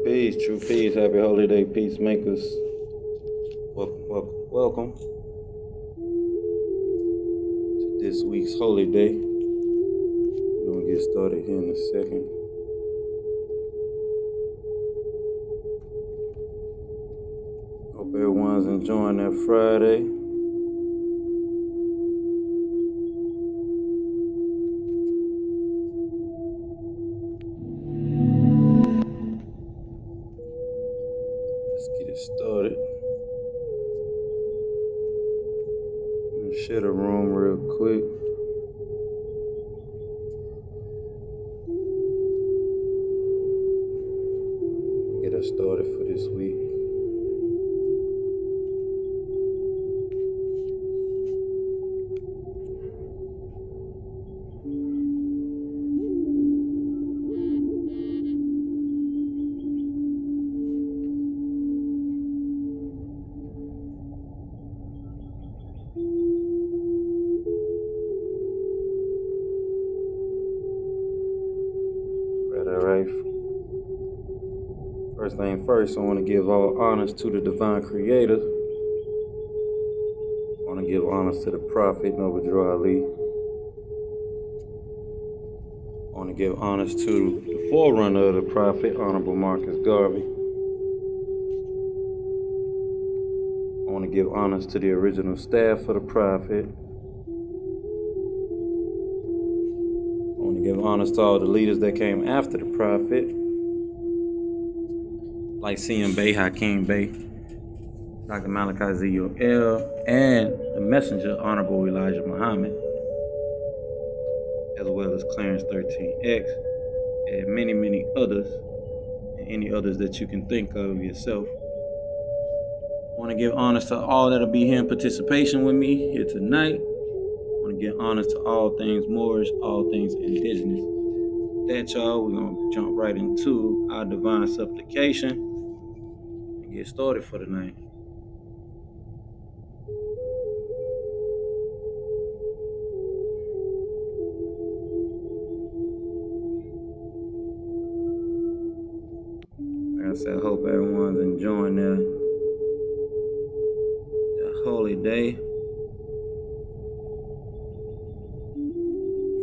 Peace, true peace, happy holiday, peacemakers. Welcome to this week's holy day. We're going to get started here in a second. Hope everyone's enjoying their Friday. Started. Share the room real quick. Get us started for this week. First thing first, I want to give all honors to the divine creator. I want to give honors to the prophet, Royal Ali. I want to give honors to the forerunner of the prophet, Honorable Marcus Garvey. I want to give honors to the original staff of the prophet. I want to give honors to all the leaders that came after the prophet, like C.M. Bey, H.I.M, Dr. Malachi Z.O.L, and the messenger, Honorable Elijah Muhammad, as well as Clarence 13X, and many, many others, and any others that you can think of yourself. I want to give honors to all that'll be here in participation with me here tonight. I want to give honors to all things Moorish, all things indigenous. With that, y'all, we're going to jump right into our divine supplication. Get started for the night. Like I said, I hope everyone's enjoying their holy day.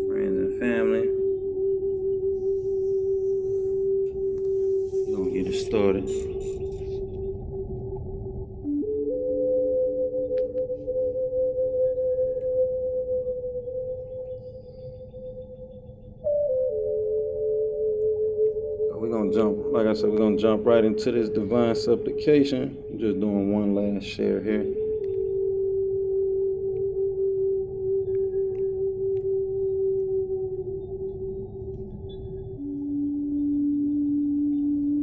Friends and family. We're gonna get it started. Like I said, we're going to jump right into this divine supplication. I'm just doing one last share here.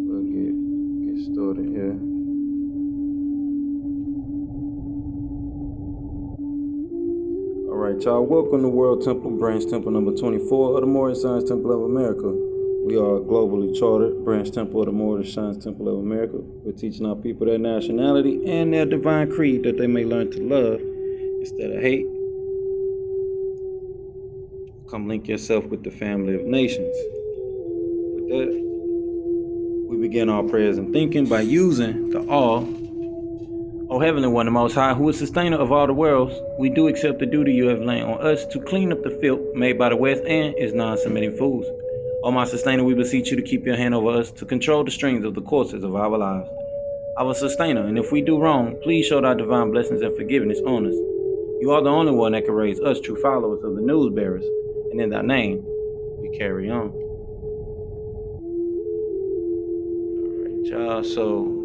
We'll get started here. All right, y'all. Welcome to World Temple, Branch Temple number 24 of the Moorish Science Temple of America. We are a globally chartered branch temple of the Moorish Science Temple of America. We're teaching our people their nationality and their divine creed that they may learn to love instead of hate. Come link yourself with the family of nations. With that, we begin our prayers and thinking by using the all. O Heavenly One, the Most High, who is sustainer of all the worlds, we do accept the duty you have laid on us to clean up the filth made by the West and its non-submitting fools. O my sustainer, we beseech you to keep your hand over us to control the strings of the courses of our lives. Our sustainer, and if we do wrong, please show thy divine blessings and forgiveness on us. You are the only one that can raise us true followers of the news bearers, and in thy name, we carry on. All right, y'all, so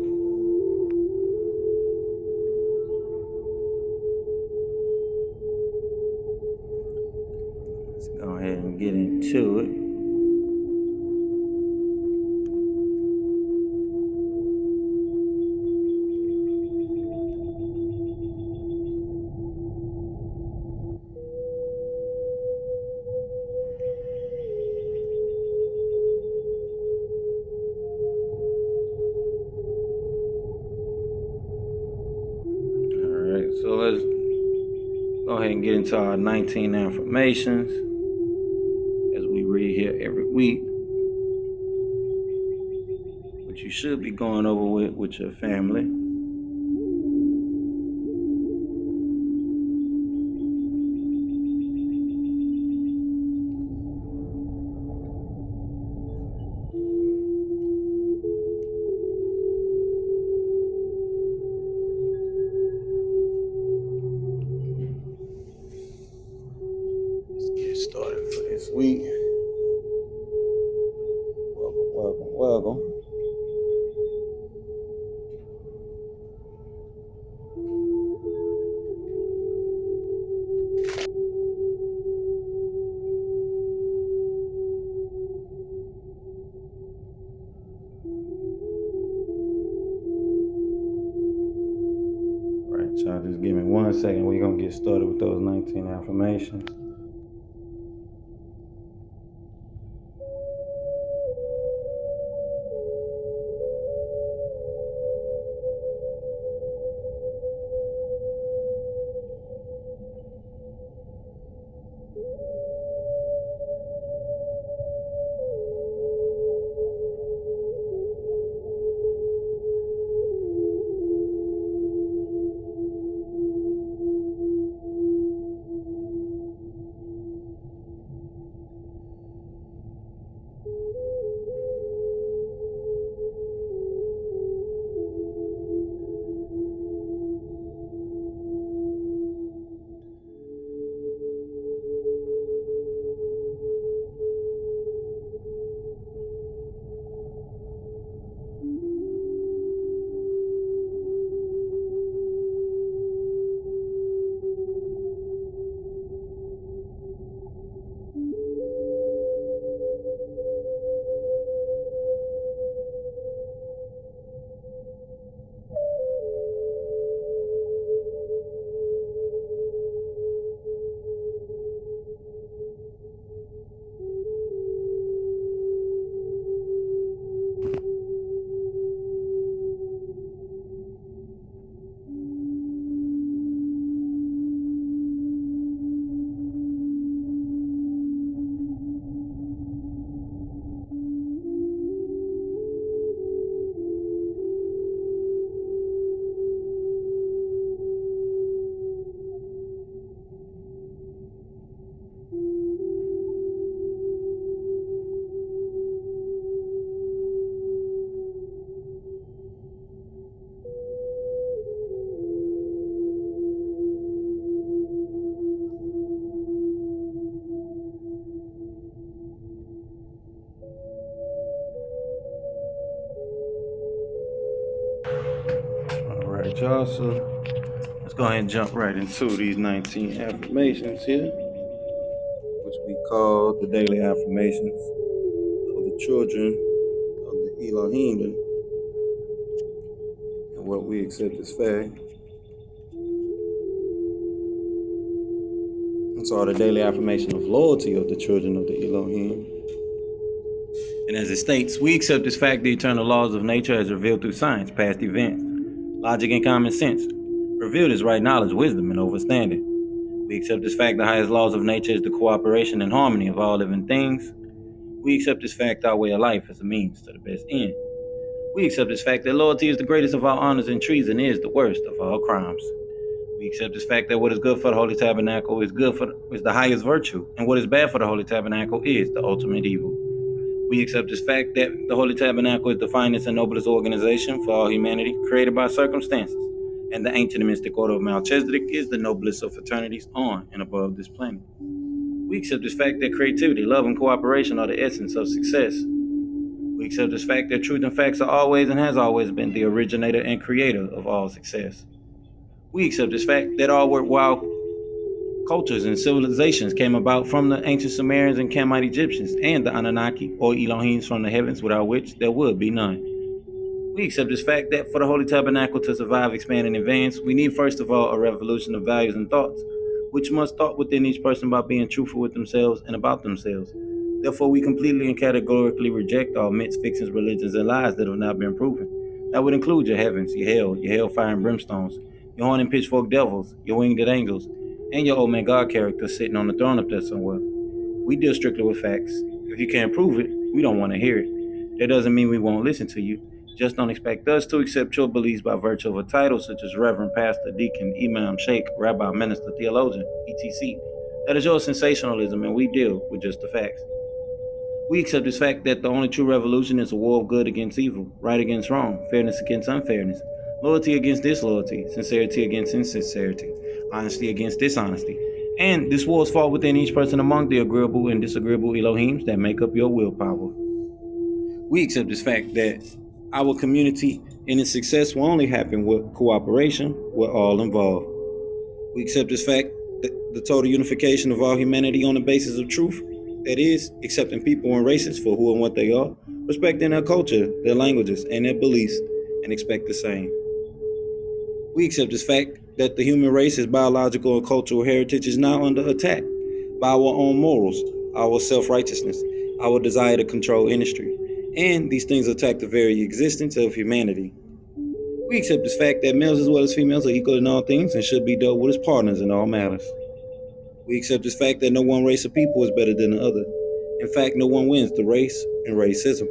let's go ahead and get into it. So let's go ahead and get into our 19 affirmations as we read here every week. which you should be going over with your family. Let's get started for this week. Welcome. All right, y'all, just give me 1 second. We're going to get started with those 19 affirmations. All right, y'all, so let's go ahead and jump right into these 19 affirmations here, which we call the daily affirmations of the children of the Elohim, and what we accept as fact. And so the daily affirmation of loyalty of the children of the Elohim. And as it states, we accept this fact the eternal laws of nature as revealed through science, past events, logic, and common sense, revealed as right knowledge, wisdom, and understanding. We accept this fact the highest laws of nature is the cooperation and harmony of all living things. We accept this fact our way of life as a means to the best end. We accept this fact that loyalty is the greatest of all honors and treason is the worst of all crimes. We accept this fact that what is good for the Holy Tabernacle is the highest virtue, and what is bad for the Holy Tabernacle is the ultimate evil. We accept this fact that the Holy Tabernacle is the finest and noblest organization for all humanity, created by circumstances, and the ancient and mystic order of Melchizedek is the noblest of fraternities on and above this planet. We accept this fact that creativity, love, and cooperation are the essence of success. We accept this fact that truth and facts are always and has always been the originator and creator of all success. We accept this fact that all worthwhile cultures and civilizations came about from the ancient Sumerians and Kamite Egyptians and the Anunnaki or Elohims from the heavens, without which there would be none. We accept this fact that for the Holy Tabernacle to survive, expand, and advance, we need first of all a revolution of values and thoughts, which must start within each person by being truthful with themselves and about themselves. Therefore, we completely and categorically reject all myths, fictions, religions, and lies that have not been proven. That would include your heavens, your hellfire and brimstones, your horn and pitchfork devils, your winged angels, and your old man God character sitting on the throne up there somewhere. We deal strictly with facts. If you can't prove it, we don't want to hear it. That doesn't mean we won't listen to you. Just don't expect us to accept your beliefs by virtue of a title such as Reverend, Pastor, Deacon, Imam, Sheik, Rabbi, Minister, Theologian, etc. That is your sensationalism, and we deal with just the facts. We accept this fact that the only true revolution is a war of good against evil, right against wrong, fairness against unfairness, loyalty against disloyalty, sincerity against insincerity, honesty against dishonesty. And this war is fought within each person among the agreeable and disagreeable Elohims that make up your willpower. We accept this fact that our community and its success will only happen with cooperation with all involved. We accept this fact that the total unification of all humanity on the basis of truth, that is, accepting people and races for who and what they are, respecting their culture, their languages, and their beliefs, and expect the same. We accept this fact that the human race's biological and cultural heritage is now under attack by our own morals, our self-righteousness, our desire to control industry, and these things attack the very existence of humanity. We accept this fact that males as well as females are equal in all things and should be dealt with as partners in all matters. We accept this fact that no one race of people is better than the other. In fact, no one wins the race and racism.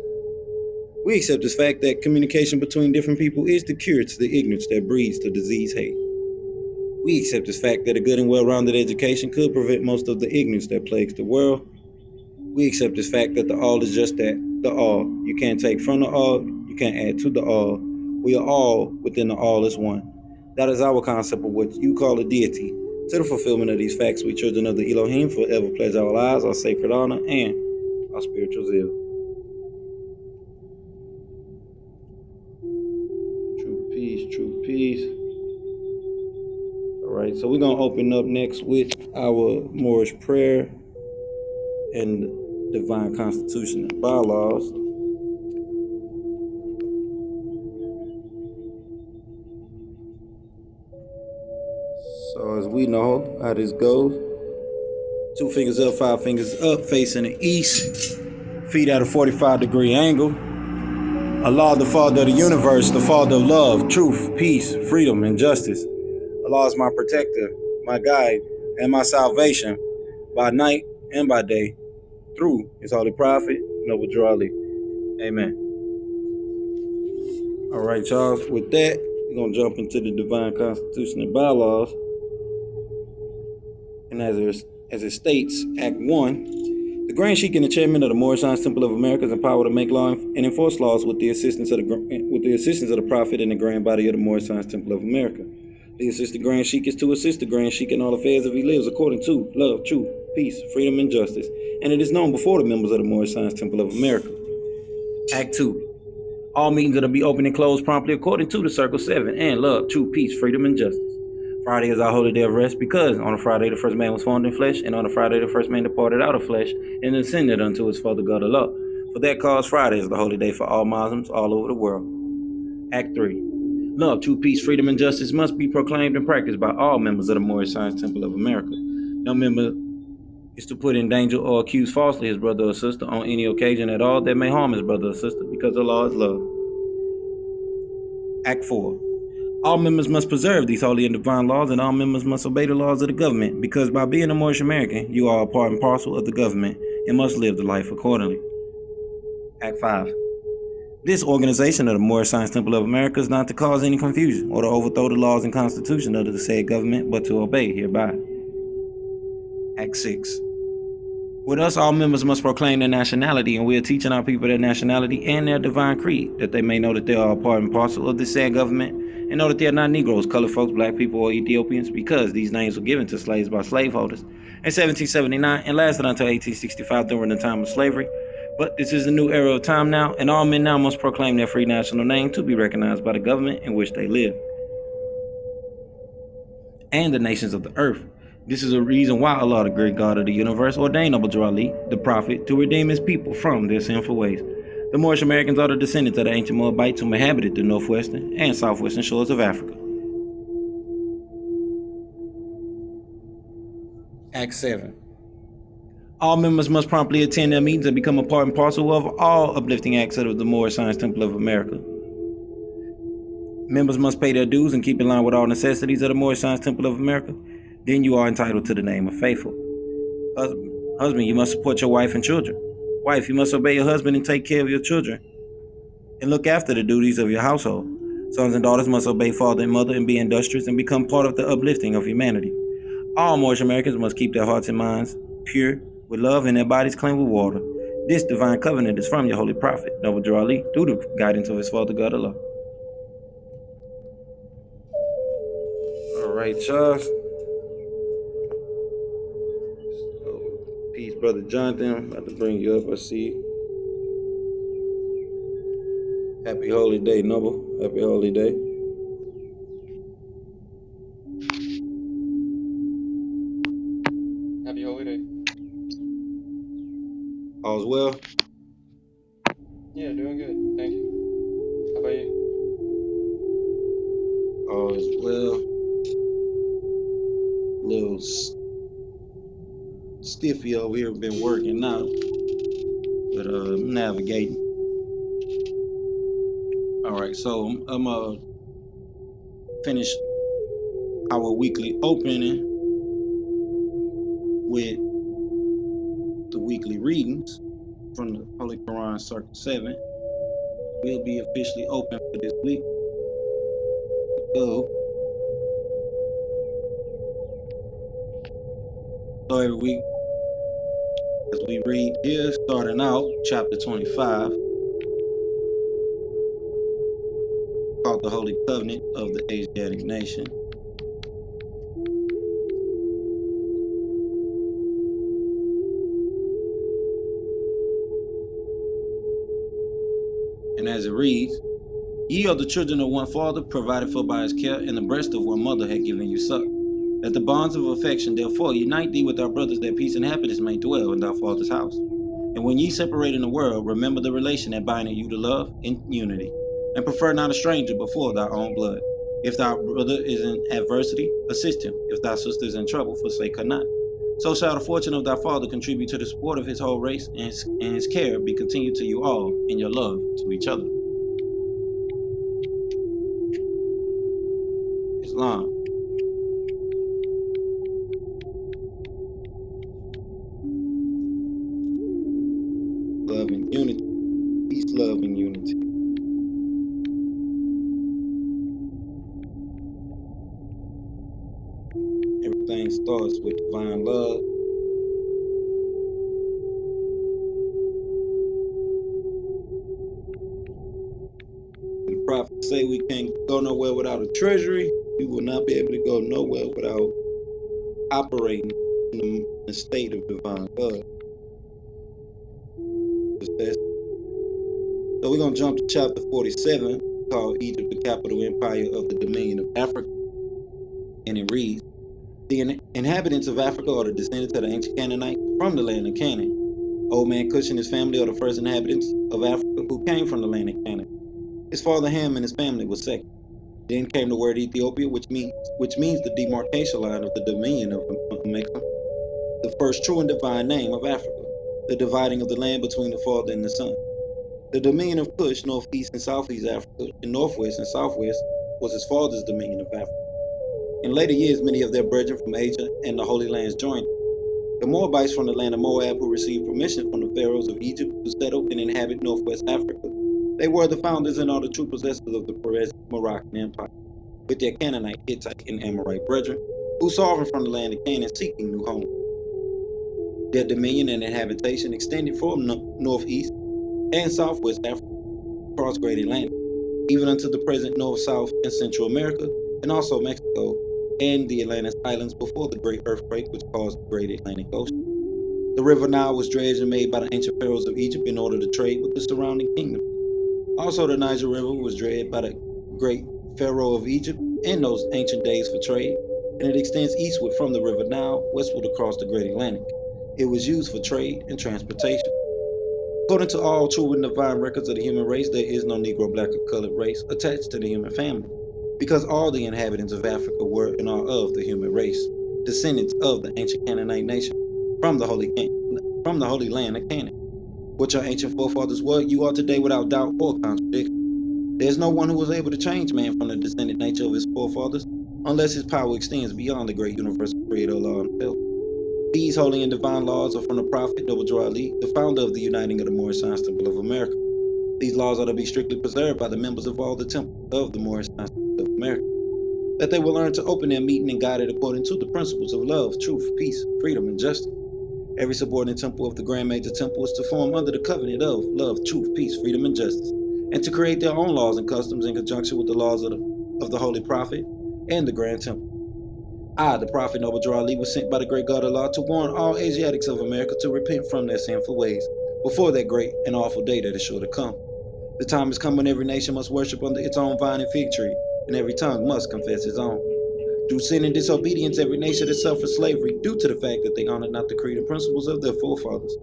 We accept this fact that communication between different people is the cure to the ignorance that breeds the disease hate. We accept this fact that a good and well-rounded education could prevent most of the ignorance that plagues the world. We accept this fact that the all is just that, the all. You can't take from the all, you can't add to the all. We are all within the all as one. That is our concept of what you call a deity. To the fulfillment of these facts, we children of the Elohim forever pledge our lives, our sacred honor, and our spiritual zeal. True peace, true peace. All right, so we're going to open up next with our Moorish prayer and divine constitution and bylaws. So as we know how this goes, 2 fingers up, 5 fingers up, facing the east, feet at a 45-degree angle. Allah, the Father of the universe, the Father of love, truth, peace, freedom, and justice. Allah is my protector, my guide, and my salvation by night and by day through His Holy Prophet, Noble Ali. Amen. All right, y'all. With that, we're going to jump into the divine constitution and bylaws. And as it states, Act 1, the Grand Sheik and the chairman of the Moorish Temple of America is empowered to make law and enforce laws with the assistance of the Prophet and the Grand Body of the Moorish Temple of America. The assistant Grand Sheik is to assist the Grand Sheik in all affairs if he lives according to love, truth, peace, freedom, and justice. And it is known before the members of the Moorish Temple of America. Act 2. All meetings are to be open and closed promptly according to the Circle 7 and love, truth, peace, freedom, and justice. Friday is our holy day of rest because on a Friday the first man was formed in flesh, and on a Friday the first man departed out of flesh and ascended unto his Father God Allah. For that cause, Friday is the holy day for all Muslims all over the world. Act 3. Love, true peace, freedom, and justice must be proclaimed and practiced by all members of the Moorish Temple of America. No member is to put in danger or accuse falsely his brother or sister on any occasion at all that may harm his brother or sister, because Allah is love. Act 4. All members must preserve these holy and divine laws, and all members must obey the laws of the government, because by being a Moorish American, you are a part and parcel of the government and must live the life accordingly. Act 5. This organization of the Moorish Temple of America is not to cause any confusion or to overthrow the laws and constitution of the said government, but to obey hereby. Act 6. With us, all members must proclaim their nationality, and we are teaching our people their nationality and their divine creed, that they may know that they are a part and parcel of the said government, and know that they are not Negroes, colored folks, black people, or Ethiopians, because these names were given to slaves by slaveholders in 1779 and lasted until 1865 during the time of slavery. But this is a new era of time now, and all men now must proclaim their free national name to be recognized by the government in which they live and the nations of the earth. This is a reason why Allah, the great God of the universe, ordained Noble Ali, the prophet, to redeem his people from their sinful ways. The Moorish Americans are the descendants of the ancient Moabites who inhabited the northwestern and southwestern shores of Africa. Act 7. All members must promptly attend their meetings and become a part and parcel of all uplifting acts of the Moorish Temple of America. Members must pay their dues and keep in line with all necessities of the Moorish Temple of America. Then you are entitled to the name of faithful. Husband, you must support your wife and children. Wife, you must obey your husband and take care of your children. and look after the duties of your household. Sons and daughters must obey father and mother and be industrious and become part of the uplifting of humanity. All Moorish Americans must keep their hearts and minds pure with love and their bodies clean with water. This divine covenant is from your holy prophet, Zabuwr Ali, through the guidance of his father God Allah. All right, Charles. So, peace, Brother Jonathan. I'm about to bring you up. I see. Happy holy day, Noble. Happy holy day. Happy holy day. All's well? Yeah, doing good. Thank you. How about you? All is well. A little stiffy over here. Been working out, but navigating. All right, so I'm finish our weekly opening with the weekly readings from the Holy Quran Circle 7. We'll be officially open for this week. So every week as we read here, starting out chapter 25, called the Holy Covenant of the Asiatic Nation. And as it reads, ye are the children of one father, provided for by his care, and the breast of one mother had given you suck. Let the bonds of affection therefore unite thee with our brothers, that peace and happiness may dwell in thy father's house. And when ye separate in the world, remember the relation that bindeth you to love and unity, and prefer not a stranger before thy own blood. If thy brother is in adversity, assist him. If thy sister is in trouble, forsake her not. So shall the fortune of thy father contribute to the support of his whole race, and his care be continued to you all in your love to each other. Islam. Love and unity. Peace, love, and unity. Everything starts with divine love. The prophets say we can't go nowhere without a treasury. We will not be able to go nowhere without operating in the state of divine love. So we're going to jump to chapter 47, called Egypt, the capital empire of the dominion of Africa. And it reads, the inhabitants of Africa are the descendants of the ancient Canaanites from the land of Canaan. Old man Cush and his family are the first inhabitants of Africa who came from the land of Canaan. His father Ham and his family was second. Then came the word Ethiopia, which means the demarcation line of the dominion of Mecca, the first true and divine name of Africa, the dividing of the land between the father and the son. The dominion of Cush, northeast and southeast Africa, and northwest and southwest, was his father's dominion of Africa. In later years, many of their brethren from Asia and the Holy Lands joined. The Moabites from the land of Moab, who received permission from the pharaohs of Egypt to settle and inhabit northwest Africa. They were the founders and are the true possessors of the present Moroccan Empire, with their Canaanite, Hittite, and Amorite brethren, who sovereign from the land of Canaan, seeking new homes. Their dominion and habitation extended from northeast and southwest Africa, across Great Atlantic, even unto the present North, South, and Central America, and also Mexico and the Atlantic Islands before the great earthquake which caused the Great Atlantic Ocean. The river Nile was dredged and made by the ancient pharaohs of Egypt in order to trade with the surrounding kingdoms. Also, the Niger River was dredged by the great pharaoh of Egypt in those ancient days for trade, and it extends eastward from the river Nile, westward across the Great Atlantic. It was used for trade and transportation. According to all true and divine records of the human race, there is no Negro, black, or colored race attached to the human family, because all the inhabitants of Africa were and are of the human race, descendants of the ancient Canaanite nation, from the holy land of Canaan. What your ancient forefathers were, you are today without doubt or contradiction. There's no one who was able to change man from the descendant nature of his forefathers, unless his power extends beyond the great universal creator Allah himself. These holy and divine laws are from the prophet Zabuwr Ali, the founder of the Uniting of the Moorish Science Temple of America. These laws are to be strictly preserved by the members of all the temples of the Moorish of America, that they will learn to open their meeting and guide it according to the principles of love, truth, peace, freedom, and justice. Every subordinate temple of the Grand Major Temple is to form under the covenant of love, truth, peace, freedom, and justice, and to create their own laws and customs in conjunction with the laws of the Holy Prophet and the Grand Temple. I, the Prophet Zabuwr, was sent by the great God Allah to warn all Asiatics of America to repent from their sinful ways before that great and awful day that is sure to come. The time has come when every nation must worship under its own vine and fig tree, and every tongue must confess its own. Through sin and disobedience, every nation has suffered slavery due to the fact that they honored not the creed and principles of their forefathers.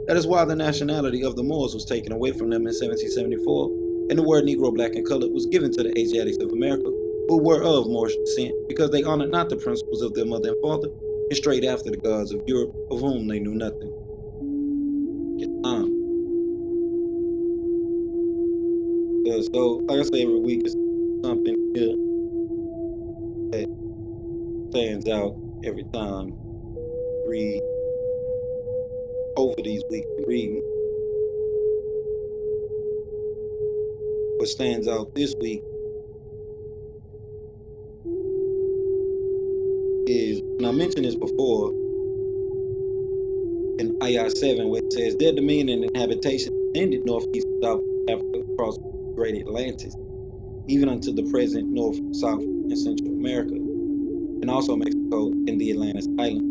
That is why the nationality of the Moors was taken away from them in 1774, and the word Negro, black, and colored was given to the Asiatics of America, who were of Moorish descent, because they honored not the principles of their mother and father, and strayed after the gods of Europe, of whom they knew nothing. So, like I say, every week is something here that stands out every time read over these weeks reading. What stands out this week is, and I mentioned this before in Ayah 7, where it says, their dominion and habitation extended northeast and south Africa across the great Atlantis, even unto the present North, South, and Central America, and also Mexico and the Atlantis Island.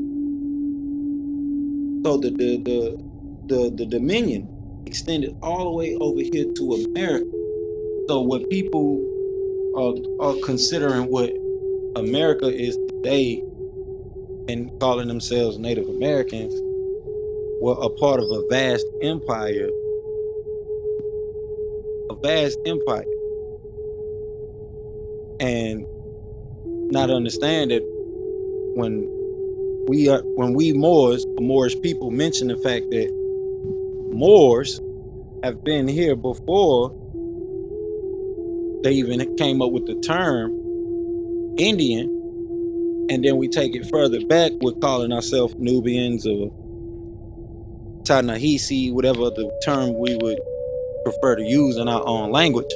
So the dominion extended all the way over here to America. So what people are considering what America is today and calling themselves Native Americans were a part of a vast empire. And not understand that when we Moors, the Moorish people, mention the fact that Moors have been here before they even came up with the term Indian, and then we take it further back with calling ourselves Nubians or Ta-Nehisi, whatever the term we would prefer to use in our own language,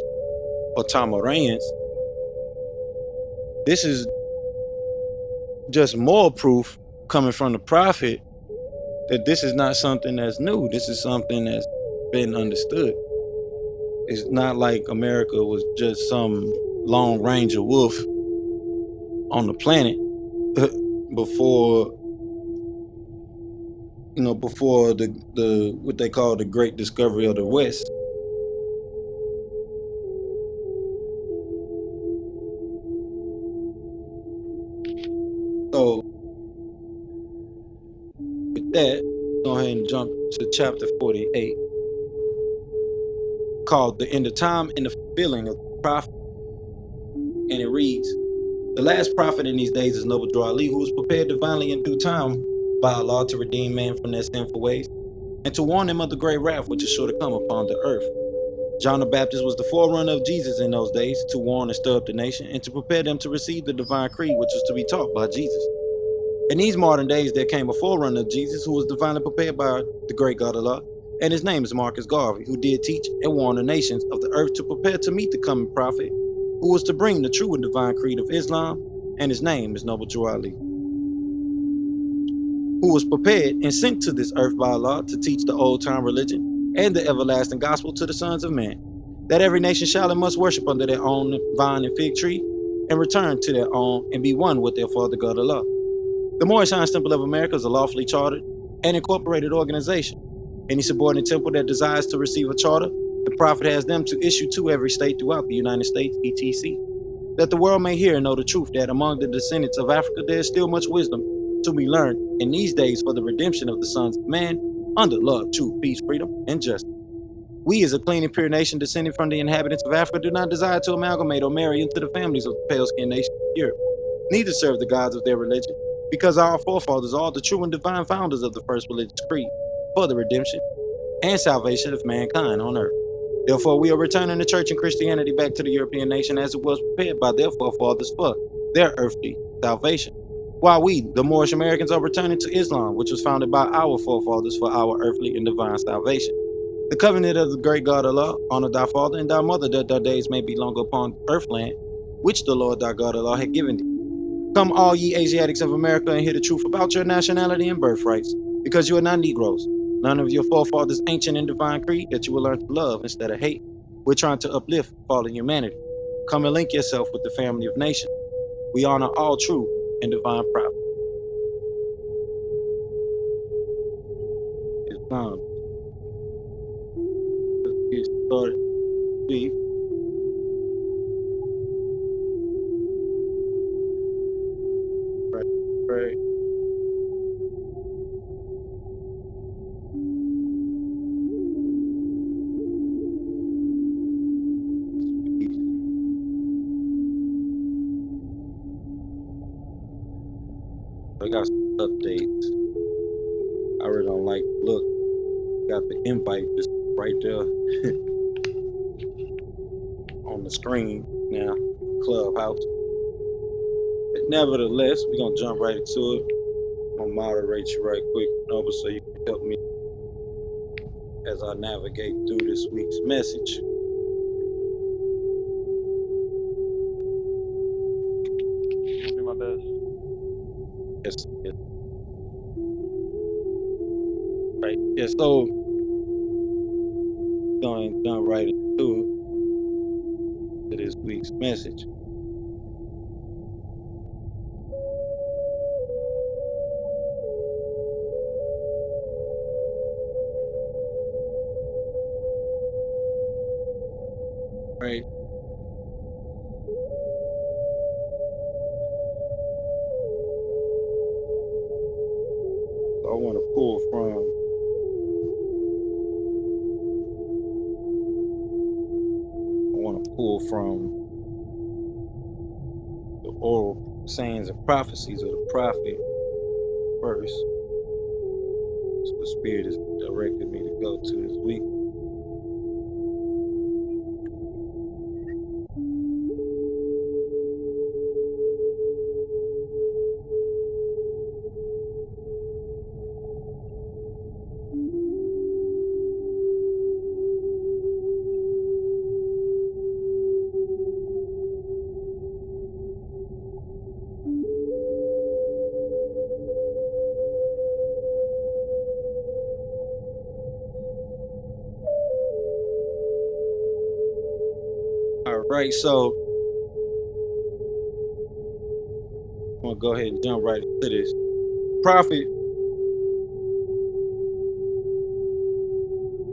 or Tamarans. This is just more proof coming from the prophet that this is not something that's new. This is something that's been understood. It's not like America was just some Lone Ranger wolf on the planet before the what they call the Great Discovery of the West. So with that, go ahead and jump to chapter 48, called The End of Time and the Fulfilling of the Prophet. And it reads, the last prophet in these days is Zabuwr, who was prepared divinely in due time by Allah to redeem man from their sinful ways, and to warn them of the great wrath which is sure to come upon the earth. John the Baptist was the forerunner of Jesus in those days, to warn and stir up the nation, and to prepare them to receive the divine creed which was to be taught by Jesus. In these modern days there came a forerunner of Jesus who was divinely prepared by the great God Allah, and his name is Marcus Garvey, who did teach and warn the nations of the earth to prepare to meet the coming prophet, who was to bring the true and divine creed of Islam, and his name is Zabuwr, who was prepared and sent to this earth by Allah to teach the old-time religion and the everlasting gospel to the sons of men, that every nation shall and must worship under their own vine and fig tree, and return to their own and be one with their Father God Allah. The Moorish Temple of America is a lawfully chartered and incorporated organization. Any subordinate temple that desires to receive a charter, the Prophet has them to issue to every state throughout the United States, etc., that the world may hear and know the truth that among the descendants of Africa there is still much wisdom to be learned in these days for the redemption of the sons of man under love, truth, peace, freedom, and justice. We, as a clean and pure nation descending from the inhabitants of Africa, do not desire to amalgamate or marry into the families of the pale-skinned nations of Europe, neither serve the gods of their religion, because our forefathers are the true and divine founders of the first religious creed for the redemption and salvation of mankind on earth. Therefore, we are returning the church and Christianity back to the European nation as it was prepared by their forefathers for their earthly salvation, while we, the Moorish Americans, are returning to Islam, which was founded by our forefathers for our earthly and divine salvation. The covenant of the great God Allah, honor thy father and thy mother, that thy days may be long upon earthland, which the Lord thy God Allah had given thee. Come all ye Asiatics of America and hear the truth about your nationality and birthrights, because you are not Negroes. None of your forefathers' ancient and divine creed that you will learn to love instead of hate. We're trying to uplift fallen humanity. Come and link yourself with the family of nations. We honor all true and divine prophets. Islam. Get started. Please. Right, right. I got some updates. I really don't like look. Got the invite just right there on the screen now. Clubhouse. But nevertheless, we're gonna jump right into it. I'm gonna moderate you right quick, Nova, so you can help me as I navigate through this week's message. I'll do my best. Yes, yes, right. Yeah, so going to jump right into this week's message. Right. So I want to pull from the oral sayings and prophecies of the prophet first. That's what Spirit has directed me to go to this week. All right, so I'm gonna go ahead and jump right into this. Prophet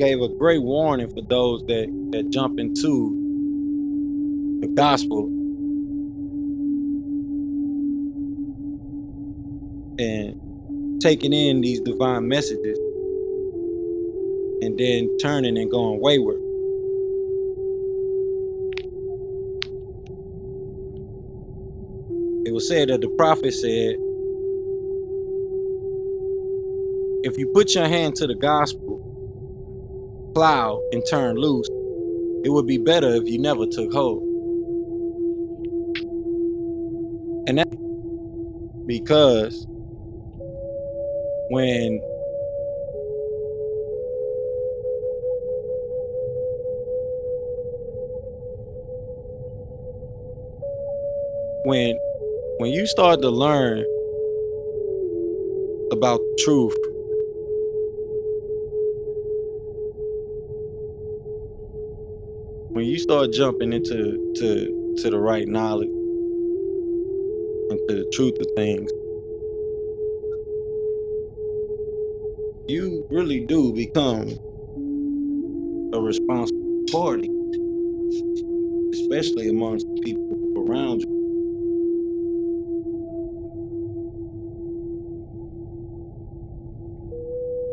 gave a great warning for those that jump into the gospel and taking in these divine messages and then turning and going wayward. It was said that the prophet said, if you put your hand to the gospel plow and turn loose, it would be better if you never took hold. And that's because when when when you start to learn about the truth, when you start jumping into the right knowledge and to the truth of things, you really do become a responsible party, especially amongst the people around you.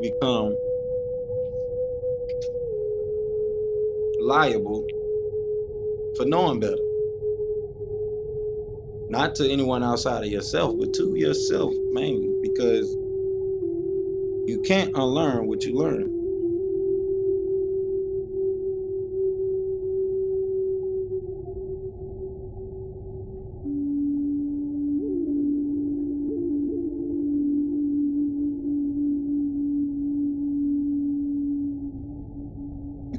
You become liable for knowing better. Not to anyone outside of yourself, but to yourself mainly, because you can't unlearn what you learn.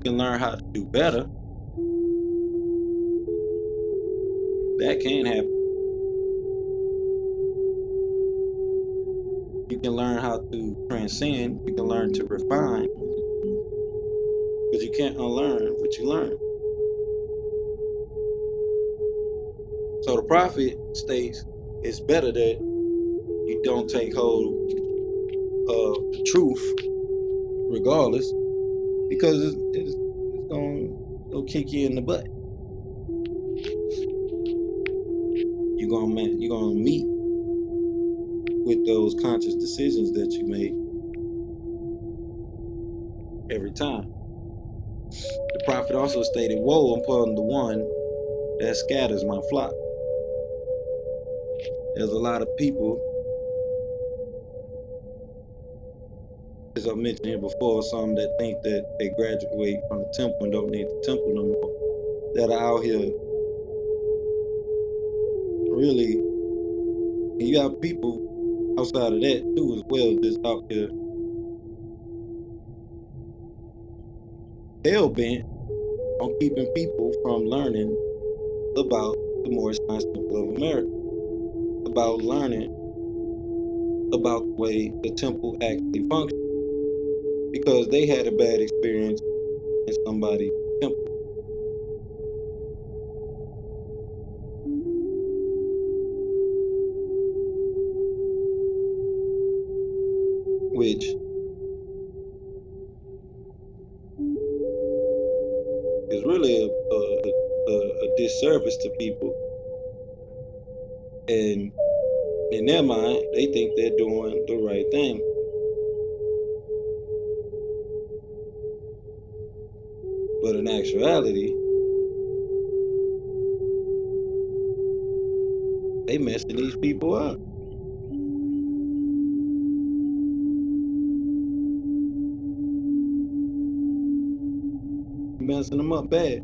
can learn how to do better. That can happen. You can learn how to transcend. You can learn to refine. Because you can't unlearn what you learn. So the prophet states it's better that you don't take hold of the truth regardless, because it's gonna kick you in the butt. You're gonna meet with those conscious decisions that you make every time. The prophet also stated, "Woe upon the one that scatters my flock." There's a lot of people, as I mentioned here before, some that think that they graduate from the temple and don't need the temple no more, that are out here really. And you have people outside of that too as well, just out here hell bent on keeping people from learning about the Moorish Temple of America, about learning about the way the temple actually functions, because they had a bad experience in somebody's temple, which is really a disservice to people. And in their mind, they think they're doing the right thing. But in actuality, they messing these people up. Messing them up bad.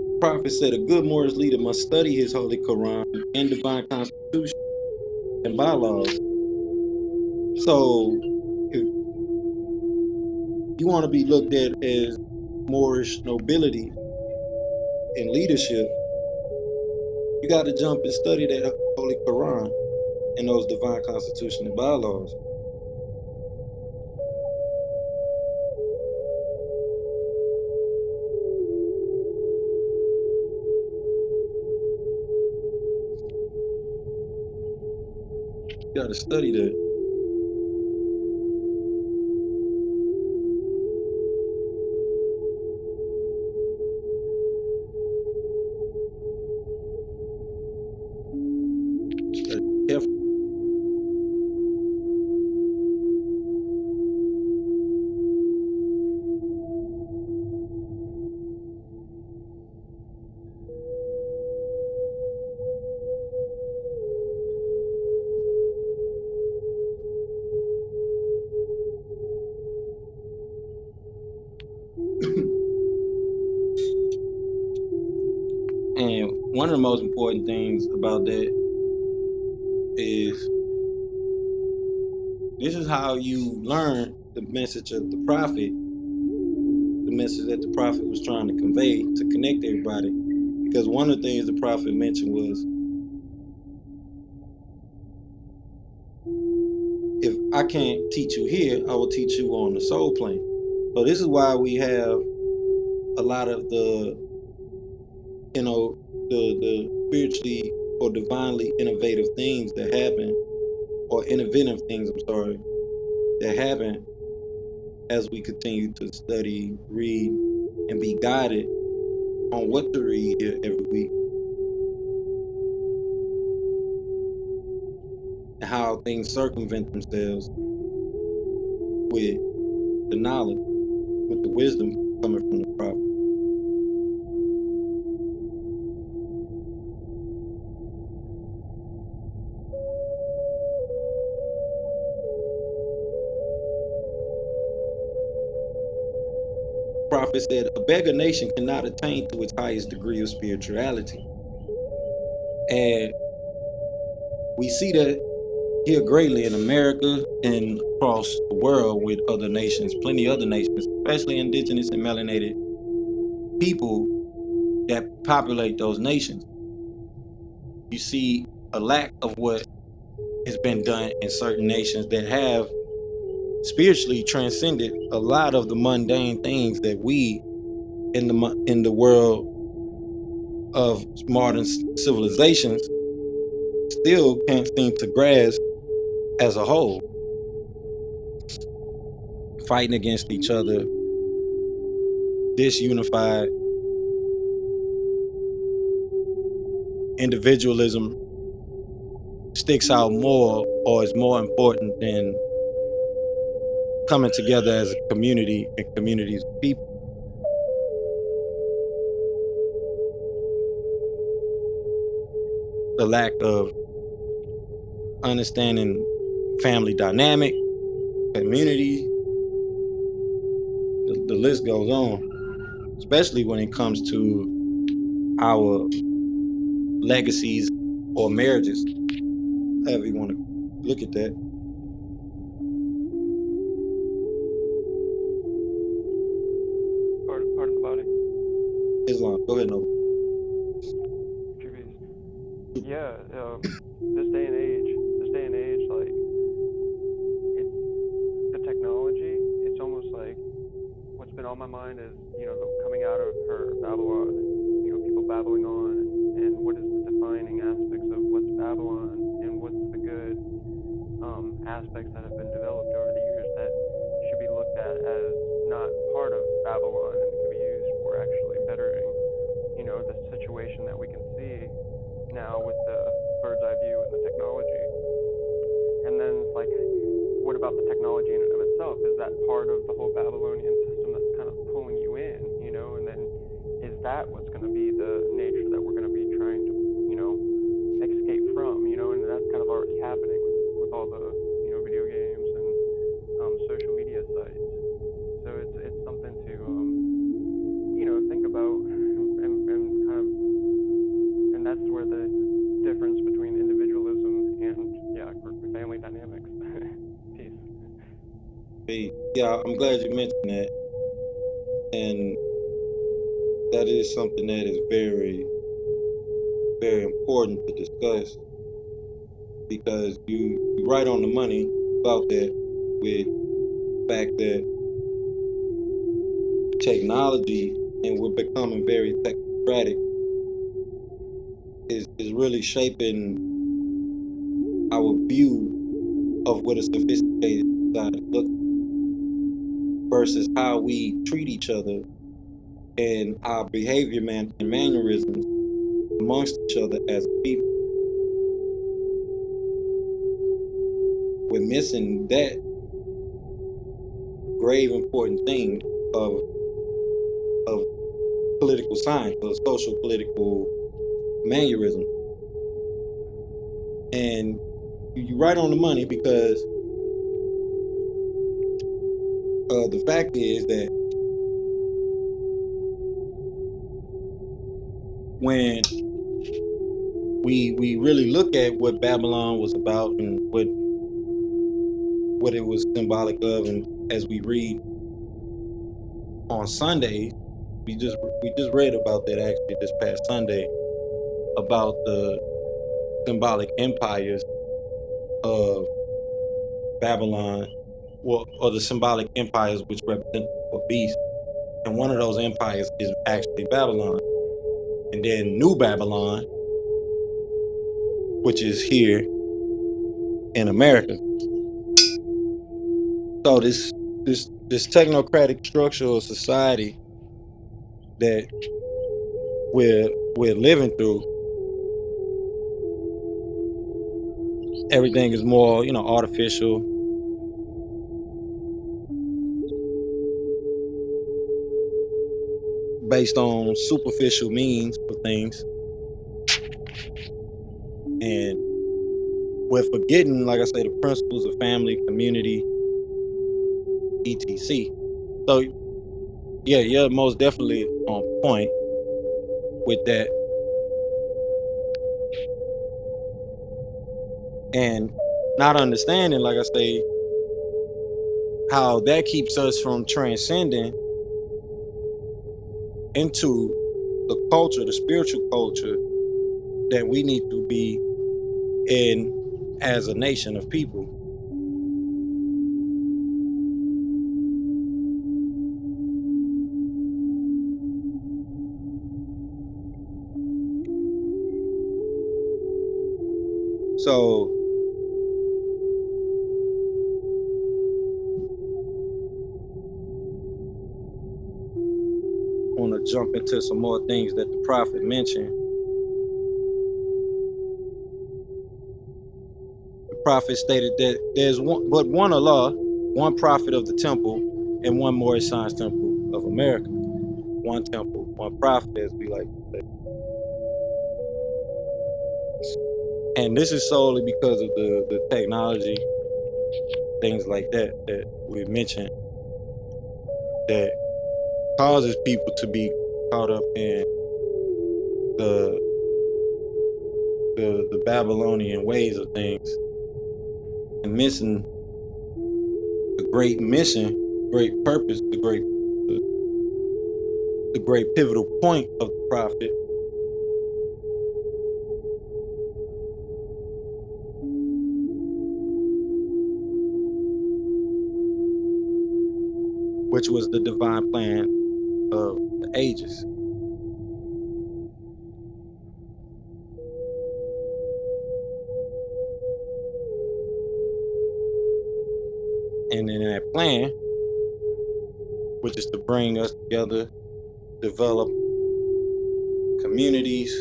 The prophet said a good Moorish leader must study his holy Qur'an and divine constitution and bylaws. So if you want to be looked at as Moorish nobility and leadership, you got to jump and study that holy Quran and those divine constitution and bylaws. You got to study that. Study carefully. And one of the most important things about that is this is how you learn the message of the prophet, the message that the prophet was trying to convey to connect everybody. Because one of the things the prophet mentioned was, if I can't teach you here, I will teach you on the soul plane. So this is why we have a lot of the spiritually or divinely innovative things that happen, or innovative things, I'm sorry, that happen as we continue to study, read, and be guided on what to read here every week, and how things circumvent themselves with the knowledge, with the wisdom coming from the prophet. The prophet prophet said, a beggar nation cannot attain to its highest degree of spirituality. And we see that here greatly in America and across the world with other nations, plenty other nations, especially indigenous and melanated people that populate those nations. You see a lack of what has been done in certain nations that have spiritually transcended a lot of the mundane things that we in the world of modern civilizations still can't seem to grasp as a whole. Fighting against each other, disunified, individualism sticks out more or is more important than coming together as a community and communities of people. The lack of understanding family dynamic, community, the list goes on, especially when it comes to our legacies or marriages, however you want to look at that. Part of the body. Islam, go ahead, Nova. Yeah, this day and age, like the technology, it's almost like what's been on my mind is, coming out of her Babylon, people babbling on, and what is the defining aspects of what's Babylon and what's the good aspects that have been developed over the years that should be looked at as not part of Babylon and can be used for actually bettering, the situation that we can see now with the bird's eye view and the technology. And then, like, what about the technology in and of itself? Is that part of the whole Babylonian system that's kind of pulling you in, and then is that what's going to be the nature that we're going to be trying to, escape from, and that's kind of already happening with all the, video games and social media sites. So it's something to, think about and kind of, and that's where the difference between individualism and, family dynamics. Peace. Yeah, I'm glad you mentioned that. And that is something that is very, very important to discuss, because you right on the money about that with the fact that technology, and we're becoming very technocratic, is really shaping our view of what a sophisticated society looks like versus how we treat each other and our behavior and mannerisms amongst each other as a people. We're missing that grave important thing of political science, or social political mannerism. And you're right on the money, because the fact is that when we really look at what Babylon was about and what it was symbolic of, and as we read on Sunday, we just read about that actually this past Sunday, about the symbolic empires of Babylon, or the symbolic empires which represent a beast. And one of those empires is actually Babylon. And then New Babylon, which is here in America. So this technocratic structure of society that we're living through, everything is more, artificial, based on superficial means for things. And we're forgetting, like I say, the principles of family, community, etc. So Yeah, you're most definitely on point with that. And not understanding, like I say, how that keeps us from transcending into the culture, the spiritual culture that we need to be in as a nation of people. So I want to jump into some more things that the prophet mentioned. The prophet stated that there's one Allah, one prophet of the temple, and one Moorish Science Temple of America. One temple, one prophet, as we like to say. And this is solely because of the technology, things like that that we mentioned, that causes people to be caught up in the the Babylonian ways of things and missing the great mission, great purpose, the great pivotal point of the prophet, which was the divine plan of the ages. And in that plan, which is to bring us together, develop communities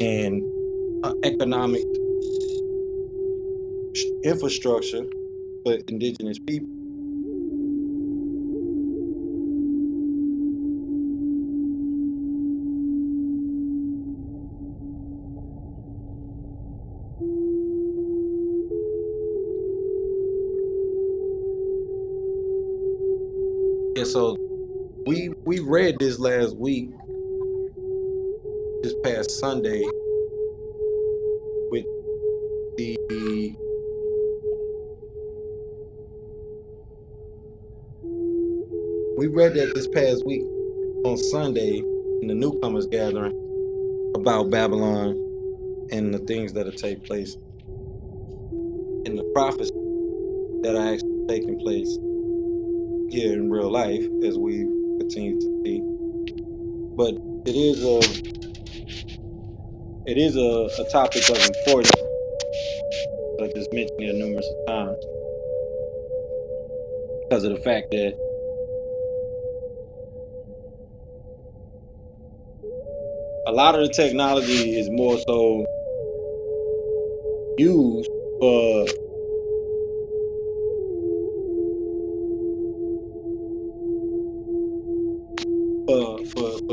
and economic infrastructure for indigenous people. And so we read this last week, this past Sunday, with the we read that this past week on Sunday in the newcomers gathering about Babylon and the things that are take place in the prophecy that are actually taking place here in real life as we continue to see. But it is a topic of importance that I just mentioned here numerous times because of the fact that a lot of the technology is more so used for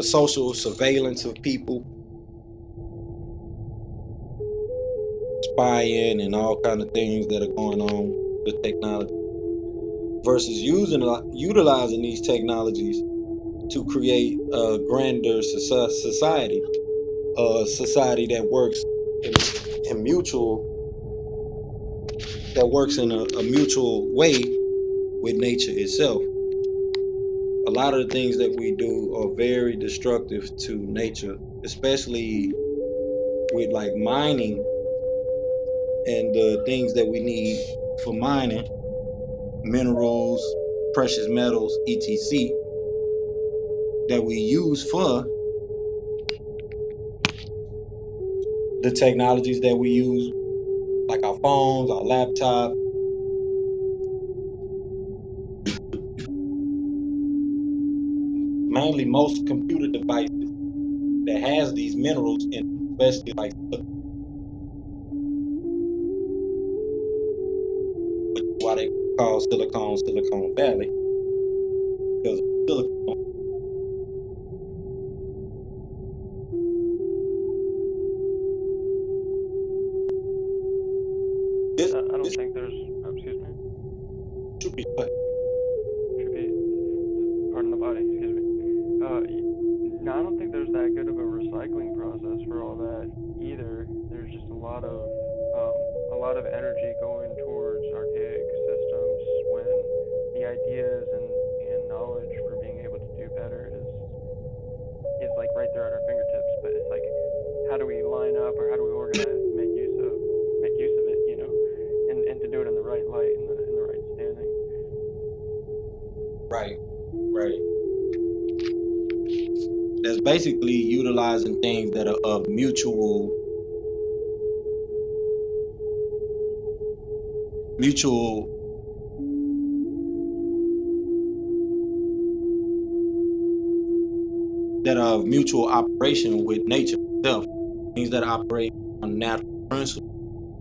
social surveillance of people, spying and all kind of things that are going on with technology, versus utilizing these technologies to create a grander society, a society that works in mutual that works in a mutual way with nature itself. A lot of the things that we do are very destructive to nature, especially with like mining and the things that we need for mining, minerals, precious metals, etc., that we use for the technologies that we use, like our phones, our laptop, mainly most computer devices that has these minerals in, especially like why they call Silicon Valley, because silicon. This I don't think there's, excuse me, should be should be, body, excuse me. No, I don't think there's that good of a recycling process for all that either. There's just a lot of energy going towards archaic systems when the ideas and knowledge for being able to do better is like right there at our fingertips. But it's like, how do we line up, or how do we organize to make use of it, you know, and to do it in the right light, in the right standing. Right. That's basically utilizing things that are of mutual operation with nature itself. Things that operate on natural principles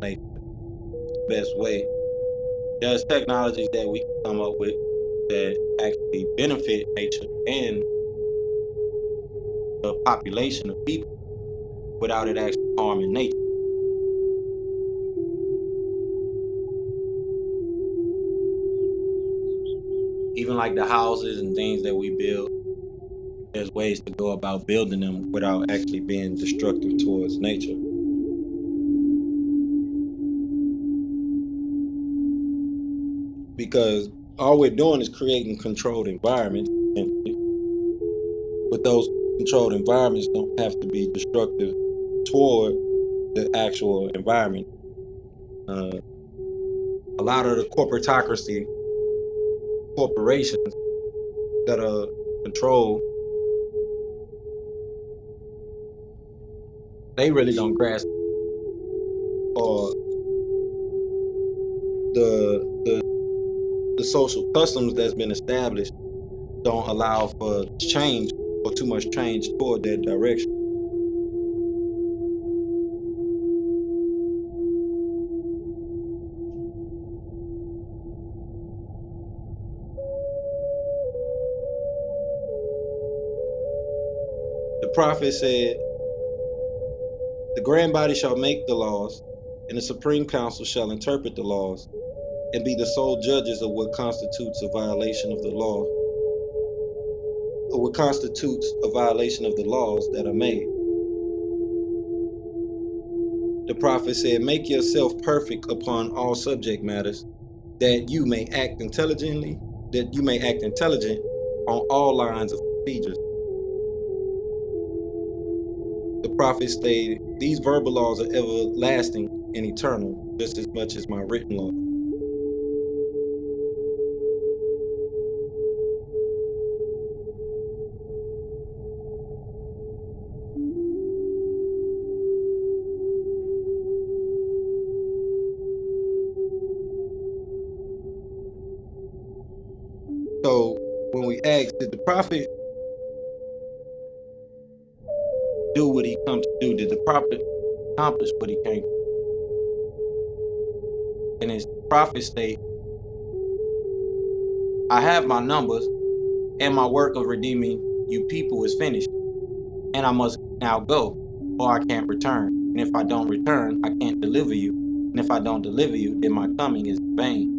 of nature, best way. There's technologies that we can come up with that actually benefit nature and the population of people without it actually harming nature. Even like the houses and things that we build, there's ways to go about building them without actually being destructive towards nature. Because all we're doing is creating controlled environments, but those controlled environments don't have to be destructive toward the actual environment. A lot of the corporations that are controlled, they really don't grasp or the social customs that's been established don't allow for change or too much change toward that direction. The prophet said, "The grand body shall make the laws, and the supreme council shall interpret the laws, and be the sole judges of what constitutes a violation of the law, or what constitutes a violation of the laws that are made." The prophet said, "Make yourself perfect upon all subject matters, that you may act intelligent on all lines of procedures." The prophet stated, "These verbal laws are everlasting and eternal, just as much as my written law." So when we ask, did the prophet do what he come to do? Did the prophet accomplish what he came to do? And his prophet state, "I have my numbers, and my work of redeeming you people is finished, and I must now go, or I can't return. And if I don't return, I can't deliver you. And if I don't deliver you, then my coming is vain."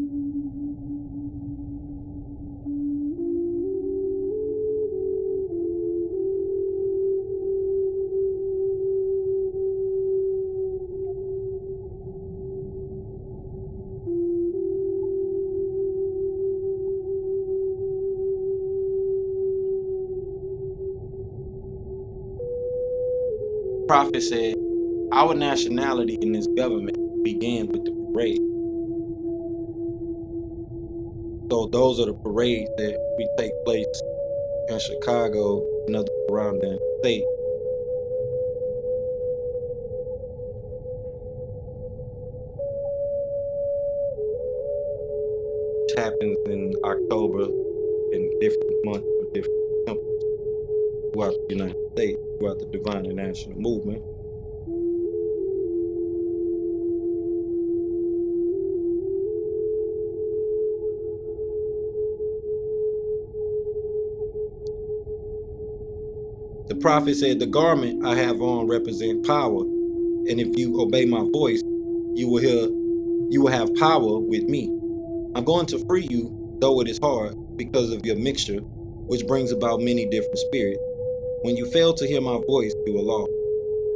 The prophet said, "Our nationality in this government began with the parade." So those are the parades that we take place in Chicago and other surrounding states. Which happens in October in different months for different temples throughout the United States, throughout the Divine and National Movement. The prophet said, "The garment I have on represent power, and if you obey my voice, you will have power with me. I'm going to free you, though it is hard, because of your mixture, which brings about many different spirits. When you fail to hear my voice, you are lost.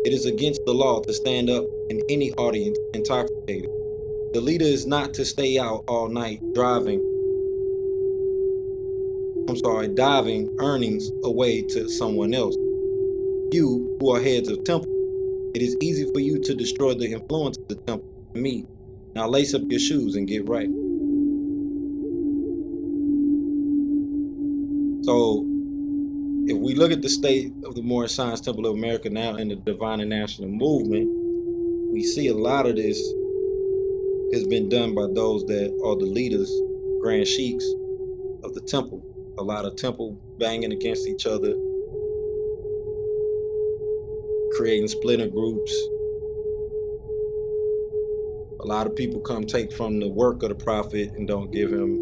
It is against the law to stand up in any audience intoxicated. The leader is not to stay out all night diving earnings away to someone else. You who are heads of temple, it is easy for you to destroy the influence of the temple and me. Now lace up your shoes and get right. So if we look at the state of the Moorish Science Temple of America now in the Divine and National Movement, we see a lot of this has been done by those that are the leaders, grand sheiks of the temple. A lot of temple banging against each other, creating splinter groups. A lot of people come take from the work of the prophet and don't give him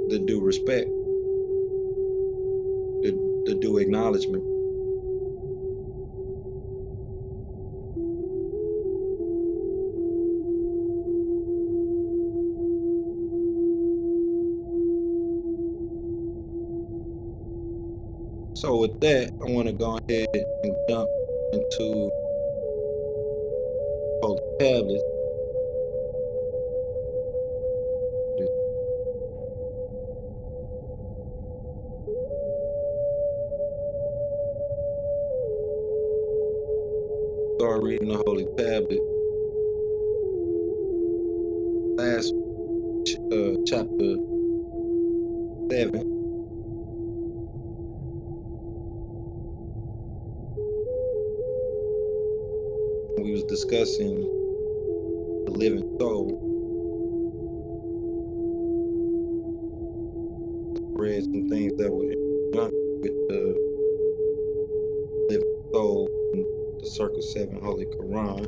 the due respect, the due acknowledgement. So with that, I want to go ahead and jump into Holy Tablets. Start reading the Holy Tablet. Last chapter 7. We was discussing the living soul. Read some things that were in conjunction with the living soul in the Circle 7 Holy Qur'an.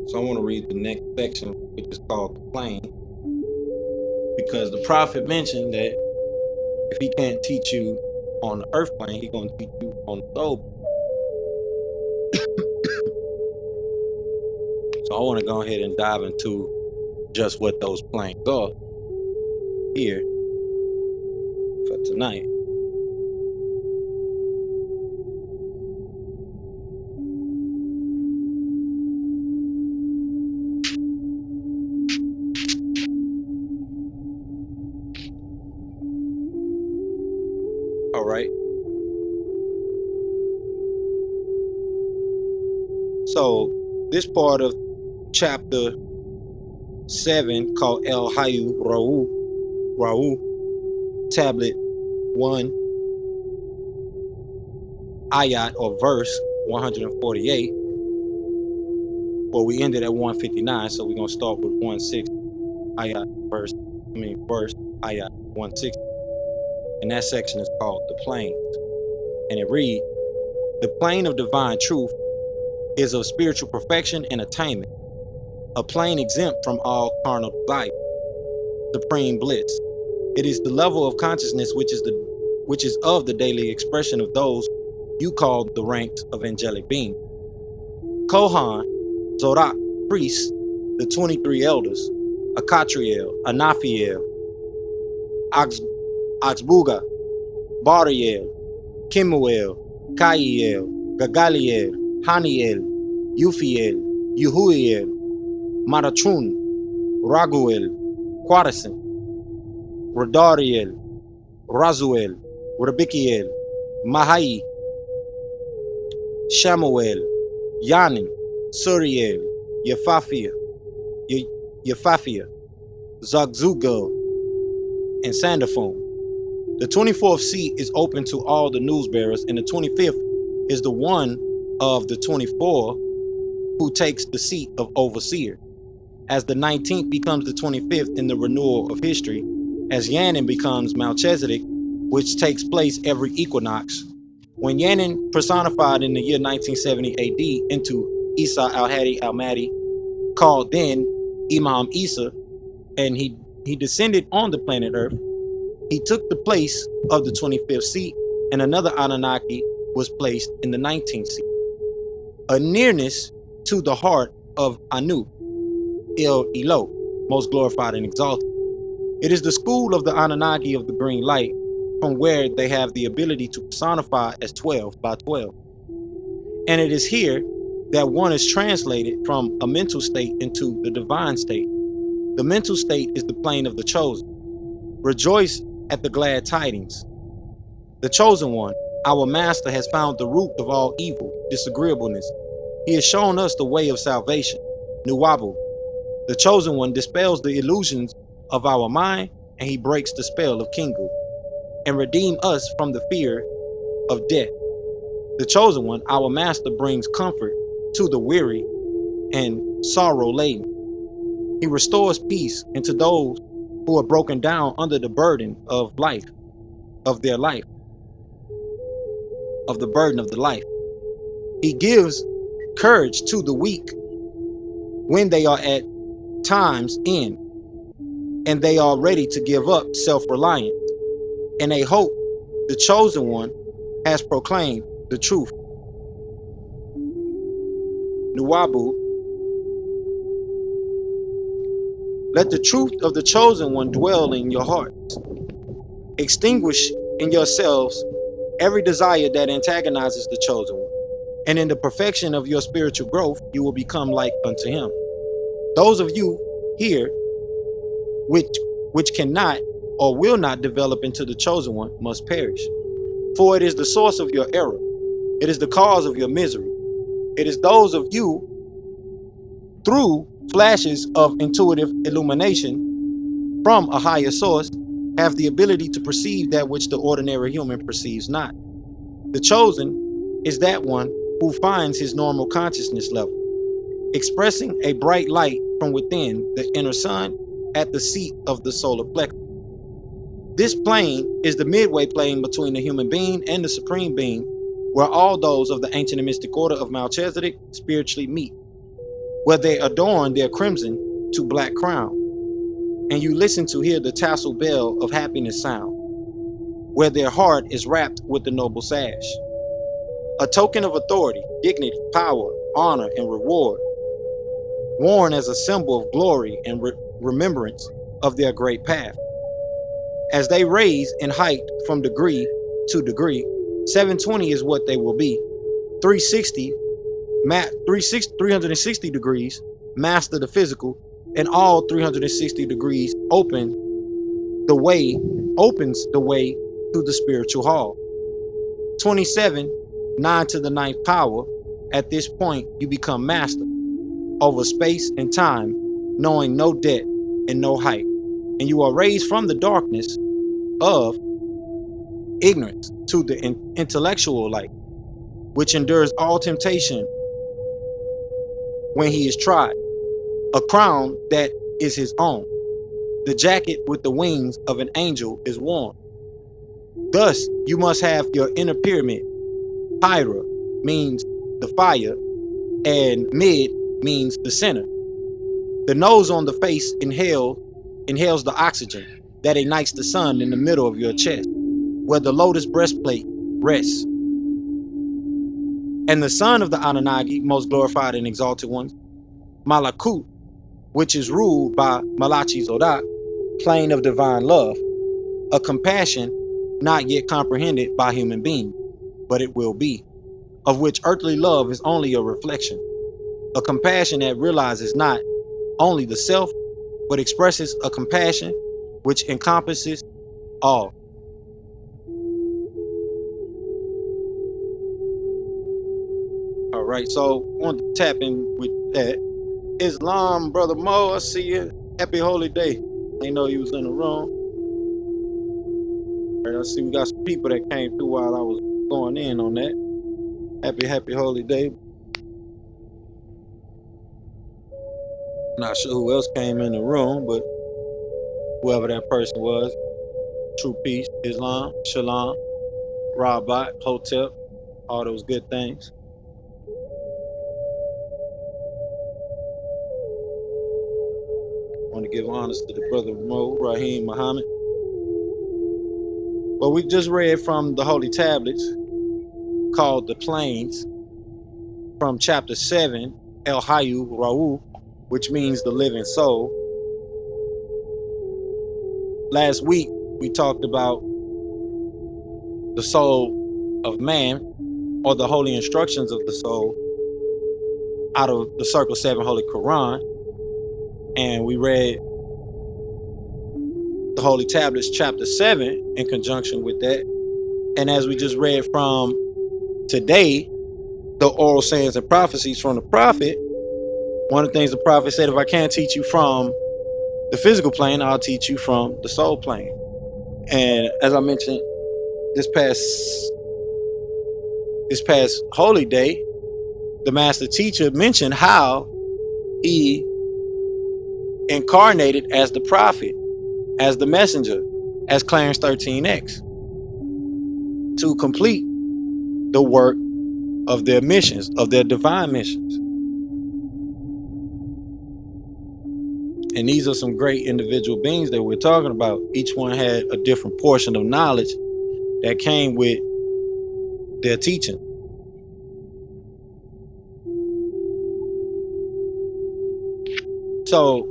So I want to read the next section, which is called the plane, because the prophet mentioned that if he can't teach you on the earth plane, he's going to teach you on the soul. So I want to go ahead and dive into just what those planes are here for tonight. All right. So this part of chapter 7 called El Hayu Ra'u, tablet 1, ayat or verse 148. Well, we ended at 159, so we're gonna start with 160 ayat verse ayat 160. And that section is called the plains. And it reads, the plane of divine truth is of spiritual perfection and attainment, a plane exempt from all carnal desire, supreme bliss. It is the level of consciousness which is of the daily expression of those you call the ranks of angelic beings. Kohan, Zodok, priests, the 23 elders, Akatriel, Anafiel, Oxbuga, Bariel, Kimuel, Kaiel, Gagaliel, Haniel, Ufiel, Uhuiel, Maratun, Raguel, Quarasin, Rodariel, Razuel, Rabikiel, Mahai, Shamuel, Yanin, Suriel, Yefafia, Zagzugal, and Sandafon. The 24th seat is open to all the news bearers, and the 25th is the one of the 24 who takes the seat of overseer. As the 19th becomes the 25th in the renewal of history, as Yanin becomes Melchizedek, which takes place every equinox. When Yanin personified in the year 1970 AD into Isa al-Hadi al-Mahdi, called then Imam Isa, and he descended on the planet Earth, he took the place of the 25th seat, and another Anunnaki was placed in the 19th seat. A nearness to the heart of Anu Elo, most glorified and exalted. It is the school of the Anunnaki of the green light, from where they have the ability to personify as 12 by 12. And it is here that one is translated from a mental state into the divine state. The mental state is the plane of the chosen. Rejoice at the glad tidings. The chosen one, our master, has found the root of all evil, disagreeableness. He has shown us the way of salvation, Nuwabu. The chosen one dispels the illusions of our mind, and he breaks the spell of Kingu, and redeem us from the fear of death. The chosen one, our master, brings comfort to the weary and sorrow laden. He restores peace into those who are broken down under the burden of life, of their life, of the burden of the life. He gives courage to the weak when they are at times end, and they are ready to give up self-reliance, and they hope the chosen one has proclaimed the truth. Nuwabu, let the truth of the chosen one dwell in your hearts. Extinguish in yourselves every desire that antagonizes the chosen one, and in the perfection of your spiritual growth, you will become like unto him. Those of you here which cannot or will not develop into the chosen one must perish. For it is the source of your error. It is the cause of your misery. It is those of you through flashes of intuitive illumination from a higher source have the ability to perceive that which the ordinary human perceives not. The chosen is that one who finds his normal consciousness level, expressing a bright light from within the inner sun at the seat of the solar plexus. This plane is the midway plane between the human being and the supreme being, where all those of the ancient and mystic order of Melchizedek spiritually meet, where they adorn their crimson to black crown, and you listen to hear the tassel bell of happiness sound, where their heart is wrapped with the noble sash, a token of authority, dignity, power, honor, and reward, worn as a symbol of glory and remembrance of their great path. As they raise in height from degree to degree, 720 is what they will be. 360 degrees master the physical, and all 360 degrees opens the way to the spiritual hall. 27, 9 to the ninth power. At this point, you become master over space and time, knowing no depth and no height. And you are raised from the darkness of ignorance to the intellectual light, which endures all temptation when he is tried, a crown that is his own. The jacket with the wings of an angel is worn. Thus, you must have your inner pyramid. Hydra means the fire, and mid means the center. The nose on the face inhales the oxygen that ignites the sun in the middle of your chest, where the lotus breastplate rests. And the son of the Anunnaki, most glorified and exalted ones, Malakut, which is ruled by Malachi Zodok, plane of divine love, a compassion not yet comprehended by human beings, but it will be, of which earthly love is only a reflection, a compassion that realizes not only the self, but expresses a compassion which encompasses all. All right, so I want to tap in with that. Islam, Brother Mo, I see you. Happy holy day. I know you was in the room. All right, I see we got some people that came through while I was going in on that. Happy holy day. Not sure who else came in the room, but whoever that person was, true peace, Islam, Shalom, Rabat, Hotep, all those good things. I want to give honors to the brother Mo, Rahim, Muhammad. But we just read from the Holy Tablets called The Plains from chapter 7 El Hayu Ra'u, which means the living soul. Last week, we talked about the soul of man, or the holy instructions of the soul, out of the Circle 7 Holy Qur'an. And we read the Holy Tablets, chapter 7, in conjunction with that. And as we just read from today, the oral sayings and prophecies from the prophet, one of the things the prophet said, if I can't teach you from the physical plane, I'll teach you from the soul plane. And as I mentioned, this past holy day, the master teacher mentioned how he incarnated as the prophet, as the messenger, as Clarence 13X, to complete the work of their missions, of their divine missions. And these are some great individual beings that we're talking about. Each one had a different portion of knowledge that came with their teaching. So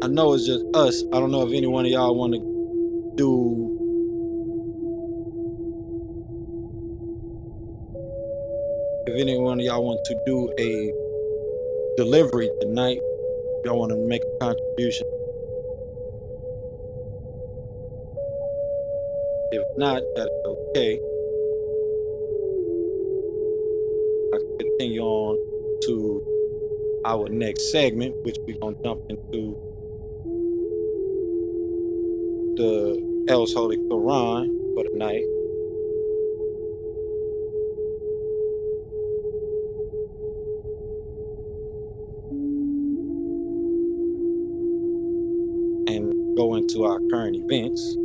I know it's just us. I don't know if any one of y'all want to do, if any one of y'all want to do a delivery tonight, if y'all want to make a contribution. If not, that's okay. I can continue on to our next segment, which we're going to jump into the El's Holy Quran for the night. And go into our current events.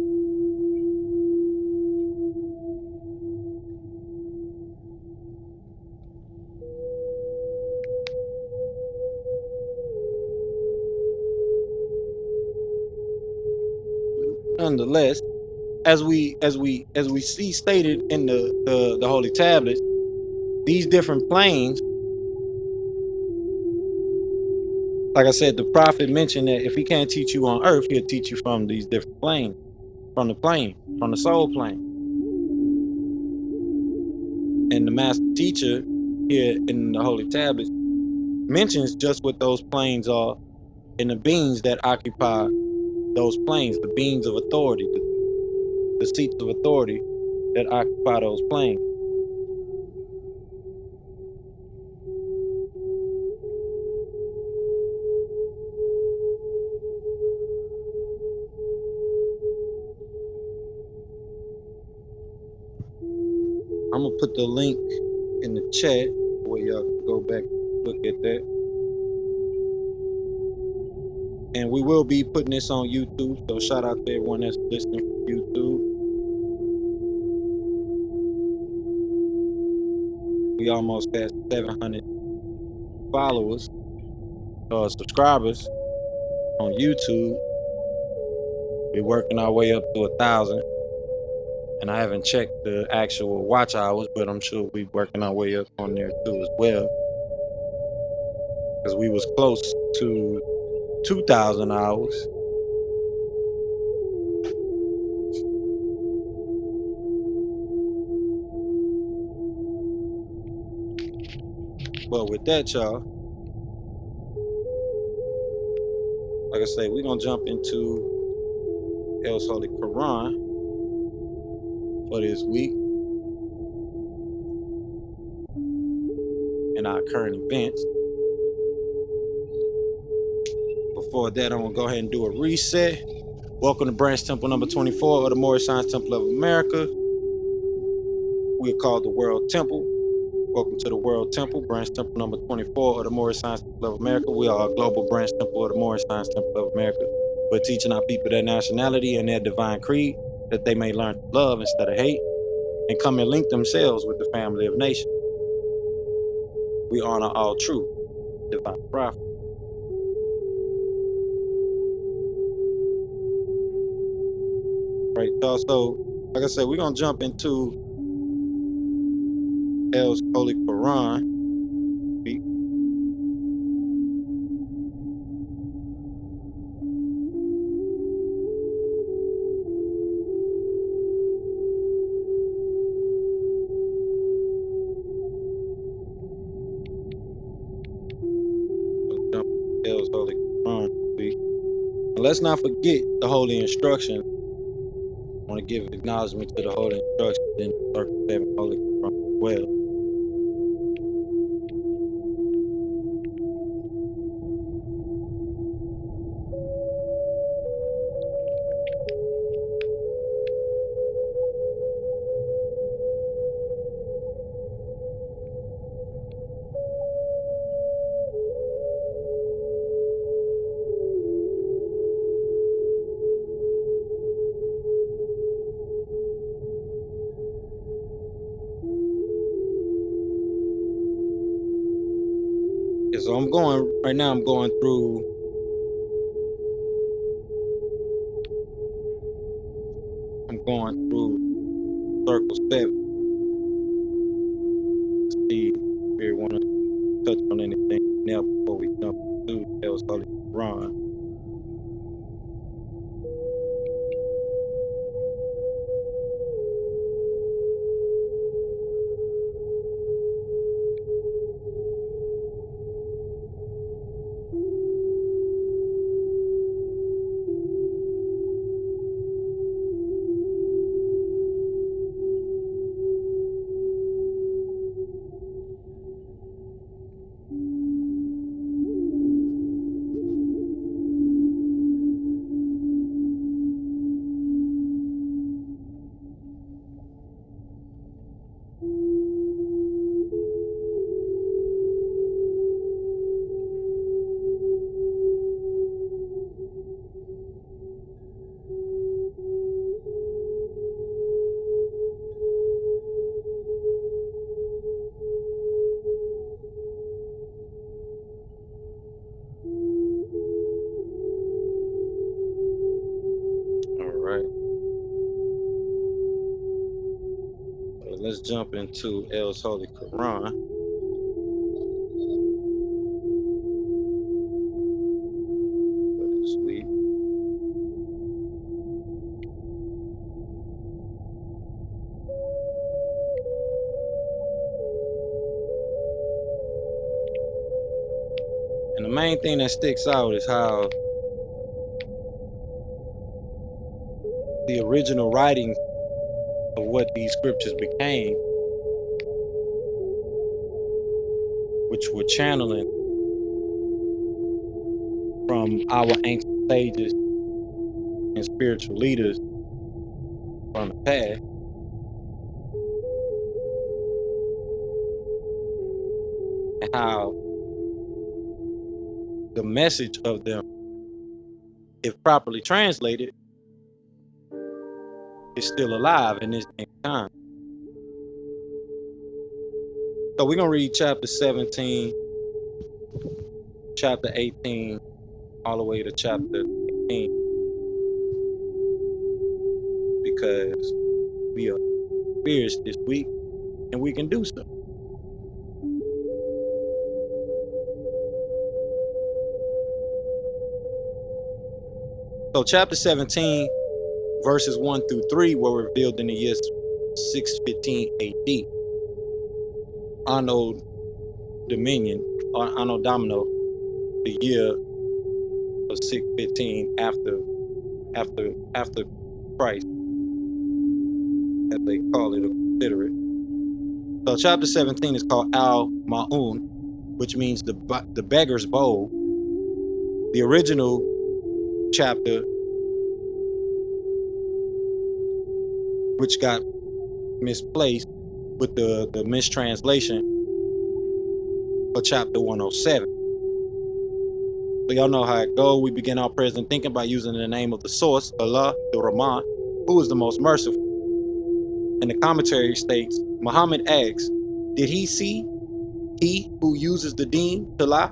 Nonetheless, as we see stated in the Holy Tablets, these different planes, like I said, the prophet mentioned that if he can't teach you on earth, he'll teach you from these different planes, from the soul plane. And the master teacher here in the Holy Tablets mentions just what those planes are and the beings that occupy those planes, the beings of authority, the seats of authority that occupy those planes. I'm gonna put the link in the chat where y'all can go back and look at that. And we will be putting this on YouTube, so shout out to everyone that's listening from YouTube. We almost passed 700 followers, subscribers on YouTube. We're working our way up to 1,000. And I haven't checked the actual watch hours, but I'm sure we're working our way up on there too as well. Because we was close to 2,000 hours. But with that, y'all, like I say, we're gonna jump into El's Holy Quran for this week and our current events. Before that, I'm gonna go ahead and do a reset. Welcome to Branch Temple number 24 of the Moorish Science Temple of America. We are called the World Temple. Welcome to the World Temple, Branch Temple number 24 of the Moorish Science Temple of America. We are a global branch temple of the Moorish Science Temple of America. We're teaching our people their nationality and their divine creed, that they may learn to love instead of hate, and come and link themselves with the family of nations. We honor all true divine prophets. Right, y'all. So like I said, we're gonna jump into El's Holy Quran. We gonna jump into El's Holy Quran. And let's not forget the holy instructions. I want to give acknowledgement to the holy instructions in the Circle 7 Holy Quran as well. Yeah, so I'm going right now. I'm going through Circle 7 to see if we want to touch on anything now before we jump to El's Holy Quran. All right. So let's jump into El's Holy Quran. Sweet. And the main thing that sticks out is how the original writings of what these scriptures became, which were channeling from our ancient sages and spiritual leaders from the past, and how the message of them, if properly translated, is still alive in this day and time. So we're going to read chapter 17, chapter 18, all the way to chapter 18, because we are experienced this week and we can do so. So chapter 17, verses 1 through 3 were revealed in the year 615 AD. Anno Dominion, or Anno Domino, the year of 615 after Christ, as they call it or consider it. So chapter 17 is called Al Ma'un, which means the beggar's bowl. The original chapter, which got misplaced with the mistranslation for chapter 107. So y'all know how it goes. We begin our prayers and thinking by using the name of the source, Allah, the Rahman, who is the most merciful. And the commentary states, Muhammad asks, did he see he who uses the deen to lie,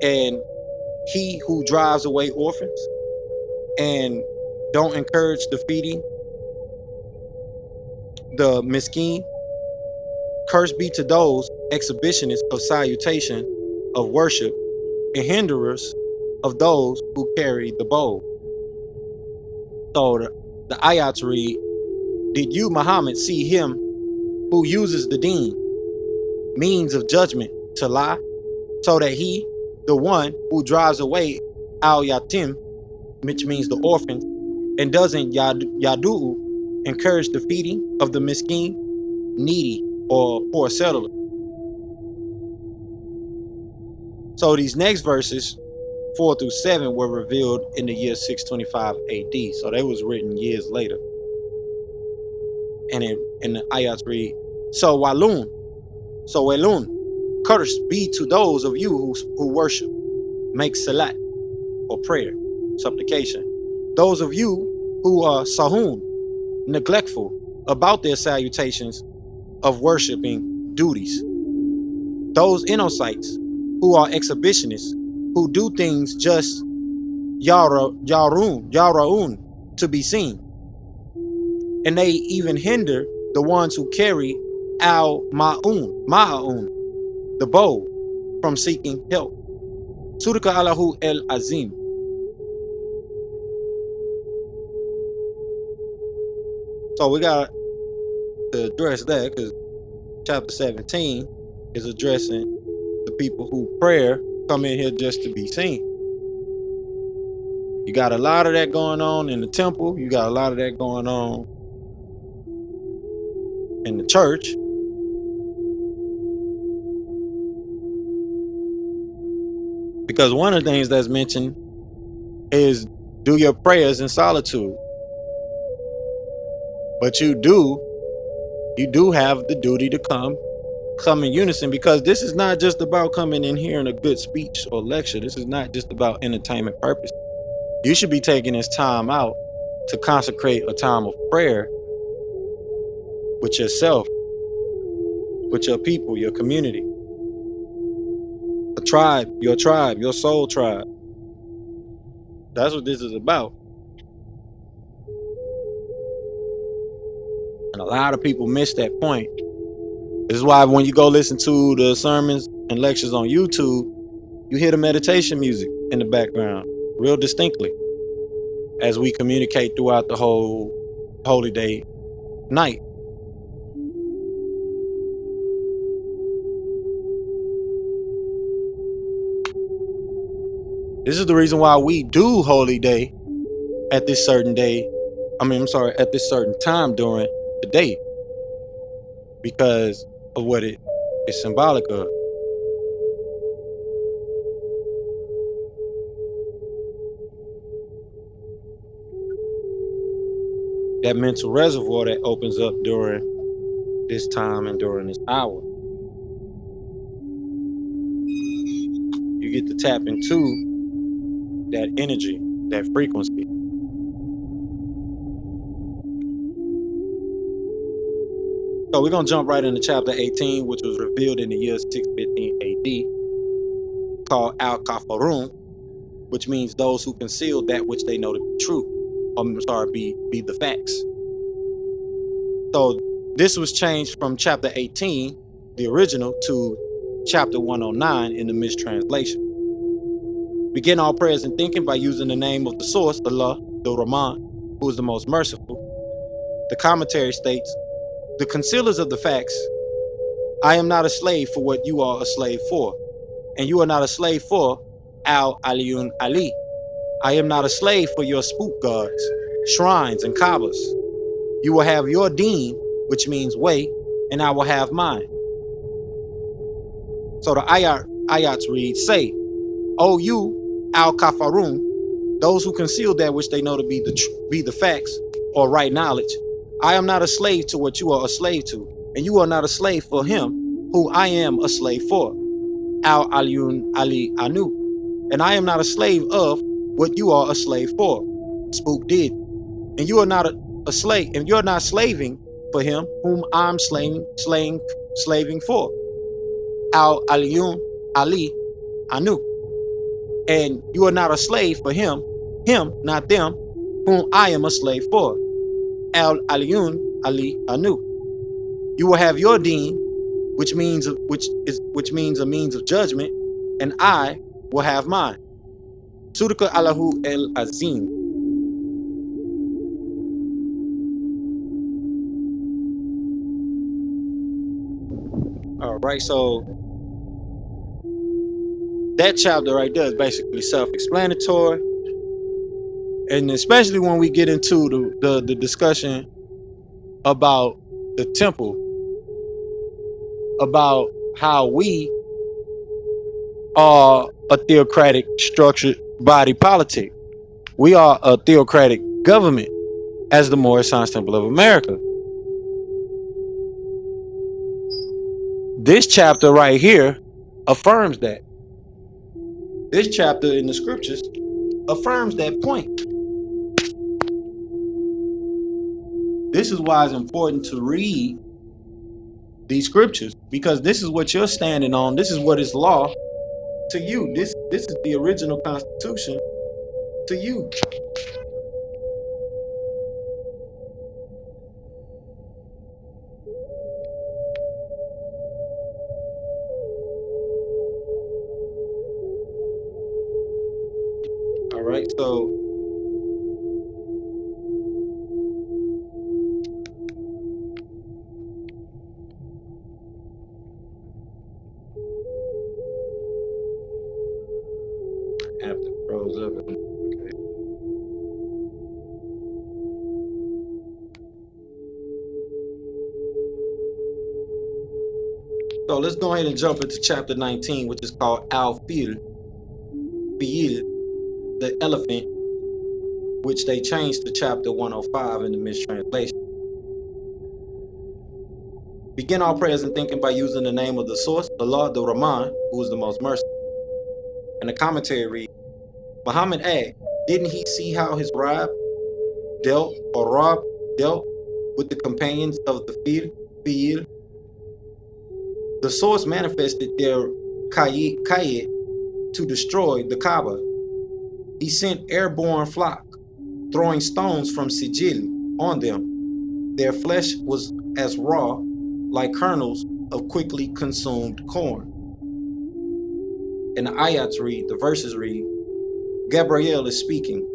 and he who drives away orphans, and don't encourage the feeding the miskin. Curse be to those exhibitionists of salutation, of worship, and hinderers of those who carry the bow. So the ayats read, did you, Muhammad, see him who uses the deen, means of judgment, to lie, so that he, the one who drives away al-yatim, which means the orphans, and doesn't yadu'u, encourage the feeding of the miskin, needy, or poor settler. So these next verses, 4 through 7, were revealed in the year 625 AD. So they was written years later. And in the ayats read, so Walun, curse be to those of you who worship, make salat, or prayer, supplication. Those of you who are sahun, neglectful about their salutations of worshiping duties. Those Innosites who are exhibitionists, who do things just yaraun, to be seen. And they even hinder the ones who carry ma'aun, the bow, from seeking help. Surika Allahu el Azim. So we got to address that, because chapter 17 is addressing the people who prayer come in here just to be seen. You got a lot of that going on in the temple. You got a lot of that going on in the church. Because one of the things that's mentioned is do your prayers in solitude. But you do have the duty to come in unison, because this is not just about coming in hearing a good speech or lecture. This is not just about entertainment purpose. You should be taking this time out to consecrate a time of prayer with yourself, with your people, your community, your soul tribe. That's what this is about. And a lot of people miss that point. This is why when you go listen to the sermons and lectures on YouTube, you hear the meditation music in the background real distinctly as we communicate throughout the whole holy day night. This is the reason why we do holy day at this certain day. At this certain time during the day, because of what it is symbolic of. That mental reservoir that opens up during this time and during this hour. You get to tap into that energy, that frequency. So we're going to jump right into chapter 18, which was revealed in the year 615 AD, called Al-Kafarun, which means those who conceal that which they know to be true. Be the facts. So this was changed from chapter 18, the original, to chapter 109 in the mistranslation. Begin all prayers and thinking by using the name of the source, Allah, the Rahman, who is the most merciful. The commentary states, the concealers of the facts, I am not a slave for what you are a slave for, and you are not a slave for Al-Aliyun Ali. I am not a slave for your spook gods, shrines, and kabbas. You will have your deen, which means way, and I will have mine. So the ayats read, say, O you, Al-Kafarun, those who conceal that which they know to be the facts, or right knowledge, I am not a slave to what you are a slave to, and you are not a slave for him, who I am a slave for, Al-Aliyun Ali Anu. And I am not a slave of what you are a slave for, Spook did. And you are not a slave, and you're not slaving for him whom I'm slaving for, Al-Aliyun Ali Anu. And you are not a slave for him, not them, whom I am a slave for, Al-Aliyun Ali Anu. You will have your deen, which means a means of judgment, and I will have mine. Sudaka Allahu el Azim. All right, so that chapter right there is basically self-explanatory, and especially when we get into the discussion about the temple, about how we are a theocratic structured body politic. We are a theocratic government as the Moorish Science Temple of America. This chapter right here affirms that. This chapter in the scriptures affirms that point. This is why it's important to read these scriptures, because this is what you're standing on. This is what is law to you. This is the original constitution to you. All right, so after it froze up. Okay. So let's go ahead and jump into chapter 19, which is called Al-Fil, the elephant, which they changed to chapter 105 in the mistranslation. Begin our prayers and thinking by using the name of the source, Allah the Rahman, who is the most merciful. And the commentary reads, Muhammad asked, didn't he see how his Rab dealt with the companions of the Fil? The source manifested their Qayyid to destroy the Kaaba. He sent airborne flock, throwing stones from Sijil on them. Their flesh was as raw, like kernels of quickly consumed corn. And the ayats read, the verses read, Gabriy'El is speaking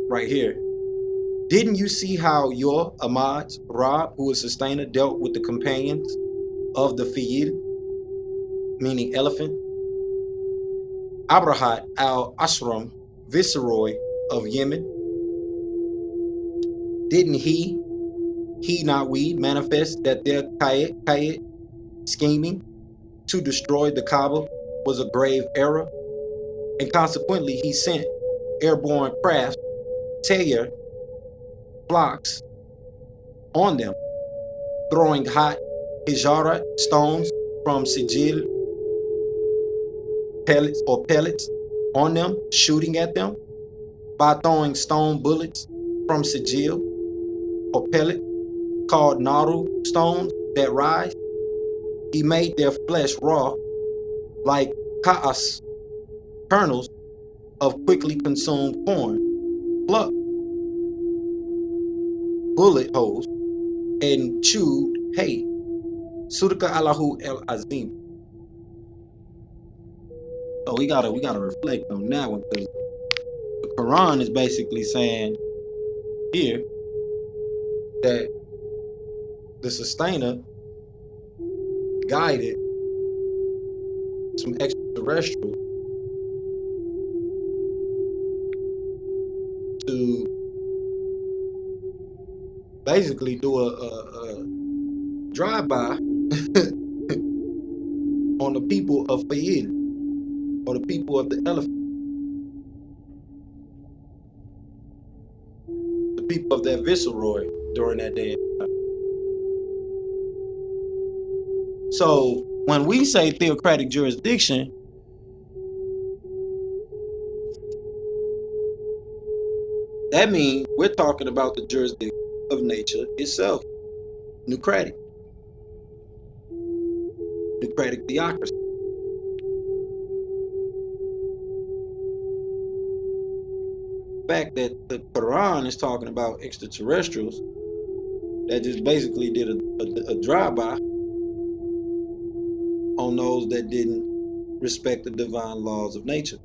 right here. Didn't you see how your Ahmad, Rab, who is sustainer, dealt with the companions of the Fiyil, meaning elephant? Abrahat al-Ashram, viceroy of Yemen, didn't he not we, manifest that their Qayyid scheming to destroy the Kaaba was a grave error, and consequently he sent airborne craft, Tayyar, flocks on them, throwing hot hijarat stones from Sijil, pellets on them, shooting at them by throwing stone bullets from Sijil or pellet called Naru stones that rise. He made their flesh raw like ka'as, kernels of quickly consumed corn, plucked bullet holes, and chewed hay. Sudaka Allahu el Azim. So we gotta reflect on that one, because the Quran is basically saying here that the sustainer guided some extraterrestrials to basically do a drive-by on the people of Fayil, or the people of the elephant, the people of that viceroy during that day. So when we say theocratic jurisdiction, that means we're talking about the jurisdiction of nature itself, nucratic theocracy. The fact that the Quran is talking about extraterrestrials that just basically did a drive-by on those that didn't respect the divine laws of nature.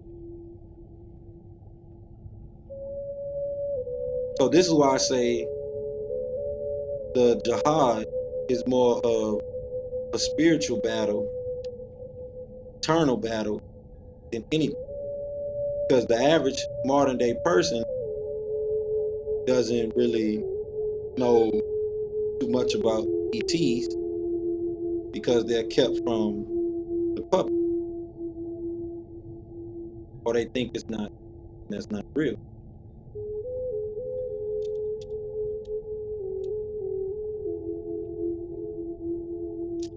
So this is why I say the jihad is more of a spiritual battle, eternal battle than anything. Because the average modern day person doesn't really know too much about ETs because they're kept from the public, or they think that's not real.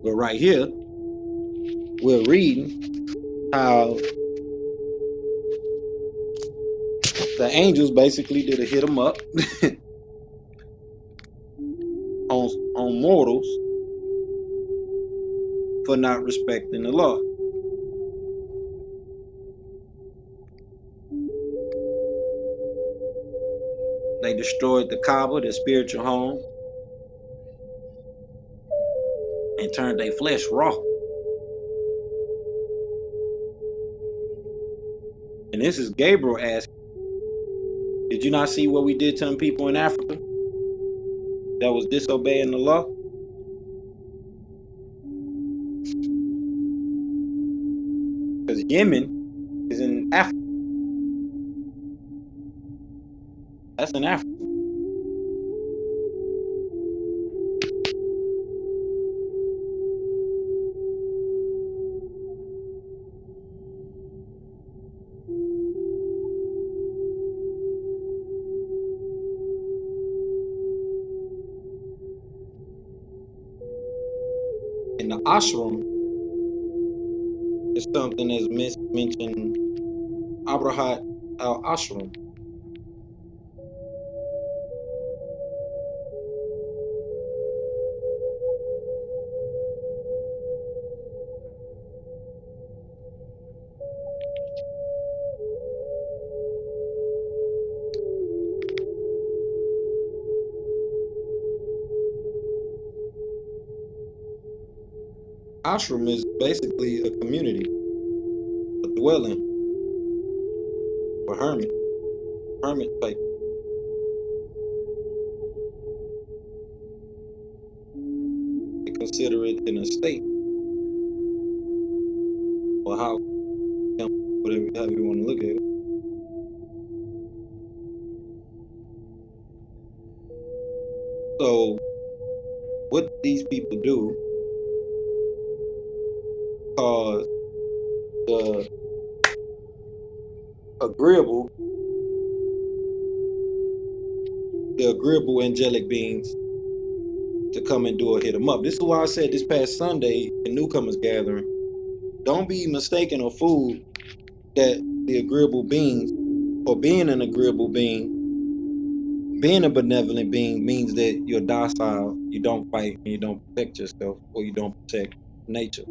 But right here, we're reading how the angels basically did a hit 'em up on mortals for not respecting the law. They destroyed the Kaaba, their spiritual home, and turned their flesh raw. And this is Gabriel asking, did you not see what we did to them people in Africa that was disobeying the law? Because Yemen is in Africa. That's in Africa. And the ashram is something that's mentioned, Abrahat al-Ashram. Ashram is basically a community, a dwelling for hermit type. They consider it an estate or house, however you want to look at it. So what these people do cause the agreeable angelic beings to come and do a hit 'em up. This is why I said this past Sunday in Newcomers Gathering, don't be mistaken or fooled that the agreeable beings, or being an agreeable being, being a benevolent being, means that you're docile, you don't fight, and you don't protect yourself, or you don't protect nature.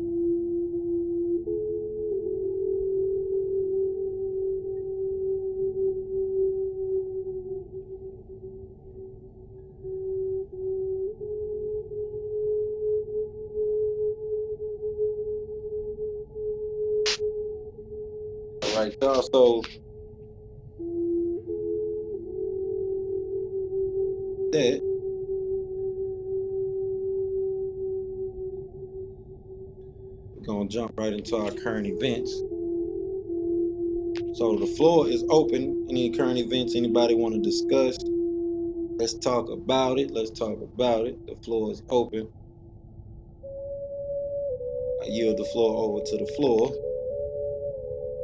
All right, y'all. So that we're gonna jump right into our current events. So the floor is open. Any current events anybody want to discuss? Let's talk about it. Let's talk about it. The floor is open. I yield the floor over to the floor,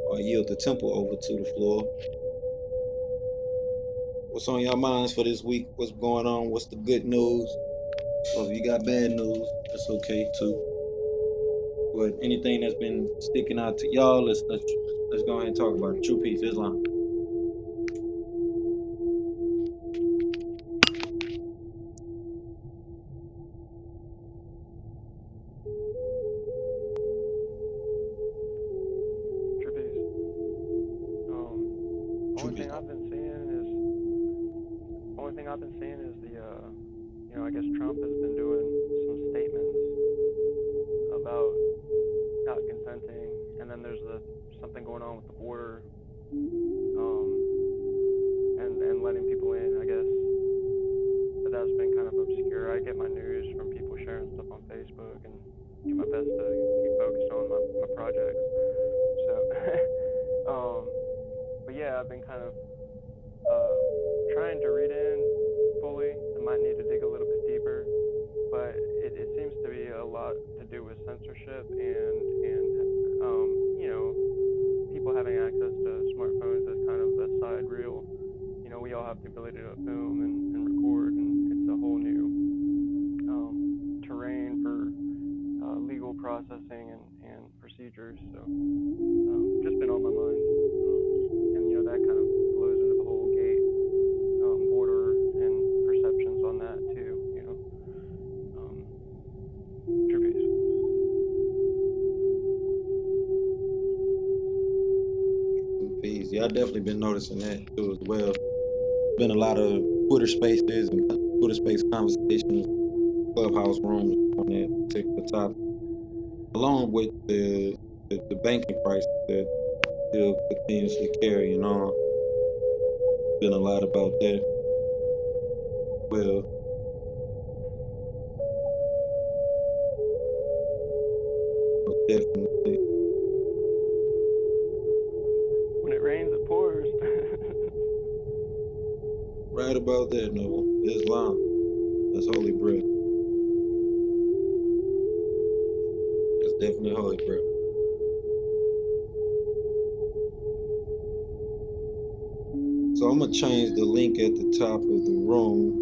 or I yield the temple over to the floor. What's on your minds for this week? What's going on? What's the good news? Well, if you got bad news, that's okay too. But anything that's been sticking out to y'all, let's go ahead and talk about it. True peace, Islam. True peace. True Only peace. thing I've been seeing is the, I guess Trump get my best to keep focused on my projects. So, but yeah, I've been kind of trying to read in fully. I might need to dig a little bit deeper, but it seems to be a lot to do with censorship and people having access to smartphones as kind of a side reel. We all have the ability to film and record, and it's a whole new terrain for legal processing and procedures. So just been on my mind, and that kind of flows into the whole gate border and perceptions on that too. True peace. Peace. Yeah, I've definitely been noticing that too as well. Been a lot of Twitter spaces and Twitter space conversations, clubhouse rooms on that particular topic, along with the banking crisis that still continuously carrying on. Been a lot about that. Well, definitely. When it rains, it pours. Right about that, Noah. Islam. That's holy breath. That's definitely holy breath. So I'm gonna change the link at the top of the room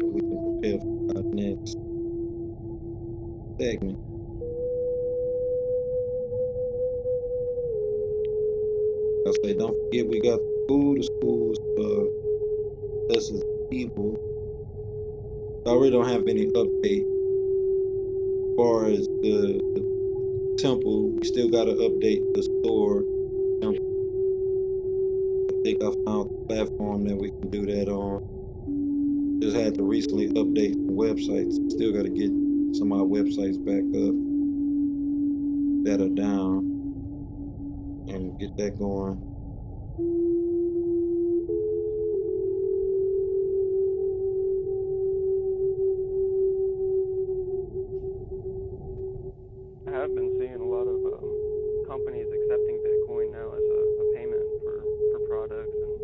so we can prepare for our next segment. I say, don't forget we got the schools for us as people. I really don't have any update as far as the temple. We still gotta update the store. I think I found the platform that we can do that on. Just had to recently update some websites. Still gotta get some of our websites back up that are down and get that going. I have been seeing a lot of companies accepting Bitcoin now as a payment for products and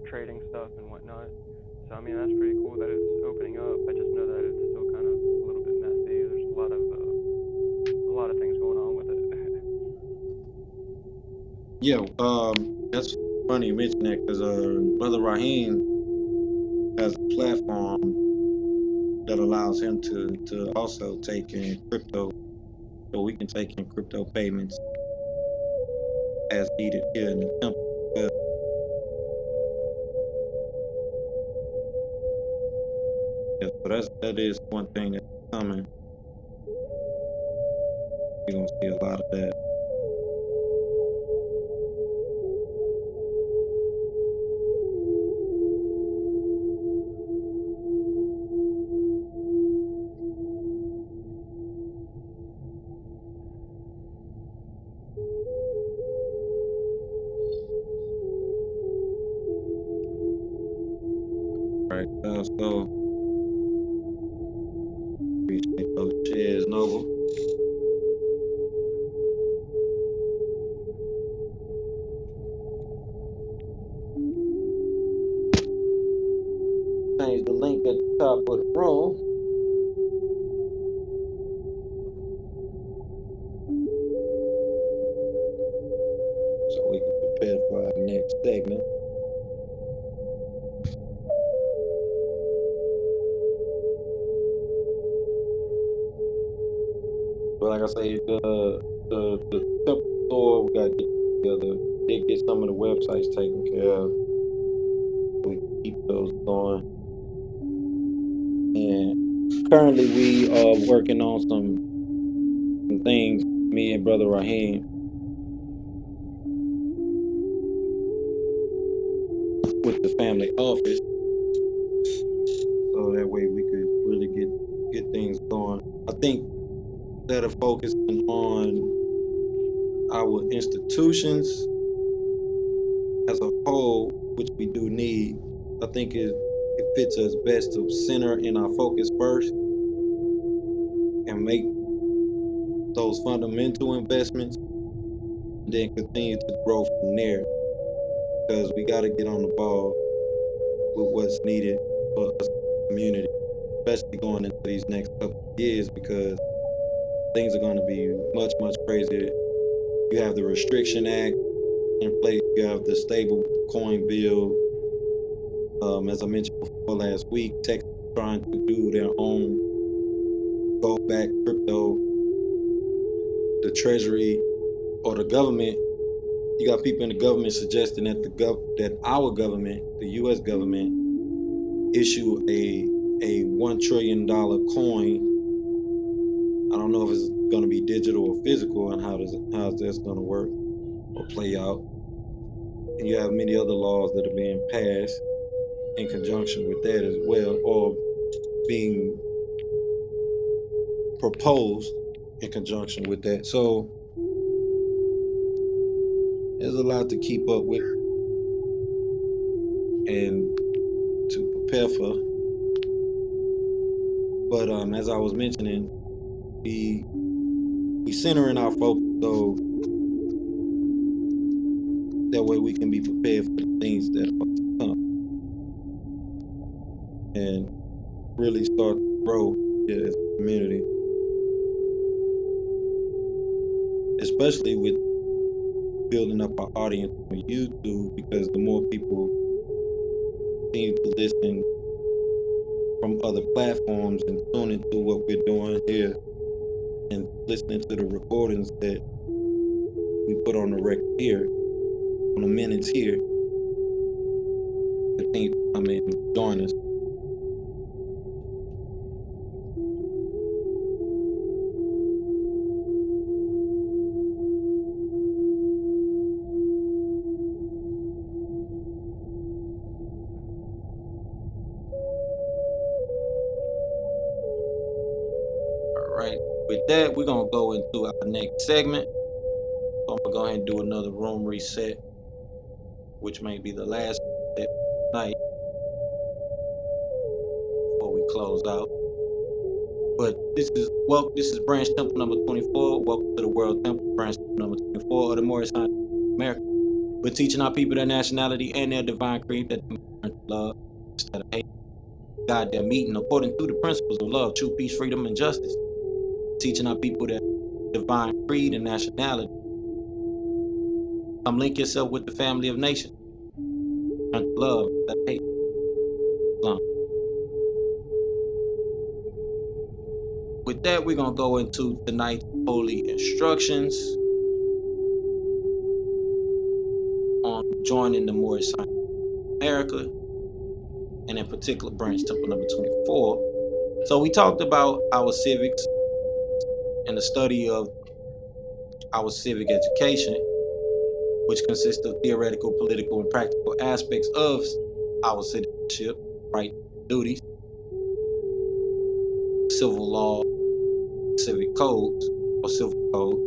trading stuff and whatnot. So I mean that's pretty cool that it's opening up. I just know that it's still kind of a little bit messy. There's a lot of things going on with it. Yeah, that's funny you mention that because Brother Raheem has a platform that allows him to also take in crypto, so we can take in crypto payments as needed here in the temple. But yeah, so that is one thing that's coming. We're gonna see a lot of that. Right. So appreciate those shares, Noble. Change the link at the top of the room. So we can prepare for our next segment. But like I say, the temple store, we gotta get together. They get some of the websites taken care of. We keep those going. And currently we are working on some things, me and Brother Raheem, with the family office. So that way we could really get things going. I think instead of focusing on our institutions as a whole, which we do need, I think is it fits us best to center in our focus first and make those fundamental investments, and then continue to grow from there. Because we got to get on the ball with what's needed for us community, especially going into these next couple of years, because things are going to be much, much crazier. You have the Restriction Act in place. You have the stable coin bill. As I mentioned before last week, Texas is trying to do their own gold-back crypto. The Treasury or the government, you got people in the government suggesting that that our government, the U.S. government, issue a $1 trillion coin. I don't know if it's going to be digital or physical, and how's that's going to work or play out. And you have many other laws that are being passed in conjunction with that as well, or being proposed in conjunction with that. So there's a lot to keep up with and to prepare for. But as I was mentioning, we centering our focus so that way we can be prepared for the things that are to come and really start to grow here as a community, especially with building up our audience on YouTube, because the more people continue to listen from other platforms and tune into what we're doing here and listening to the recordings that we put on the record here, on the minutes here, continue to come in and join us. All right. With that, we're going to go into our next segment. So I'm going to go ahead and do another room reset, which may be the last reset tonight before we close out. But this is branch temple number 24. Welcome to the World Temple, branch temple number 24 of the Moorish America. We're teaching our people their nationality and their divine creed, that they may learn to love instead of hate. God, their meeting according to the principles of love, true peace, freedom, and justice. Teaching our people their divine creed and nationality. Come link yourself with the family of nations. Learn to love instead of hate. Islam. With that, we're going to go into tonight's holy instructions on joining the Moorish America, and in particular branch temple number 24. So we talked about our civics and the study of our civic education, which consists of theoretical, political, and practical aspects of our citizenship, rights, duties, civil law, civic codes, or civil code,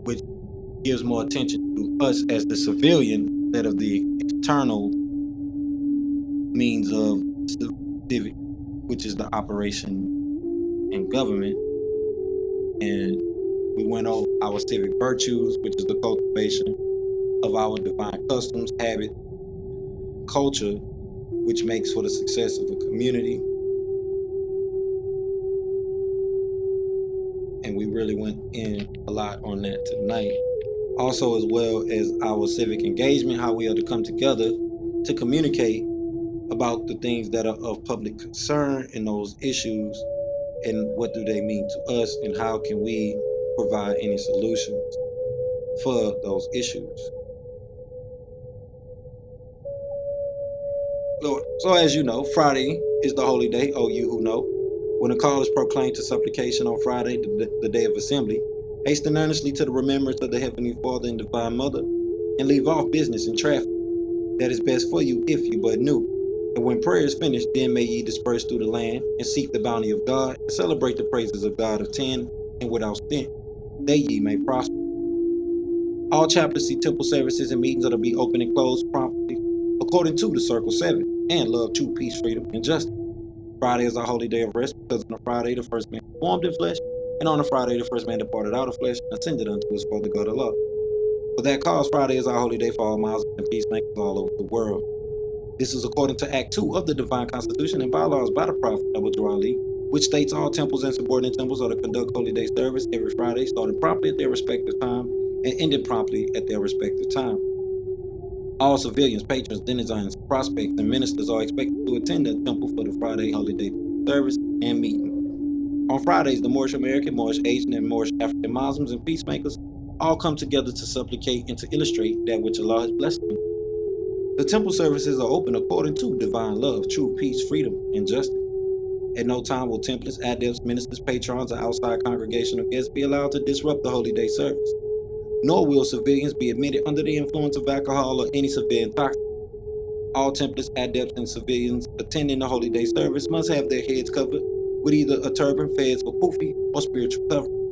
which gives more attention to us as the civilian instead of the external means of civic, which is the operation in government. And we went over our civic virtues, which is the cultivation of our divine customs, habits, culture, which makes for the success of a community. And we really went in a lot on that tonight. Also, as well as our civic engagement, how we are to come together to communicate about the things that are of public concern and those issues, and what do they mean to us, and how can we provide any solutions for those issues. So as you know, Friday is the holy day, oh you who know. When a call is proclaimed to supplication on Friday, the day of assembly, hasten earnestly to the remembrance of the Heavenly Father and Divine Mother, and leave off business and traffic. That is best for you if you but knew. And when prayer is finished, then may ye disperse through the land, and seek the bounty of God, and celebrate the praises of God of 10 and without stint, that ye may prosper. All chaplaincy temple services and meetings are to be open and closed promptly, according to the Circle 7. and love, truth, peace, freedom, and justice. Friday is our holy day of rest because on a Friday the first man formed in flesh, and on a Friday the first man departed out of flesh and ascended unto his Father God of love. For that cause, Friday is our holy day for all Muslims and peacemakers all over the world. This is according to Act 2 of the Divine Constitution and bylaws by the Prophet Zabuwr, which states all temples and subordinate temples are to conduct holy day service every Friday, starting promptly at their respective time and ending promptly at their respective time. All civilians, patrons, denizens, prospects, and ministers are expected to attend the temple for the Friday holiday service and meeting. On Fridays, the Moorish American, Moorish Asian, and Moorish African Muslims and peacemakers all come together to supplicate and to illustrate that which Allah has blessed them. The temple services are open according to divine love, true peace, freedom, and justice. At no time will templars, adepts, ministers, patrons, or outside congregational guests be allowed to disrupt the holy day service. Nor will civilians be admitted under the influence of alcohol or any severe intoxicant. All templars, adepts, and civilians attending the holy day service must have their heads covered with either a turban, fez, or kufi, or spiritual covering.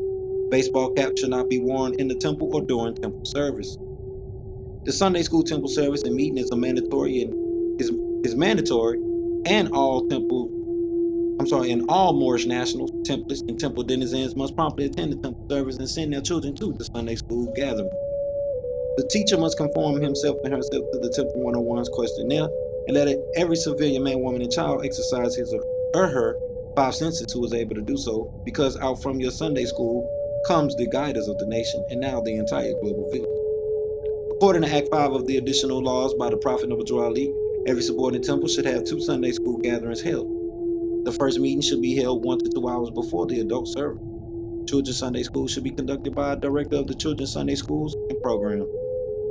Baseball caps should not be worn in the temple or during temple service. The Sunday school temple service and meeting is mandatory and all Moorish nationals, templars, and temple denizens must promptly attend the temple service and send their children to the Sunday school gathering. The teacher must conform himself and herself to the Temple 101's questionnaire and let every civilian man, woman, and child exercise his or her five senses who is able to do so, because out from your Sunday school comes the guiders of the nation and now the entire global village. According to Act 5 of the additional laws by the Prophet Omniversal, every subordinate temple should have 2 Sunday school gatherings held. The first meeting should be held 1 to 2 hours before the adult service. Children's Sunday school should be conducted by a director of the Children's Sunday schools and program.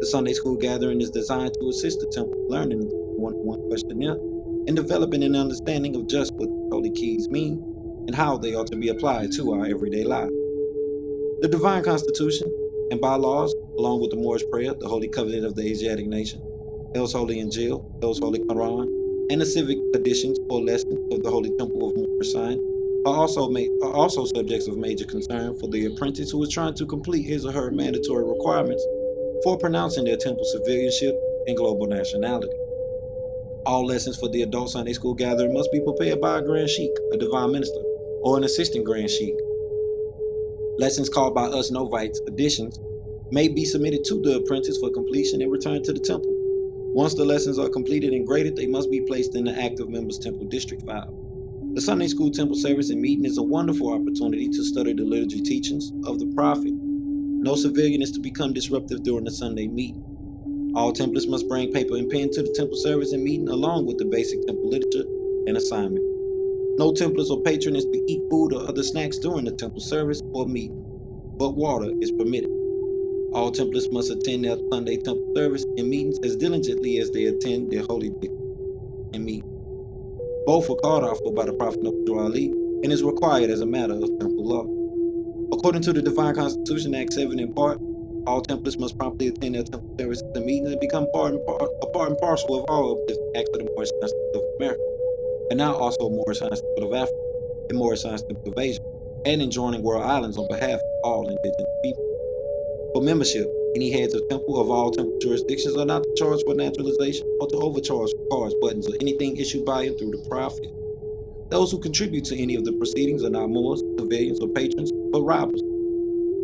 The Sunday school gathering is designed to assist the temple in learning the one-on-one questionnaire and developing an understanding of just what the holy keys mean and how they ought to be applied to our everyday lives. The Divine Constitution and bylaws, along with the Moorish prayer, the Holy Covenant of the Asiatic nation, Hell's Holy Injiyl, Hell's Holy Qur'aan, and the civic additions or lessons of the Holy Temple of Moorish Science are also subjects of major concern for the apprentice who is trying to complete his or her mandatory requirements for pronouncing their temple civilianship and global nationality. All lessons for the adult Sunday school gathering must be prepared by a Grand Sheik, a divine minister, or an assistant Grand Sheik. Lessons called by us novites additions may be submitted to the apprentice for completion and returned to the temple. Once the lessons are completed and graded, they must be placed in the active members' temple district file. The Sunday school temple service and meeting is a wonderful opportunity to study the liturgy teachings of the prophet. No civilian is to become disruptive during the Sunday meeting. All templars must bring paper and pen to the temple service and meeting along with the basic temple literature and assignment. No templars or patron is to eat food or other snacks during the temple service or meeting, but water is permitted. All templars must attend their Sunday temple service and meetings as diligently as they attend their holy day and meeting. Both were called out for by the Prophet Ali and is required as a matter of temple law. According to the Divine Constitution, Act 7 in part, all templars must promptly attend their temple services and meetings and become part and parcel of all of the acts of the Moorish Science of America, and now also Moorish Science of Africa and Moorish Science of Asia, and in joining world islands on behalf of all indigenous people. For membership, any heads of temple of all temple jurisdictions are not to charge for naturalization or to overcharge for cards, buttons, or anything issued by and through the prophet. Those who contribute to any of the proceedings are not Moors, civilians, or patrons, but robbers.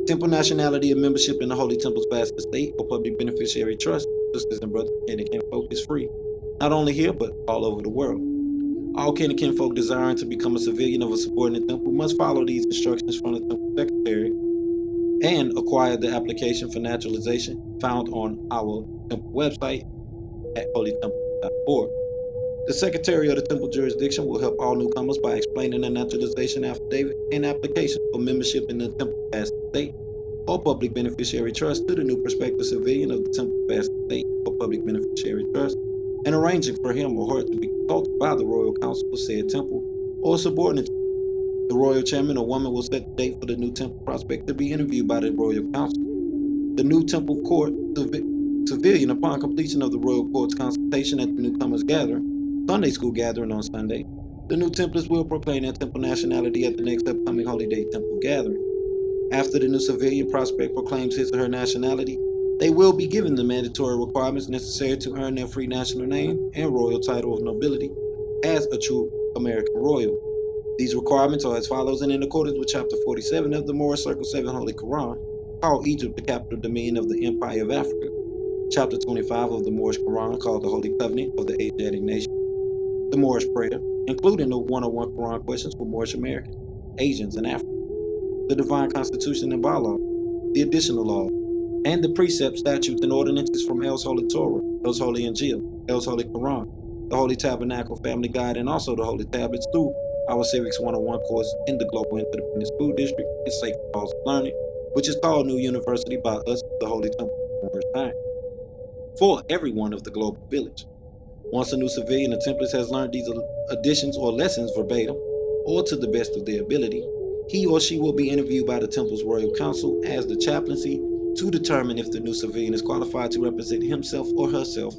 Temple nationality and membership in the Holy Temple's vast estate or public beneficiary trust, sisters and brothers, kin and kinfolk, is free, not only here but all over the world. All kin and kinfolk desiring to become a civilian of a subordinate temple must follow these instructions from the temple secretary and acquire the application for naturalization found on our temple website at holytemple.org. The Secretary of the Temple Jurisdiction will help all newcomers by explaining the naturalization affidavit and application for membership in the Temple Vast Estate or Public Beneficiary Trust to the new prospective civilian of the Temple Vast Estate or Public Beneficiary Trust, and arranging for him or her to be consulted by the Royal Council of said temple or subordinate. The Royal Chairman or woman will set the date for the new temple prospect to be interviewed by the Royal Council. The new temple court civilian, upon completion of the royal court's consultation at the newcomers' gathering, Sunday school gathering on Sunday, the new templars will proclaim their temple nationality at the next upcoming holy day temple gathering. After the new civilian prospect proclaims his or her nationality, They will be given the mandatory requirements necessary to earn their free national name and royal title of nobility as a true American royal. These requirements are as follows, and in accordance with chapter 47 of the Moorish Circle 7 Holy Qur'an, called Egypt the capital dominion of the Empire of Africa. Chapter 25 of the Moorish Qur'an, called the Holy Covenant of the Asiatic Nation. The Moorish Prayer, including the 101 Qur'an questions for Moorish Americans, Asians, and Africans. The Divine Constitution and Bylaw, the additional law, and the precepts, statutes, and ordinances from El's Holy Torah, El's Holy Injiyl, El's Holy Qur'an, the Holy Tabernacle Family Guide, and also the Holy Tablets through our Civics 101 course in the Global Interdependent School District and Sacred Halls of Learning, which is called New University by us, the Holy Temple of Moorish Time, for everyone of the global village. Once a new civilian or template has learned these additions or lessons verbatim, or to the best of their ability, he or she will be interviewed by the Temple's Royal Council as the chaplaincy to determine if the new civilian is qualified to represent himself or herself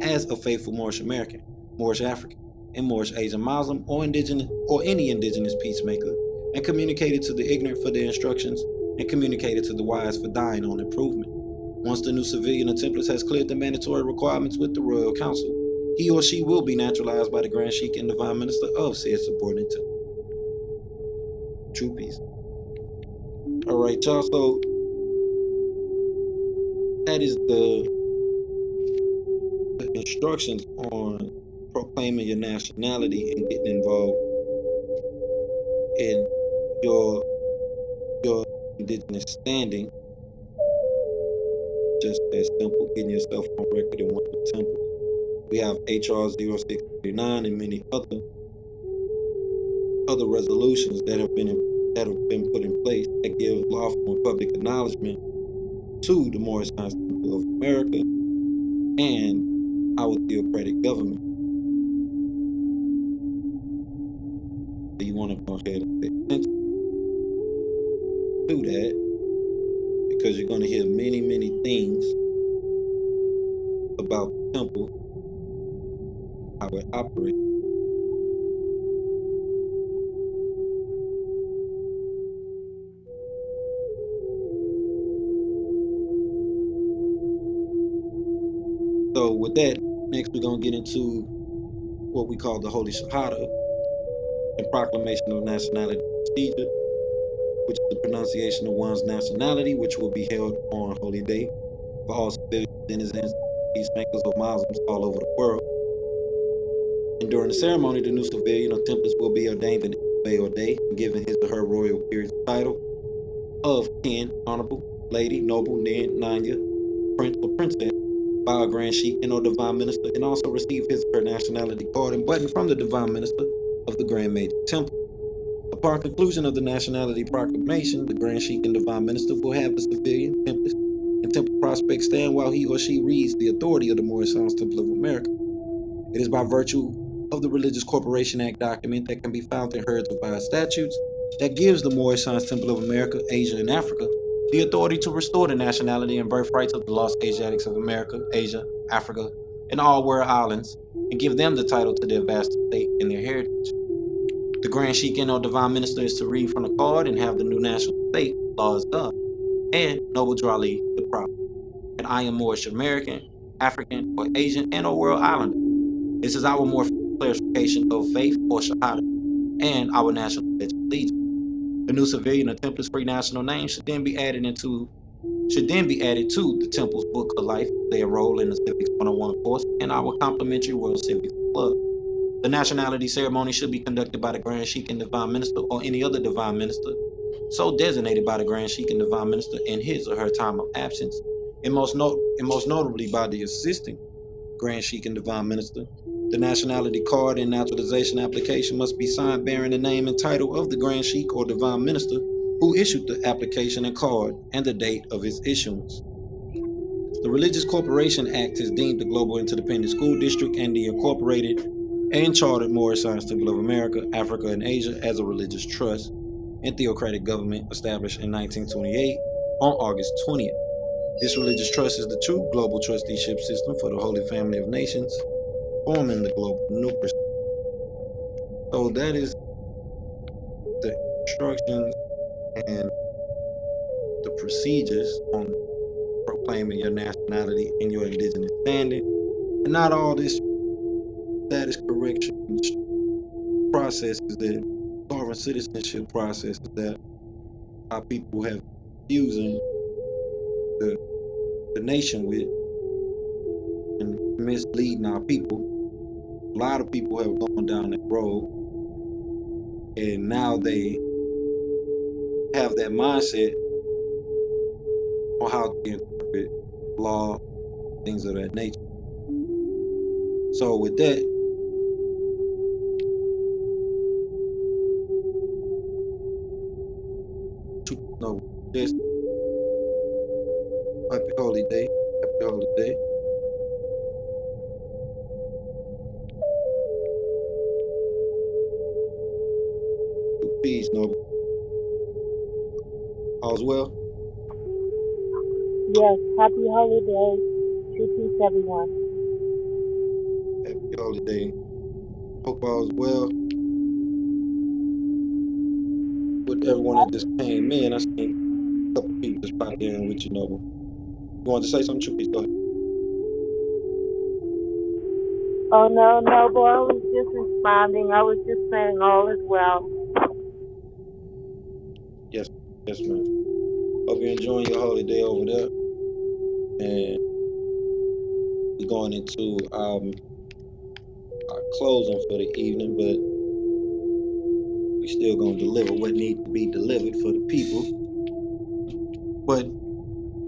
as a faithful Moorish American, Moorish African, and Moorish Asian Muslim or indigenous or any indigenous peacemaker, and communicated to the ignorant for their instructions, and communicated to the wise for dying on improvement. Once the new civilian or template has cleared the mandatory requirements with the Royal Council, he or she will be naturalized by the Grand Sheik and Divine Minister of said subordinate temple. True peace. All right, y'all. So that is the instructions on proclaiming your nationality and getting involved in your indigenous standing. Just that simple. Getting yourself on record in one of the temples. We have HR 0639 and many other resolutions that have been put in place that give lawful and public acknowledgement to the Moorish Temple of America and our theocratic government. So you want to go ahead and pay attention to that, because you're going to hear many, many things about the temple, how it operates. So with that, next we're going to get into what we call the Holy Shahada and proclamation of nationality procedure, which is the pronunciation of one's nationality, which will be held on Holy Day for all citizens, peacemakers, or Muslims all over the world. And during the ceremony, the new civilian or template will be ordained in Bay or Day, given his or her royal period title of kin, honorable, lady, noble, Nanya, prince, or princess by a Grand Sheik and or Divine Minister, and also receive his or her nationality card and button from the Divine Minister of the Grand Major Temple. Upon conclusion of the nationality proclamation, the Grand Sheik and Divine Minister will have the civilian, template, and temple prospect stand while he or she reads the authority of the Moorish Temple of America. It is by virtue of the Religious Corporation Act document that can be found in herds of vile statutes that gives the Moorish Temple of America, Asia, and Africa the authority to restore the nationality and birthrights of the lost Asiatics of America, Asia, Africa, and all world islands, and give them the title to their vast estate and their heritage. The Grand Sheik and or Divine Minister is to read from the card and have the new national state, law is God, and Noble Drali the prophet. And I am Moorish American, African, or Asian, and or world islander. This is our more clarification of faith or Shahada and our national pledge of allegiance. The new civilian or template's free national name should then be added to the Temple's Book of Life, their role in the Civics 101 course, and our complimentary World Civics Club. The nationality ceremony should be conducted by the Grand Sheik and Divine Minister or any other Divine Minister, so designated by the Grand Sheik and Divine Minister in his or her time of absence, and most notably by the assisting Grand Sheik and Divine Minister. The nationality card and naturalization application must be signed bearing the name and title of the Grand Sheik or Divine Minister who issued the application and card and the date of its issuance. The Religious Corporation Act has deemed the Global Interdependent School District and the Incorporated and Chartered Moorish Temple of America, Africa, and Asia as a religious trust and theocratic government established in 1928 on August 20th. This religious trust is the true global trusteeship system for the Holy Family of Nations, forming the global nucleus. So that is the instructions and the procedures on proclaiming your nationality and your indigenous standing, and not all this status correction processes and sovereign citizenship processes that our people have using the nation with and misleading our people. A lot of people have gone down that road, and now they have that mindset on how to interpret law, things of that nature. So with that, just happy holy day, happy holy day. Peace, Noble. All's well. Yes, happy holiday. True peace, everyone. Happy holy day. Hope all's well with everyone that just came in. I seen a couple people just popped in with you, Noble. You want to say something? True peace, go ahead. Oh, no, boy, I was just responding. I was just saying all is well. Yes, ma'am. Hope you're enjoying your holiday over there. And we're going into our closing for the evening, but we still gonna deliver what needs to be delivered for the people. But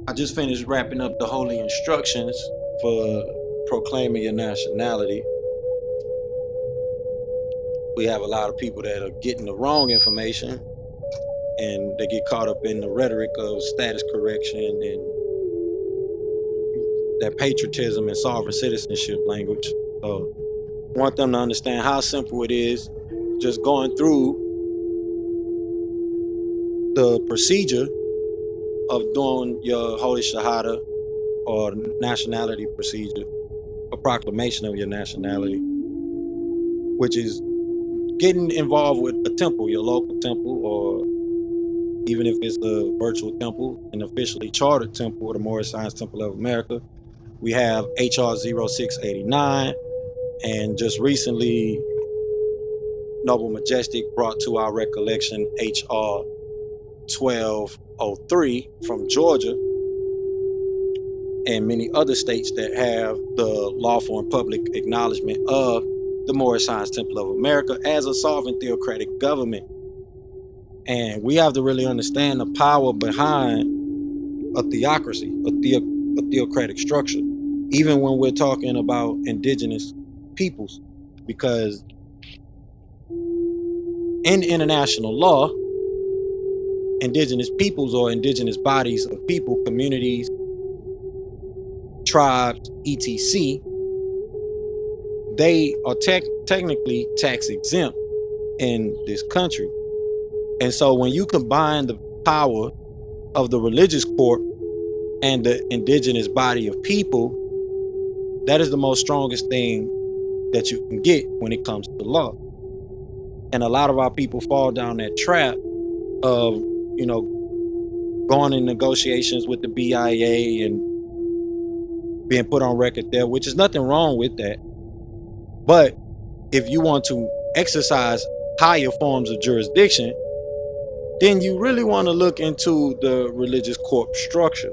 I just finished wrapping up the holy instructions for proclaiming your nationality. We have a lot of people that are getting the wrong information, and they get caught up in the rhetoric of status correction and that patriotism and sovereign citizenship language. So I want them to understand how simple it is, just going through the procedure of doing your holy shahada or nationality procedure, a proclamation of your nationality, which is getting involved with a temple, your local temple, or even if it's a virtual temple, an officially chartered temple, the Moorish Science Temple of America. We have HR 0689, and just recently, Noble Majestic brought to our recollection HR 1203 from Georgia, and many other states that have the lawful and public acknowledgement of the Moorish Science Temple of America as a sovereign theocratic government. And we have to really understand the power behind a theocracy, a theocratic structure, even when we're talking about indigenous peoples, because in international law, indigenous peoples or indigenous bodies of people, communities, tribes, etc., they are technically tax exempt in this country. And so when you combine the power of the religious court and the indigenous body of people, that is the most strongest thing that you can get when it comes to law. And a lot of our people fall down that trap of, going in negotiations with the BIA and being put on record there, which is nothing wrong with that. But if you want to exercise higher forms of jurisdiction, then you really want to look into the religious court structure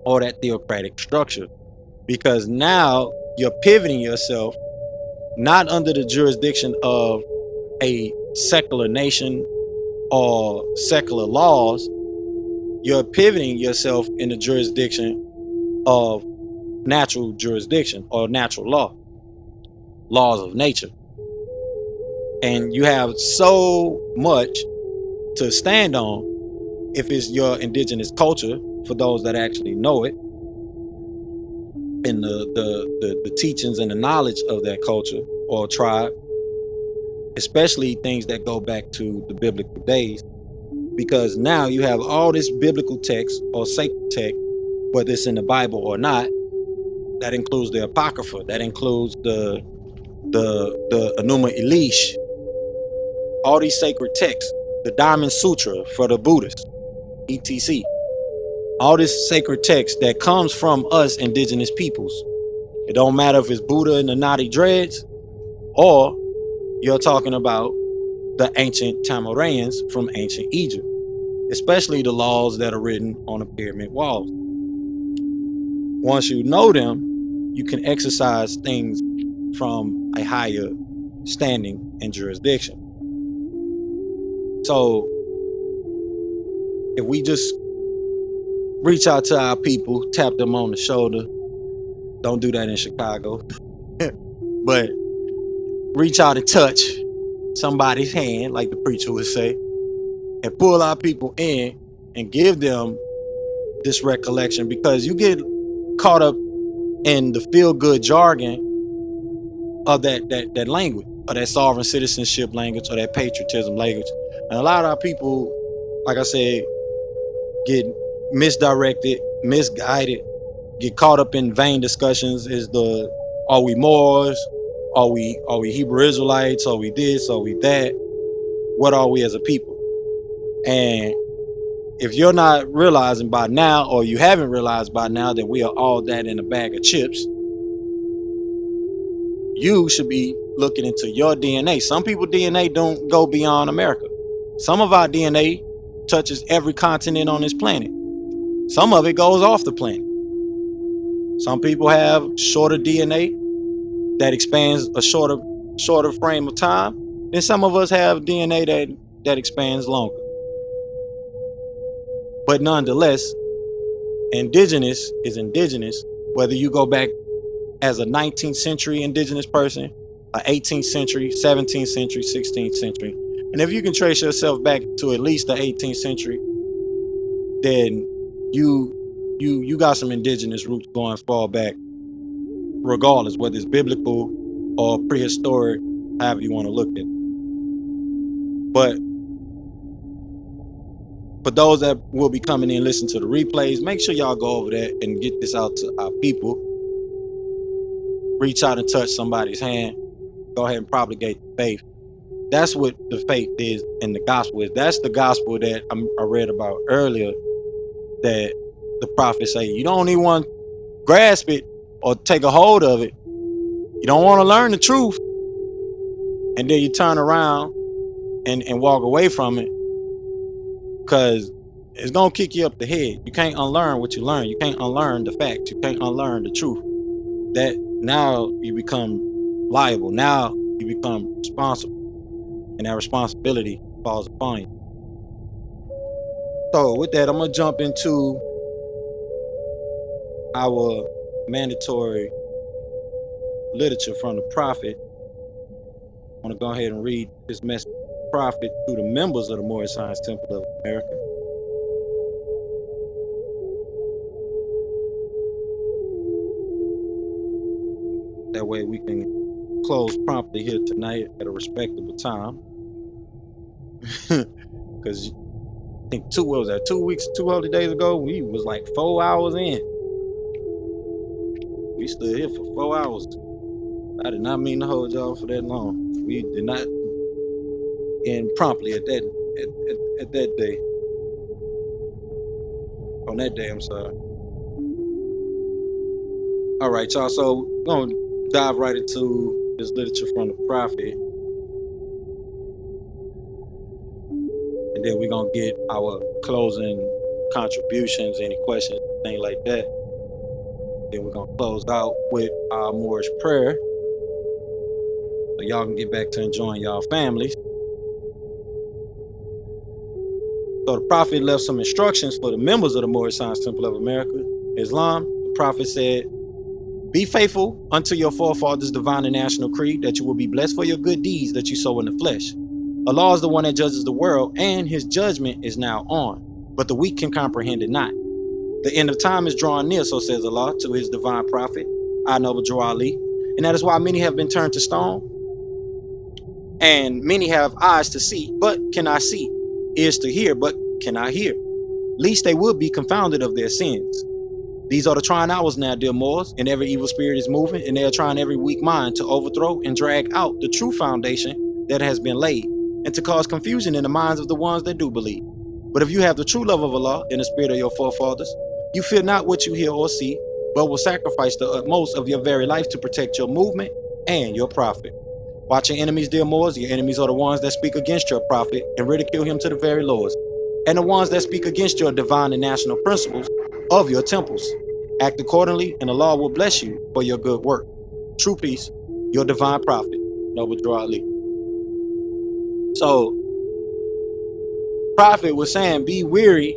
or that theocratic structure, because now you're pivoting yourself not under the jurisdiction of a secular nation or secular laws. You're pivoting yourself in the jurisdiction of natural jurisdiction or natural laws of nature. And you have so much to stand on if it's your indigenous culture, for those that actually know it, and the teachings and the knowledge of that culture or tribe, especially things that go back to the biblical days, because now you have all this biblical text or sacred text, whether it's in the Bible or not. That includes the Apocrypha, that includes the Enuma Elish, all these sacred texts, the Diamond Sutra for the Buddhists, etc. All this sacred text that comes from us indigenous peoples. It don't matter if it's Buddha and the Nadi dreads, or you're talking about the ancient Tamarayans from ancient Egypt, especially the laws that are written on the pyramid walls. Once you know them, you can exercise things from a higher standing and jurisdiction. So if we just reach out to our people, tap them on the shoulder, don't do that in Chicago, but reach out and touch somebody's hand, like the preacher would say, and pull our people in and give them this recollection, because you get caught up in the feel-good jargon of that language, or that sovereign citizenship language, or that patriotism language. And a lot of our people, like I said, get misdirected, misguided, get caught up in vain discussions. Are we Moors? Are we Hebrew Israelites? Are we this? Are we that? What are we as a people? And if you're not realizing by now, or you haven't realized by now, that we are all that in a bag of chips, you should be looking into your DNA. Some people DNA don't go beyond America. Some of our DNA touches every continent on this planet. Some of it goes off the planet. Some people have shorter DNA that expands a shorter frame of time. And some of us have DNA that expands longer. But nonetheless, indigenous is indigenous, whether you go back as a 19th century indigenous person, a 18th century, 17th century, 16th century. And if you can trace yourself back to at least the 18th century, then you got some indigenous roots going far back, regardless whether it's biblical or prehistoric, however you want to look at it. But for those that will be coming in and listen to the replays, make sure y'all go over there and get this out to our people. Reach out and touch somebody's hand. Go ahead and propagate the faith. That's what the faith is, and the gospel is. That's the gospel that I read about earlier, that the prophets say you don't even want to grasp it or take a hold of it. You don't want to learn the truth, and then you turn around and walk away from it, because it's gonna kick you up the head. You can't unlearn what you learn. You can't unlearn the facts. You can't unlearn the truth. That now you become liable. Now you become responsible, and that responsibility falls upon you. So with that, I'm gonna jump into our mandatory literature from the prophet. I want to go ahead and read this message of the prophet to the members of the Moorish Science Temple of America. That way we can close promptly here tonight at a respectable time. Because I think 2 holidays ago, we was like 4 hours in. We stood here for 4 hours. I did not mean to hold y'all for that long. We did not end promptly at that day. On that day, I'm sorry. All right, y'all. So we're gonna dive right into this literature from the prophet, and then we're gonna get our closing contributions, any questions, things like that. Then we're gonna close out with our Moorish prayer, so y'all can get back to enjoying y'all families. So the prophet left some instructions for the members of the Moorish Science Temple of America, Islam. The prophet said, "Be faithful unto your forefathers' divine and national creed, that you will be blessed for your good deeds that you sow in the flesh. Allah is the one that judges the world, and his judgment is now on, but the weak can comprehend it not. The end of time is drawing near, so says Allah to his divine prophet, Noble Ali, and that is why many have been turned to stone, and many have eyes to see, but cannot see, ears to hear, but cannot hear, lest they would be confounded of their sins. These are the trying hours now, dear Moors, and every evil spirit is moving, and they are trying every weak mind to overthrow and drag out the true foundation that has been laid, and to cause confusion in the minds of the ones that do believe. But if you have the true love of Allah and the spirit of your forefathers, You fear not what you hear or see, but will sacrifice the utmost of your very life to protect your movement and your profit. Watch your enemies, dear Moors. Your enemies are the ones that speak against your prophet and ridicule him to the very lowest, and the ones that speak against your divine and national principles of your temples. Act accordingly, and the law will bless you for your good work. True peace, your divine prophet, Noble Drew Ali. So, prophet was saying, be weary,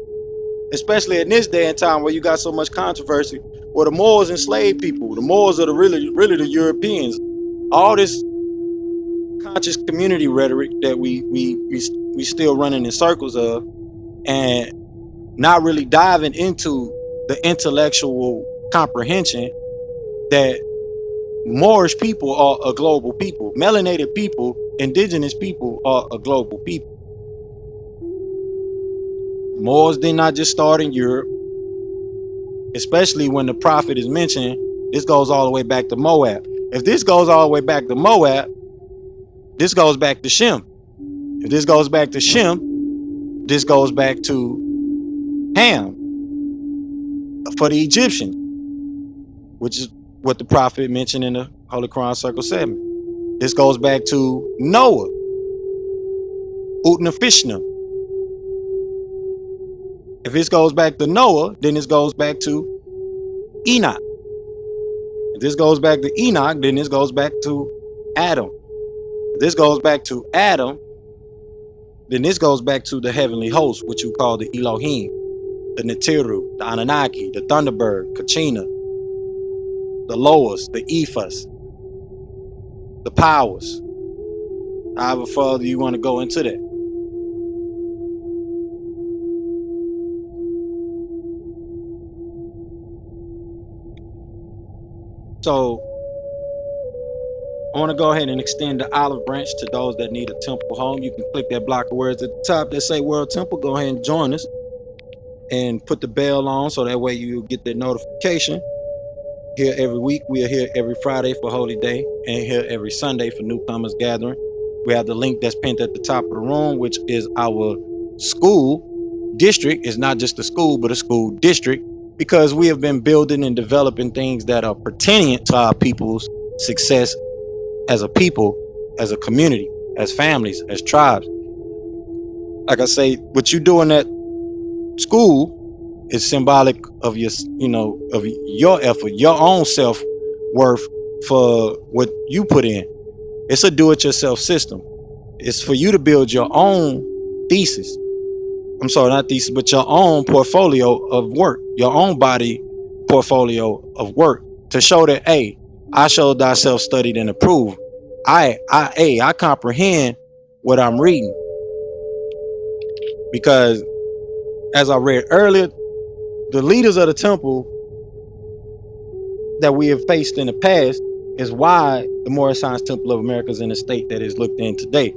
especially in this day and time where you got so much controversy, where the Moors enslaved people. The Moors are the really the Europeans. All this conscious community rhetoric that we still running in circles of, and not really diving into the intellectual comprehension that Moorish people are a global people, melanated people, indigenous people are a global people. Moors did not just start in Europe, especially when the prophet is mentioned. This goes all the way back to Moab. If this goes all the way back to Moab, this goes back to Shem. If this goes back to Shem, this goes back to Ham for the Egyptians, which is what the prophet mentioned in the Holy Quran Circle 7. This goes back to Noah, Utnapishtim. If this goes back to Noah, then this goes back to Enoch. If this goes back to Enoch, then this goes back to Adam. If this goes back to Adam, then this goes back to the heavenly host, which you call the Elohim, the Netiru, the Anunnaki, the Thunderbird, Kachina, the Loas, the Ephas, the powers. However further you want to go into that. So I want to go ahead and extend the olive branch to those that need a temple home. You can click that block of words at the top that say World Temple. Go ahead and join us and put the bell on so that way you get that notification. Here every week. We are here every Friday for Holy Day and here every Sunday for Newcomers Gathering. We have the link that's pinned at the top of the room, which is our school district. It's not just a school, but a school district, because we have been building and developing things that are pertinent to our people's success as a people, as a community, as families, as tribes. Like I say, what you do in that school is symbolic of your, of your effort, your own self-worth for what you put in. It's a do-it-yourself system. It's for you to build your own thesis. I'm sorry, not thesis, but your own portfolio of work, your own body portfolio of work to show that, hey, I showed thyself studied and approved. I comprehend what I'm reading. Because as I read earlier, the leaders of the temple that we have faced in the past is why the Moorish Science Temple of America is in the state that is looked in today.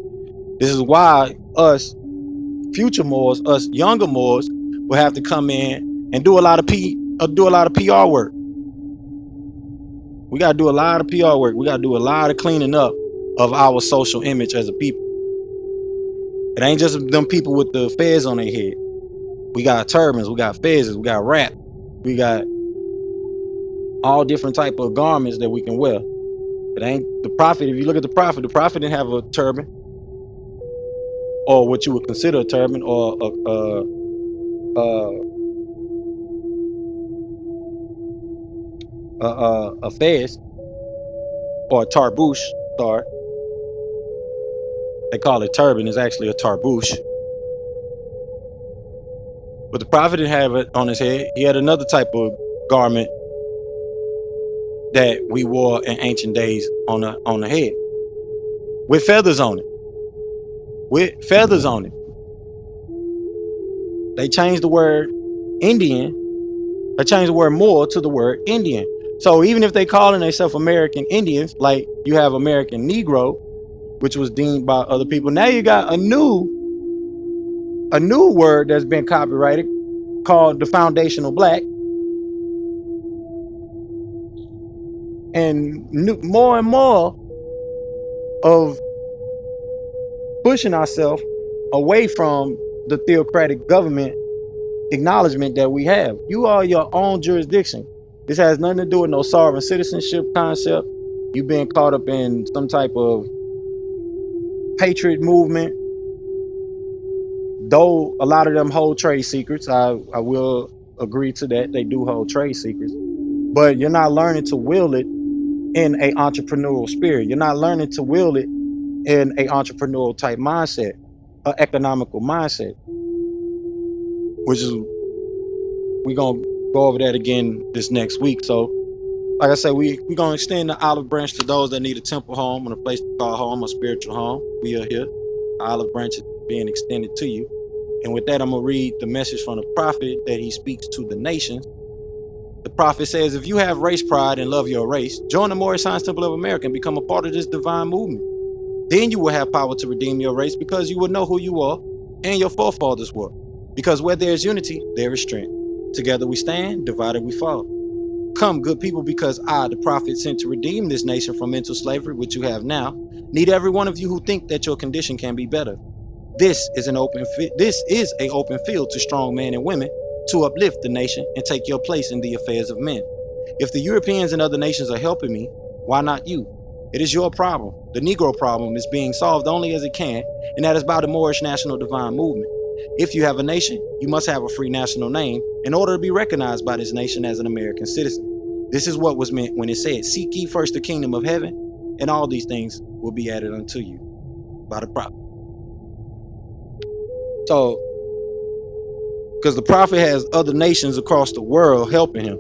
This is why us future Moors, us younger Moors, will have to come in and do a lot of PR work. We gotta do a lot of PR work. We gotta do a lot of cleaning up of our social image as a people. It ain't just them people with the fez on their head. We got turbans, we got fezzes, we got wrap, we got all different type of garments that we can wear. It ain't the prophet. If you look at the prophet didn't have a turban, or what you would consider a turban, or a fez, or a tarbouche. Sorry, they call it turban. It's actually a tarbouche. But the prophet didn't have it on his head. He had another type of garment that we wore in ancient days on the head, with feathers on it. With feathers on it. They changed the word Indian. They changed the word Moor to the word Indian. So even if they calling themselves American Indians, like you have American Negro, which was deemed by other people, now you got a new word that's been copyrighted called the foundational black. And more and more of pushing ourselves away from the theocratic government acknowledgement that we have. You are your own jurisdiction. This has nothing to do with no sovereign citizenship concept. You being caught up in some type of patriot movement. Though a lot of them hold trade secrets, I will agree to that. They do hold trade secrets, but you're not learning to wield it in a entrepreneurial spirit. You're not learning to wield it in a entrepreneurial type mindset, an economical mindset, which is we're gonna go over that again this next week. So, like I said, we're gonna extend the olive branch to those that need a temple home and a place to call home, a spiritual home. We are here. The olive branch is being extended to you. And with that, I'm gonna read the message from the prophet that he speaks to the nations. The prophet says, if you have race pride and love your race, join the Moorish Science Temple of America and become a part of this divine movement. Then you will have power to redeem your race because you will know who you are and your forefathers were. Because where there is unity, there is strength. Together we stand, divided we fall. Come, good people, because I, the prophet sent to redeem this nation from mental slavery, which you have now, need every one of you who think that your condition can be better. This is an open field to strong men and women to uplift the nation and take your place in the affairs of men. If the Europeans and other nations are helping me, why not you? It is your problem. The Negro problem is being solved only as it can, and that is by the Moorish National Divine Movement. If you have a nation, you must have a free national name in order to be recognized by this nation as an American citizen. This is what was meant when it said, seek ye first the kingdom of heaven, and all these things will be added unto you by the prophet. So, because the prophet has other nations across the world helping him,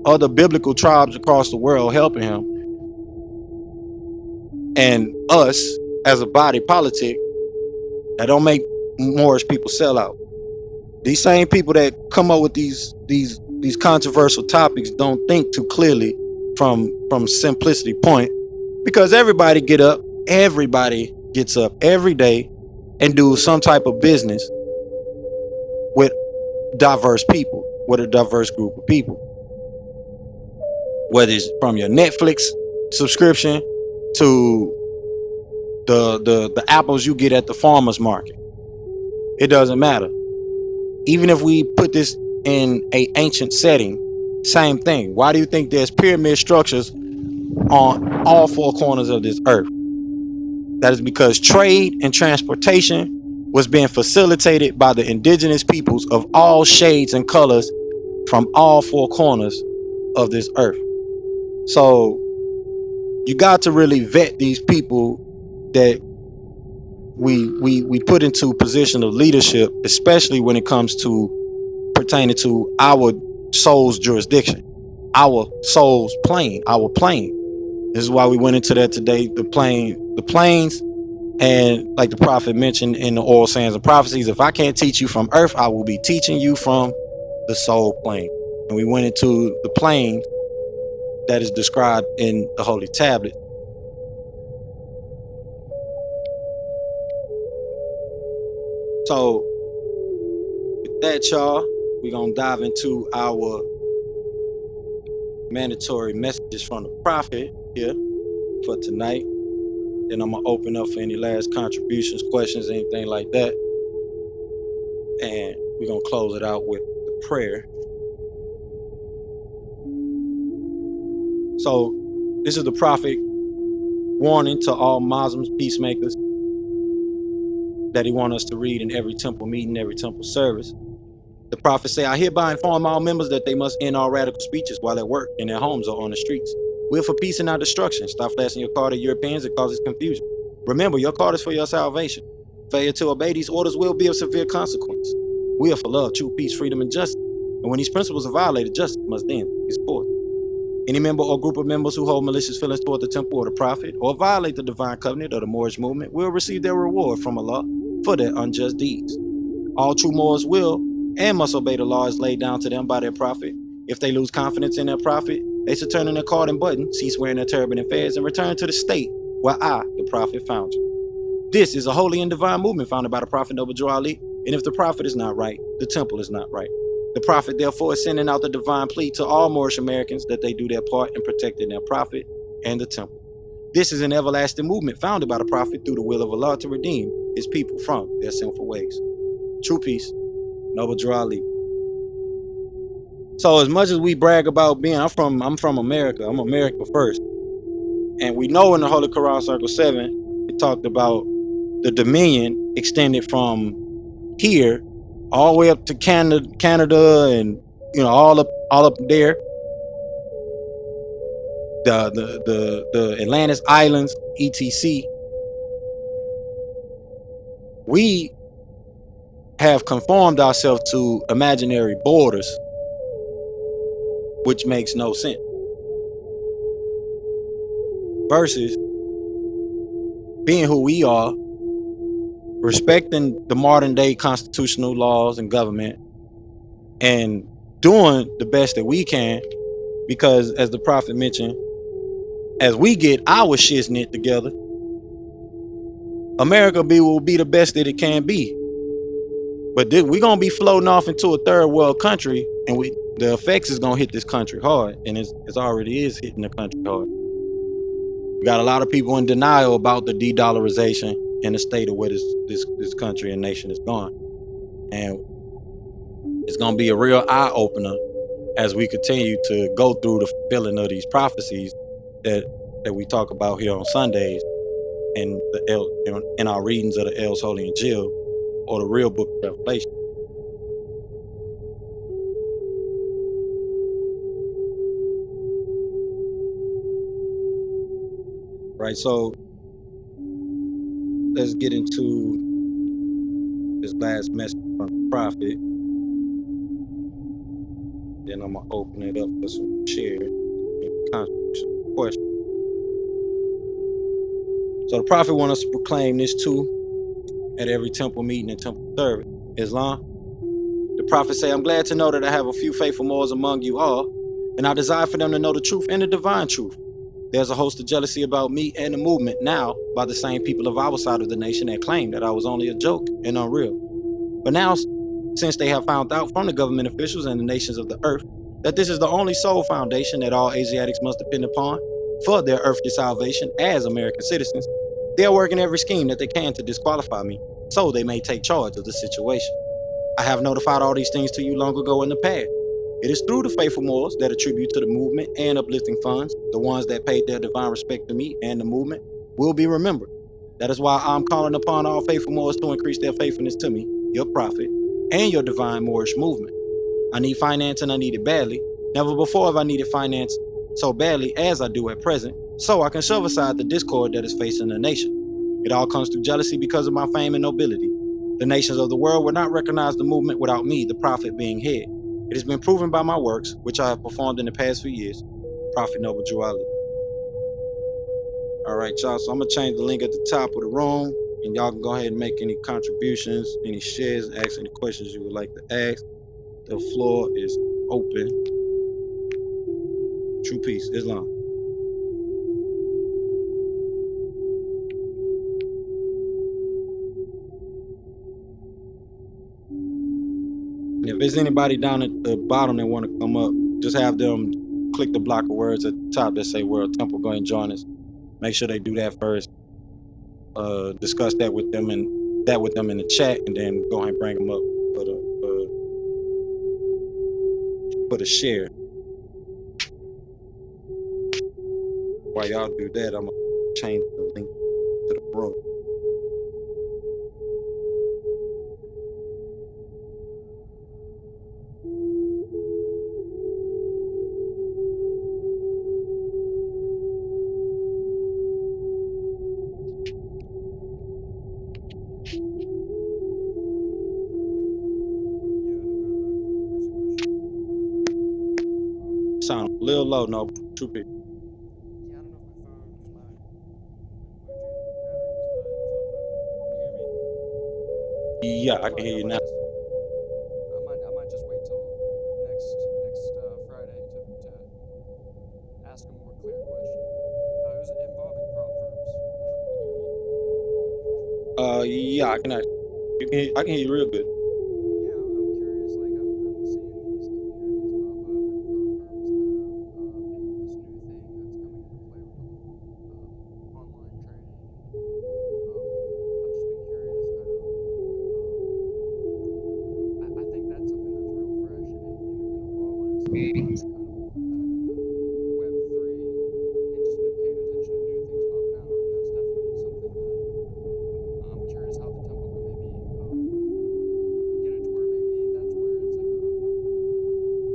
other biblical tribes across the world helping him, and us as a body politic that don't make Moorish people sell out. These same people that come up with these controversial topics don't think too clearly from simplicity point, because everybody gets up every day and do some type of business with diverse people, with a diverse group of people, whether it's from your Netflix subscription to the apples you get at the farmer's market. It doesn't matter. Even if we put this in a ancient setting, same thing. Why do you think there's pyramid structures on all four corners of this earth? That is because trade and transportation was being facilitated by the indigenous peoples of all shades and colors from all four corners of this earth. So you got to really vet these people that we put into position of leadership, especially when it comes to pertaining to our soul's jurisdiction, our soul's plane, our plane. This is why we went into that today. The planes, and like the prophet mentioned in the oral sayings and prophecies, if I can't teach you from earth, I will be teaching you from the soul plane. And we went into the plane that is described in the holy tablet. So with that, y'all, we're gonna dive into our mandatory messages from the prophet here for tonight. Then I'm gonna open up for any last contributions, questions, anything like that. And we're gonna close it out with the prayer. So this is the prophet warning to all Muslims, peacemakers, that he wants us to read in every temple meeting, every temple service. The prophet say, I hereby inform all members that they must end all radical speeches while at work, in their homes, or on the streets. We're for peace and not destruction. Stop flashing your card at Europeans. It causes confusion. Remember, your card is for your salvation. Failure to obey these orders will be of severe consequence. We are for love, true peace, freedom, and justice. And when these principles are violated, justice must then be enforced. Any member or group of members who hold malicious feelings toward the temple or the prophet, or violate the divine covenant or the Moorish movement, will receive their reward from Allah for their unjust deeds. All true Moors will and must obey the laws laid down to them by their prophet. If they lose confidence in their prophet, they should turn in their card and button, cease wearing their turban and fez, and return to the state where I, the prophet, found you. This is a holy and divine movement founded by the prophet Zabuwr Ali, and if the prophet is not right, the temple is not right. The prophet therefore is sending out the divine plea to all Moorish Americans that they do their part in protecting their prophet and the temple. This is an everlasting movement founded by the prophet through the will of Allah to redeem his people from their sinful ways. True peace, Zabuwr Ali. So as much as we brag about being, I'm from America. I'm America first, and we know in the Holy Quran, Circle 7, it talked about the dominion extended from here all the way up to Canada, and all up there, the Atlantis Islands, etc. We have conformed ourselves to imaginary borders, which makes no sense. Versus being who we are, respecting the modern day constitutional laws and government, and doing the best that we can, because as the prophet mentioned, as we get our shits knit together, America will be the best that it can be. But we're gonna be floating off into a third world country, and the effects is gonna hit this country hard, and it's already is hitting the country hard. We got a lot of people in denial about the de-dollarization and the state of where this country and nation is going, and it's gonna be a real eye opener as we continue to go through the fulfilling of these prophecies that we talk about here on Sundays, and in our readings of the El's Holy Injiyl, or the real book of Revelation. Right, so let's get into this last message from the prophet. Then I'm gonna open it up for some shares and contributions, questions. So the prophet wants us to proclaim this too at every temple meeting and temple service. Islam. The prophet say, I'm glad to know that I have a few faithful Moors among you all, and I desire for them to know the truth and the divine truth. There's a host of jealousy about me and the movement now by the same people of our side of the nation that claim that I was only a joke and unreal. But now, since they have found out from the government officials and the nations of the earth that this is the only sole foundation that all Asiatics must depend upon for their earthly salvation as American citizens, they are working every scheme that they can to disqualify me so they may take charge of the situation. I have notified all these things to you long ago in the past. It is through the faithful Moors that attribute to the movement and uplifting funds, the ones that paid their divine respect to me and the movement, will be remembered. That is why I'm calling upon all faithful Moors to increase their faithfulness to me, your prophet, and your divine Moorish movement. I need finance, and I need it badly. Never before have I needed finance so badly as I do at present, so I can shove aside the discord that is facing the nation. It all comes through jealousy because of my fame and nobility. The nations of the world would not recognize the movement without me, the prophet, being head. It has been proven by my works, which I have performed in the past few years. Prophet Noble Drew Ali. All right, y'all. So I'm gonna change the link at the top of the room, and y'all can go ahead and make any contributions, any shares, ask any questions you would like to ask. The floor is open. True peace, Islam. And if there's anybody down at the bottom that want to come up, just have them click the block of words at the top that say World Temple. Go ahead and join us. Make sure they do that first. Discuss that with them in the chat, and then go ahead and bring them up for the share. While y'all do that, I'm gonna change the link to the room. Sound a little low, no? True peace. Yeah, I don't know if my phone, my Bluetooth battery just died, so I don't know if can you hear me? Yeah, I can hear you now. I might just wait till next Friday to ask a more clear question. It was involving prop firms. I don't know if you can hear me. Yeah, I can actually. I can hear you real good. Yeah, I'm curious. Like I'm seeing these communities pop up and prop firms kind of being this new thing that's coming into play with the whole online trading. I've just been curious, kind of. I think that's something that's real fresh and evolving. kind of back to the Web3 and just been paying attention to new things popping out, and that's definitely something that I'm curious how the temple could maybe get it to where maybe that's where it's like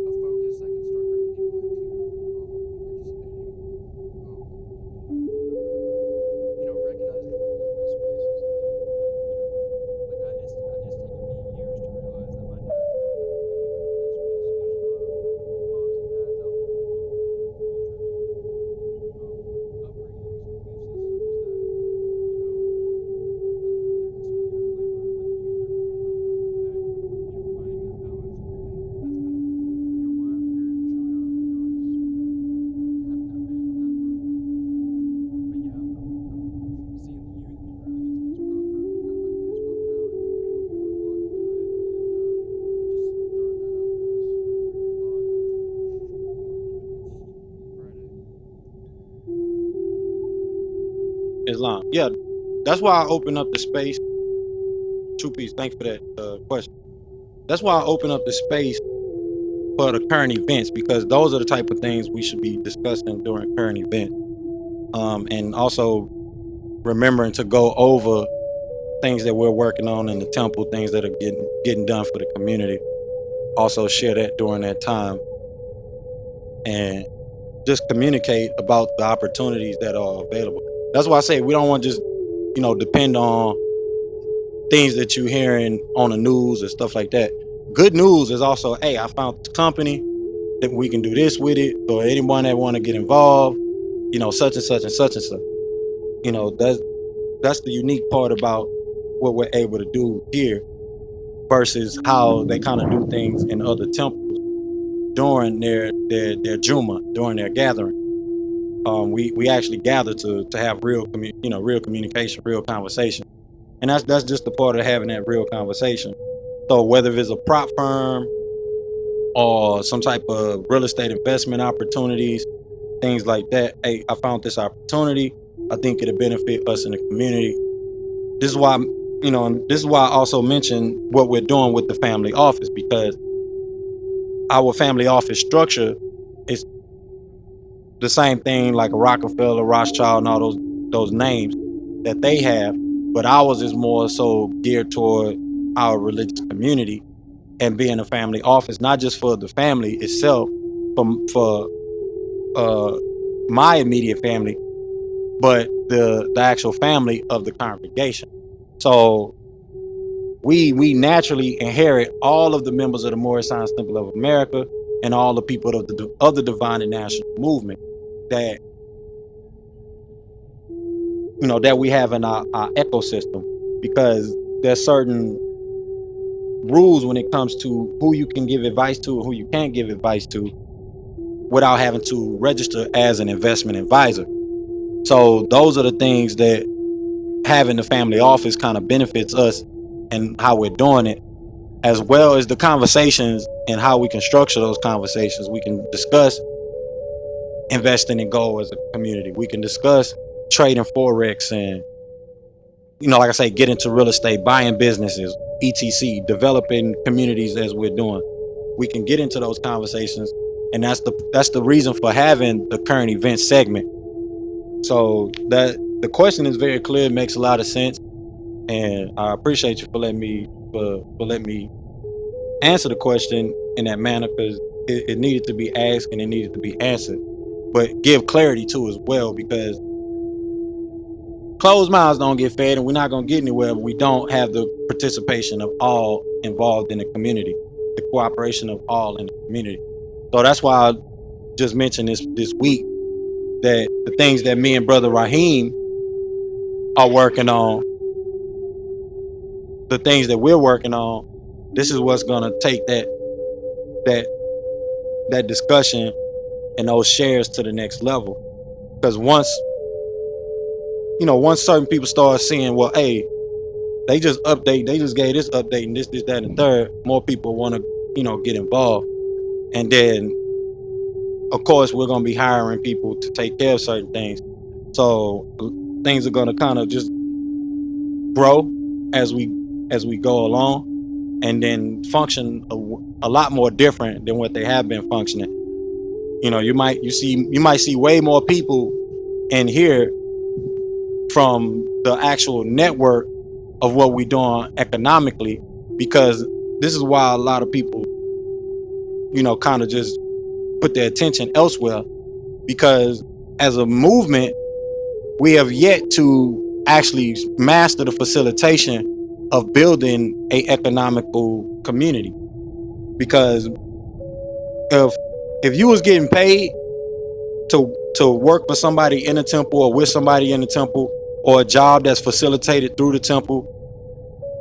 a focus that can start bringing people into participating. Recognizing that there's no spaces and like it's taken me years to realize that my dad's been in a community that space. So there's a lot of moms and dads out there with Islam. Yeah, that's why I open up the space. True Peace. Thanks for that question. That's why I open up the space for the current events, because those are the type of things we should be discussing during current events. And also remembering to go over things that we're working on in the temple, things that are getting done for the community. Also share that during that time, and just communicate about the opportunities that are available. That's why I say we don't want to just depend on things that you're hearing on the news and stuff like that. Good news is also, hey, I found this company that we can do this with it, or anyone that want to get involved, such and such and such and such. That's the unique part about what we're able to do here versus how they kind of do things in other temples during their Juma, during their gathering. We actually gather to have real communication, real conversation, and that's just the part of having that real conversation. So whether it's a prop firm or some type of real estate investment opportunities, things like that. Hey, I found this opportunity. I think it'll benefit us in the community. This is why, and this is why I also mentioned what we're doing with the family office, because our family office structure is the same thing like a Rockefeller, Rothschild, and all those names that they have, but ours is more so geared toward our religious community and being a family office, not just for the family itself, for my immediate family, but the actual family of the congregation. So we naturally inherit all of the members of the Moorish Science Temple of America and all the people of the Divine and National Movement that that we have in our ecosystem, because there's certain rules when it comes to who you can give advice to and who you can't give advice to without having to register as an investment advisor. So those are the things that having the family office kind of benefits us and how we're doing it, as well as the conversations and how we can structure those conversations. We can discuss investing in gold as a community. We can discuss trading forex and like I say, get into real estate, buying businesses, etc, developing communities as we're doing. We can get into those conversations, and that's the reason for having the current event segment. So that the question is very clear, it makes a lot of sense, and I appreciate you for letting me answer the question in that manner, because it needed to be asked and it needed to be answered, but give clarity to as well, because closed mouths don't get fed, and we're not going to get anywhere if we don't have the participation of all involved in the community, the cooperation of all in the community. So that's why I just mentioned this week that the things that me and Brother Raheem are working on, the things that we're working on, this is what's going to take that discussion and those shares to the next level. Because once certain people start seeing, well, hey, they just gave this update and this, that, and third, more people want to, get involved. And then, of course, we're going to be hiring people to take care of certain things. So things are going to kind of just grow as we go along. and then function a lot more different than what they have been functioning. You know, you might see way more people in here from the actual network of what we're doing economically, because this is why a lot of people, you know, kind of just put their attention elsewhere, because as a movement, we have yet to actually master the facilitation of building a economical community. Because if you was getting paid to work for somebody in the temple or with somebody in the temple, or a job that's facilitated through the temple,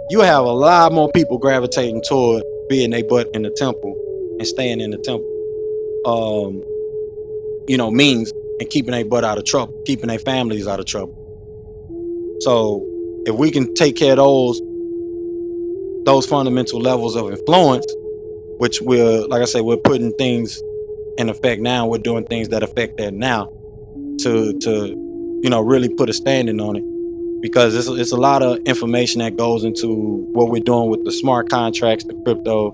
you have a lot more people gravitating toward being they butt in the temple and staying in the temple. You know, means and keeping their butt out of trouble, keeping their families out of trouble. So if we can take care of those fundamental levels of influence, which we're, like I said, we're putting things in effect now. We're doing things that affect that now to you know, really put a standing on it, because it's a lot of information that goes into what we're doing with the smart contracts, the crypto,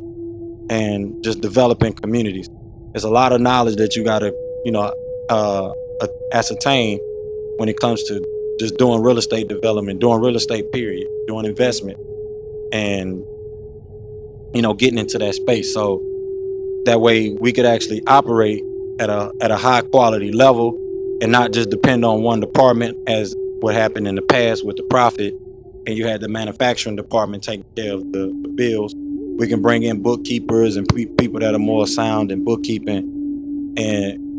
and just developing communities. There's a lot of knowledge that you got to, you know, uh, ascertain when it comes to just doing real estate development, doing real estate period, doing investment, and, you know, getting into that space. So that way we could actually operate at a high quality level and not just depend on one department, as what happened in the past with the profit, and you had the manufacturing department taking care of the bills. We can bring in bookkeepers and people that are more sound in bookkeeping, and,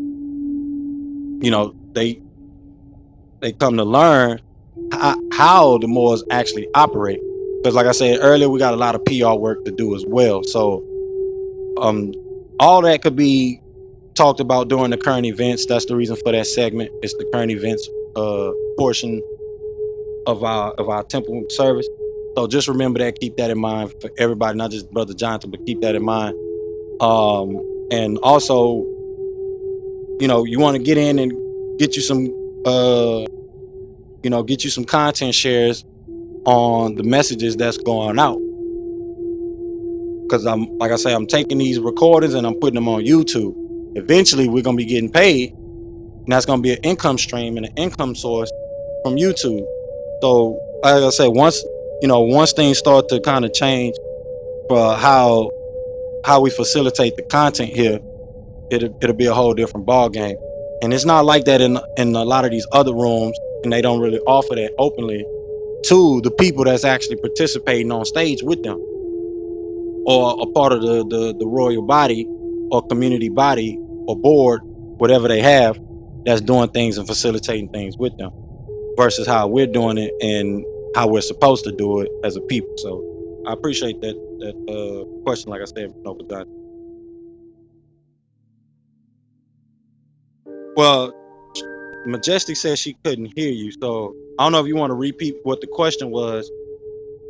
you know, they come to learn how the Moors actually operate. Because like I said earlier, we got a lot of PR work to do as well. So um all that could be talked about during the current events. That's the reason for that segment. It's the current events portion of our temple service. So just remember that, keep that in mind for everybody, not just Brother Jonathan, but keep that in mind. And also, you know, you want to get in and get you some get you some content shares on the messages that's going out. Because I'm, like I say, I'm taking these recordings and I'm putting them on YouTube. Eventually we're gonna be getting paid, and that's gonna be an income stream and an income source from YouTube. So like I said, once things start to kind of change for how we facilitate the content here, it'll be a whole different ball game. And it's not like that in a lot of these other rooms, and they don't really offer that openly to the people that's actually participating on stage with them, or a part of the royal body or community body or board, whatever they have, that's doing things and facilitating things with them, versus how we're doing it and how we're supposed to do it as a people. So I appreciate that question. Like I said, no, but well, Majestic said she couldn't hear you, so I don't know if you want to repeat what the question was.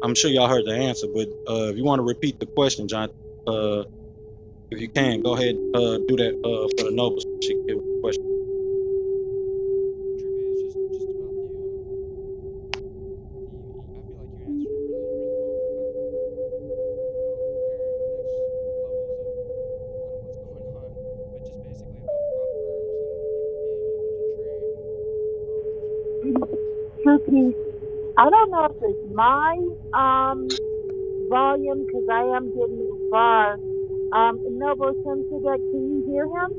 I'm sure y'all heard the answer, but if you want to repeat the question, John, if you can, go ahead, do that for the nobles. So she can hear the question. True, it's just about the I feel like you answered it really, really well for kind of, preparing the next levels of kind of what's going on, but just basically about prop firms and people being able to trade and kind of Suki, focus. I don't know if it's my volume because I am getting it far. Noble Sensitive, can you hear him?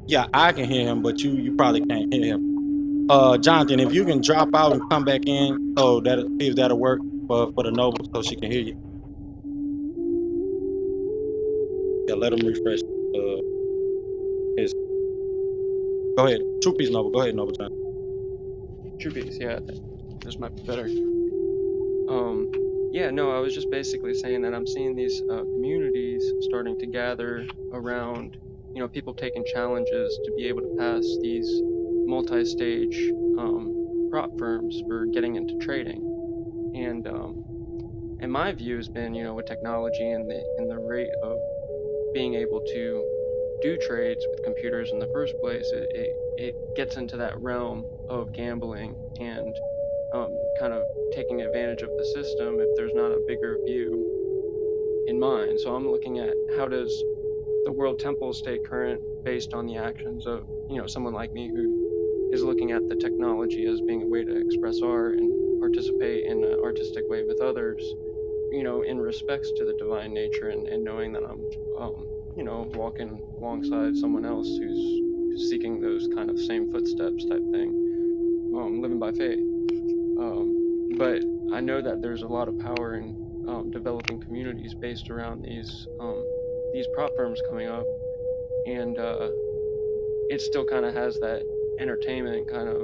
Yeah, I can hear him, but you probably can't hear him. Jonathan, if you can drop out and come back in, so that see if that'll work for the noble, so she can hear you. Yeah, let him refresh his. Go ahead, True Peace Noble. Go ahead, Noble Jonathan. True peace, yeah, this might be better. Yeah, no, I was just basically saying that I'm seeing these communities starting to gather around, people taking challenges to be able to pass these multi-stage prop firms for getting into trading. And my view has been, with technology and the rate of being able to do trades with computers in the first place, it gets into that realm of gambling and kind of taking advantage of the system if there's not a bigger view in mind. So I'm looking at how does the world temple stay current based on the actions of, someone like me who is looking at the technology as being a way to express art and participate in an artistic way with others, in respects to the divine nature, and knowing that I'm, walking alongside someone else who's seeking those kind of same footsteps type thing, living by faith. But I know that there's a lot of power in developing communities based around these prop firms coming up, and it still kind of has that entertainment kind of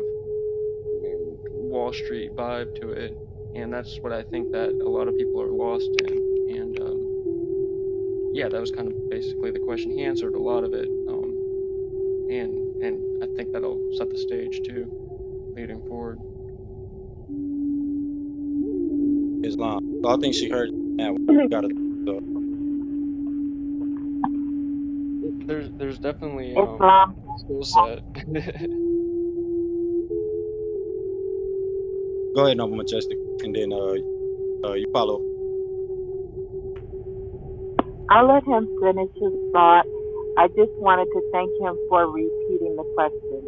Wall Street vibe to it, and that's what I think that a lot of people are lost in. And yeah, that was kind of basically the question. He answered a lot of it, and I think that'll set the stage too, leading forward. Islam. So I think she heard now. We got to. There's definitely Islam. skill set. Go ahead, Noble Majestic, and then you follow. I'll let him finish his thought. I just wanted to thank him for repeating the question.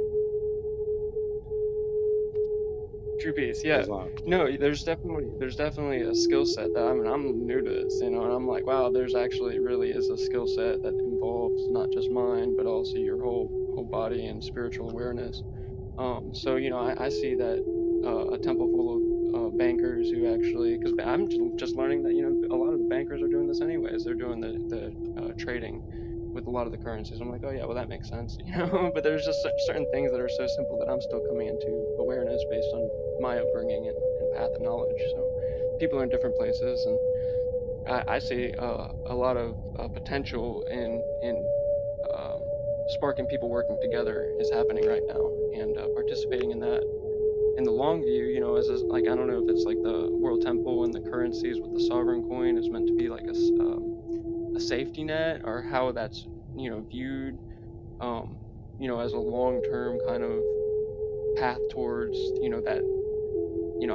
True piece, yeah. Islam. No, there's definitely a skill set that I'm new to this, and I'm like, wow, there's actually really is a skill set that involves not just mind, but also your whole body and spiritual awareness. So I see that a temple full of bankers who actually, because I'm just learning that a lot of the bankers are doing this anyways. They're doing the trading with a lot of the currencies. I'm like, oh yeah, well that makes sense, But there's just certain things that are so simple that I'm still coming into awareness based on my upbringing and path of knowledge. So people are in different places, and I see a lot of potential in sparking people working together is happening right now, and participating in that. In the long view, as like, I don't know if it's like the world temple and the currencies with the sovereign coin is meant to be like a safety net, or how that's viewed as a long-term kind of path towards that.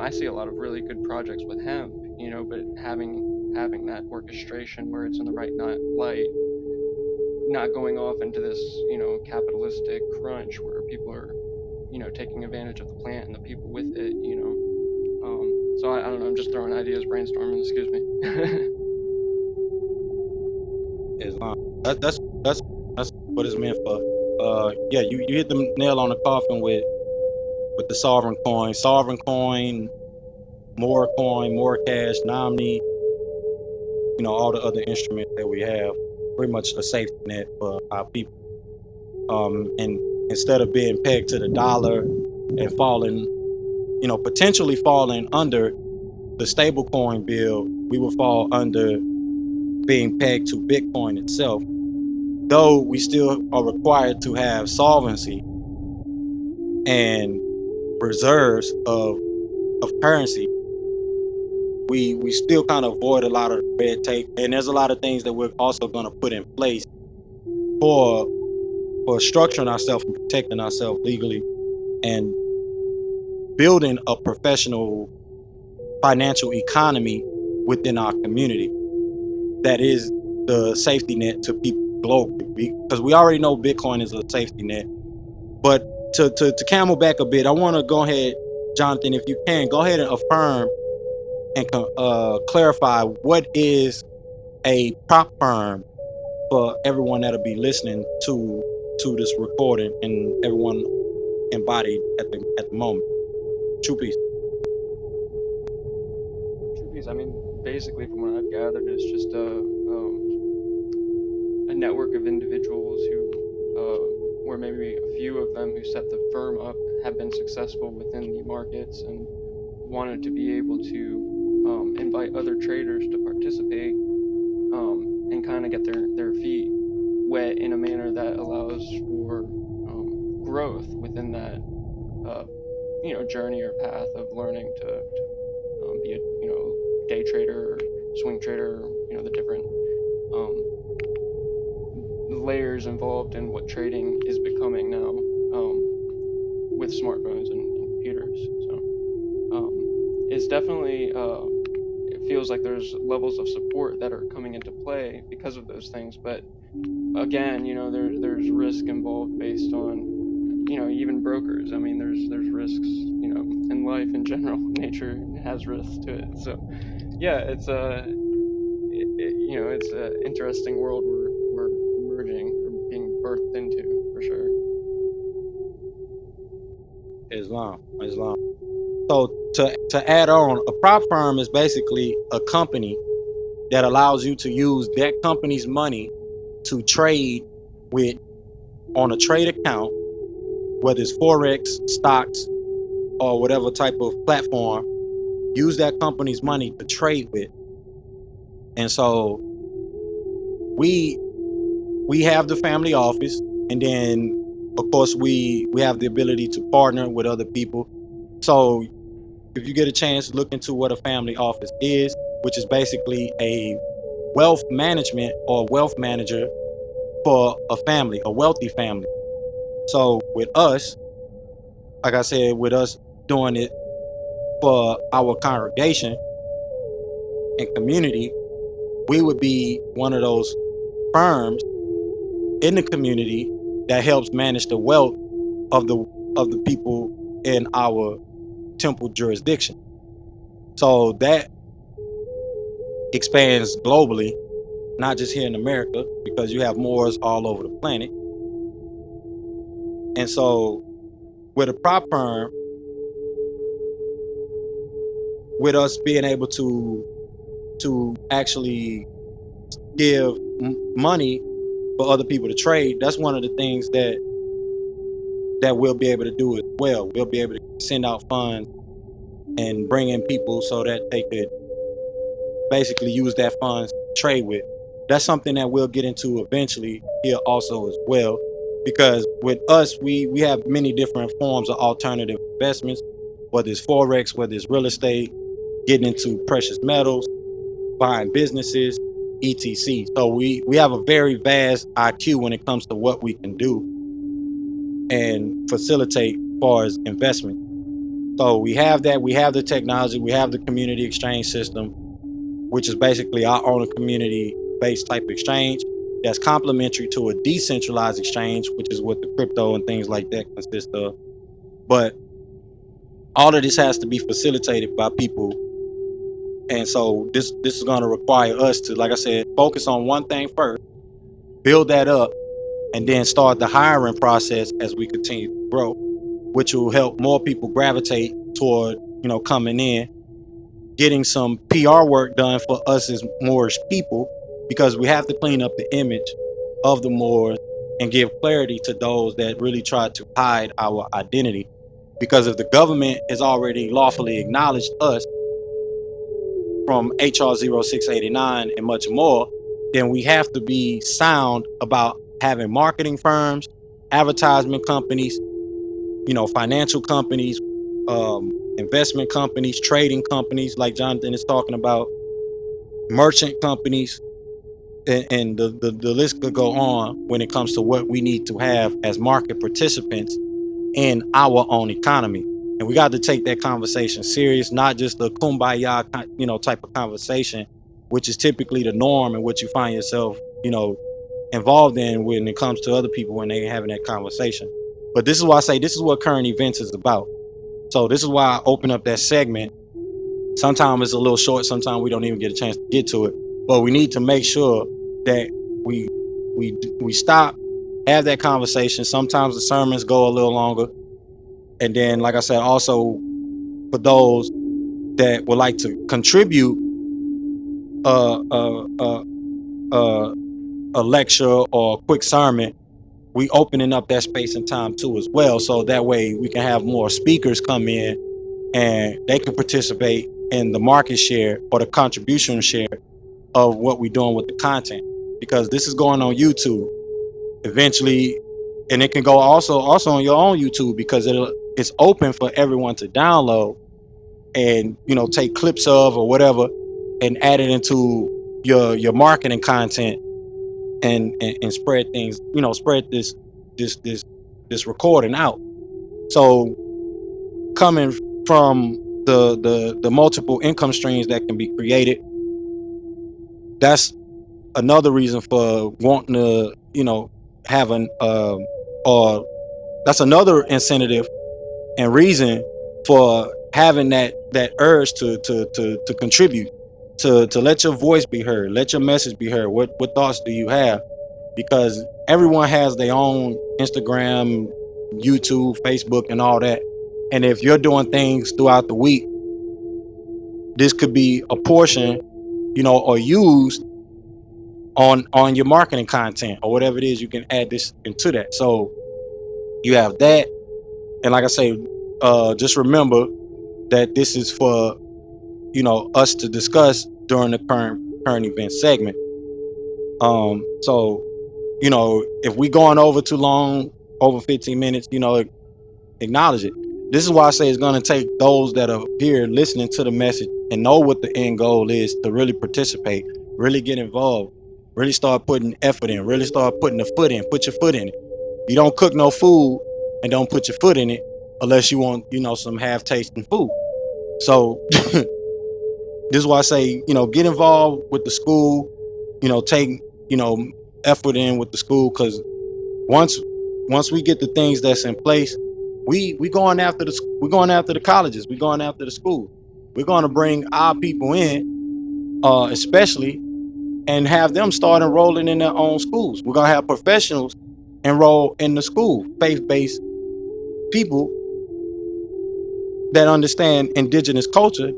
I see a lot of really good projects with hemp, but having that orchestration where it's in the right light, not going off into this capitalistic crunch where people are taking advantage of the plant and the people with it. So I don't know, I'm just throwing ideas, brainstorming, excuse me. Islam. That's what it's meant for. Yeah, you hit the nail on the coffin with the sovereign coin, more coin, more cash, Nomni, all the other instruments that we have, pretty much a safety net for our people. And instead of being pegged to the dollar and falling, potentially falling under the stable coin bill, we would fall under being pegged to Bitcoin itself. Though we still are required to have solvency and reserves of currency, we still kind of avoid a lot of red tape, and there's a lot of things that we're also going to put in place for structuring ourselves and protecting ourselves legally, and building a professional financial economy within our community that is the safety net to people globally, because we already know Bitcoin is a safety net. But to camel back a bit, I want to go ahead, Jonathan, if you can, go ahead and affirm and clarify what is a prop firm for everyone that'll be listening to this recording and everyone embodied at the moment. True peace. True piece. I mean, basically from what I've gathered, it's just a network of individuals who, or maybe a few of them who set the firm up, have been successful within the markets and wanted to be able to invite other traders to participate, and kind of get their feet wet in a manner that allows for growth within that journey or path of learning to be a day trader or swing trader, or the different layers involved in what trading is becoming now, with smartphones and computers. So it's definitely it feels like there's levels of support that are coming into play because of those things. But again, there's risk involved based on, even brokers. I mean, there's risks, in life in general. Nature has risks to it. So yeah, it's it's an interesting world we're emerging or being birthed into, for sure. Islam. So to add on, a prop firm is basically a company that allows you to use that company's money to trade with on a trade account, whether it's forex, stocks, or whatever type of platform. Use that company's money to trade with. And so we have the family office, and then of course we have the ability to partner with other people. So if you get a chance, look into what a family office is, which is basically a wealth management or wealth manager for a family, a wealthy family. So with us, like I said, with us doing it for our congregation and community, we would be one of those firms in the community that helps manage the wealth of the people in our temple jurisdiction. So that expands globally, not just here in America, because you have Moors all over the planet. And so with a prop firm, with us being able to actually give money for other people to trade, that's one of the things that we'll be able to do as well. We'll be able to send out funds and bring in people so that they could basically use that funds to trade with. That's something that we'll get into eventually here also as well, because with us, we have many different forms of alternative investments, whether it's forex, whether it's real estate, getting into precious metals, buying businesses, etc. So we have a very vast IQ when it comes to what we can do and facilitate as far as investment. So we have that. We have the technology. We have the community exchange system, which is basically our own community-based type of exchange that's complementary to a decentralized exchange, which is what the crypto and things like that consist of. But all of this has to be facilitated by people, and so this is going to require us to, like I said, focus on one thing first, build that up, and then start the hiring process as we continue to grow, which will help more people gravitate toward coming in, getting some PR work done for us as Moorish people, because we have to clean up the image of the Moors and give clarity to those that really try to hide our identity. Because if the government has already lawfully acknowledged us from HR 0689 and much more, then we have to be sound about having marketing firms, advertisement companies, financial companies, investment companies, trading companies, like Jonathan is talking about, merchant companies, and the list could go on when it comes to what we need to have as market participants in our own economy. And we got to take that conversation serious, not just the kumbaya, type of conversation, which is typically the norm and what you find yourself, involved in when it comes to other people when they're having that conversation. But this is why I say this is what current events is about. So this is why I open up that segment. Sometimes it's a little short, sometimes we don't even get a chance to get to it. But we need to make sure that we stop, have that conversation. Sometimes the sermons go a little longer. And then, like I said, also for those that would like to contribute uh, uh, uh, uh, a lecture or a quick sermon, we opening up that space and time too as well. So that way we can have more speakers come in and they can participate in the market share or the contribution share of what we're doing with the content, because this is going on YouTube eventually, and it can go also on your own YouTube, because it's open for everyone to download and take clips of or whatever and add it into your marketing content, and spread things, spread this recording out. So coming from the multiple income streams that can be created. That's another reason for wanting to, have an or that's another incentive and reason for having that urge to contribute, to let your voice be heard, let your message be heard. What thoughts do you have? Because everyone has their own Instagram, YouTube, Facebook, and all that. And if you're doing things throughout the week, this could be a portion, or used on your marketing content or whatever it is. You can add this into that. So you have that. And like I say, just remember that this is for, us to discuss during the current event segment. So, if we going over too long, over 15 minutes, acknowledge it. This is why I say it's going to take those that are here listening to the message and know what the end goal is to really participate, really get involved, really start putting effort in, really start putting the foot in, put your foot in it. You don't cook no food and don't put your foot in it unless you want, some half tasting food. So this is why I say, get involved with the school, take, you know, effort in with the school, because once we get the things that's in place, we going after the colleges, we going after the schools. We're going to bring our people in, especially, and have them start enrolling in their own schools. We're going to have professionals enroll in the school, faith-based people that understand indigenous culture,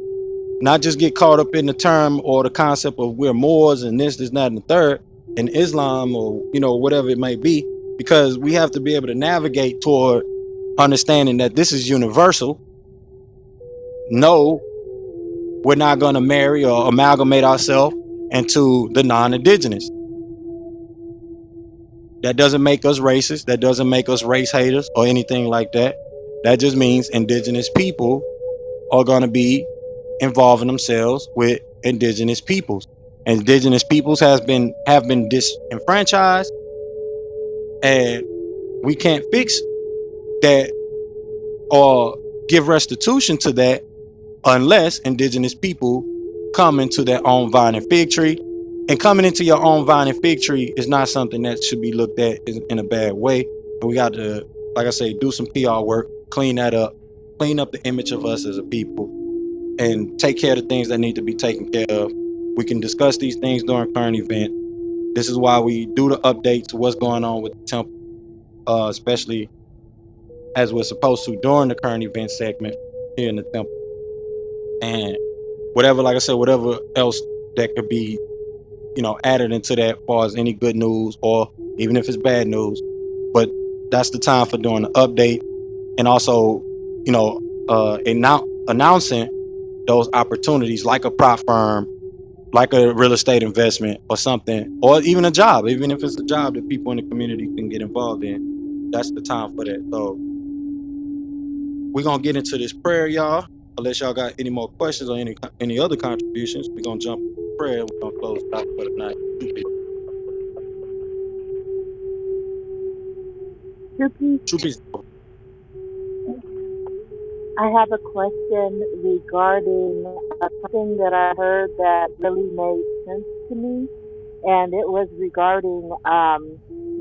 not just get caught up in the term or the concept of we're Moors and this, that, and the third, and Islam, or whatever it might be, because we have to be able to navigate toward understanding that this is universal. No, we're not going to marry or amalgamate ourselves into the non-indigenous. That doesn't make us racist. That doesn't make us race haters or anything like that. That just means indigenous people are going to be involving themselves with indigenous peoples. Indigenous peoples have been disenfranchised, and we can't fix that or give restitution to that unless indigenous people come into their own vine and fig tree. And coming into your own vine and fig tree is not something that should be looked at in a bad way. And we got to, like I say, do some PR work, clean that up, clean up the image of us as a people, and take care of the things that need to be taken care of. We can discuss these things during current event. This is why we do the update to what's going on with the temple, especially as we're supposed to during the current event segment here in the temple. And whatever, like I said, whatever else that could be, added into that, as far as any good news or even if it's bad news. But that's the time for doing the update, and also, announcing those opportunities, like a prop firm, like a real estate investment or something, or even a job, even if it's a job that people in the community can get involved in. That's the time for that. So we're gonna get into this prayer, y'all. Unless y'all got any more questions or any other contributions, we're gonna jump into prayer. We're gonna close out for the night. Suki, True peace. I have a question regarding something that I heard that really made sense to me, and it was regarding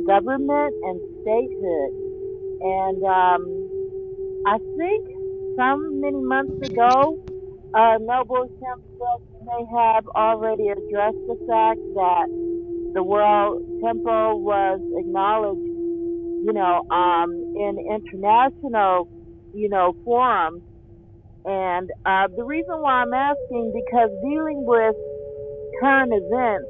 government and statehood. And I think many months ago, Noble himself may have already addressed the fact that the World Temple was acknowledged, in international, forums. And the reason why I'm asking, because dealing with current events,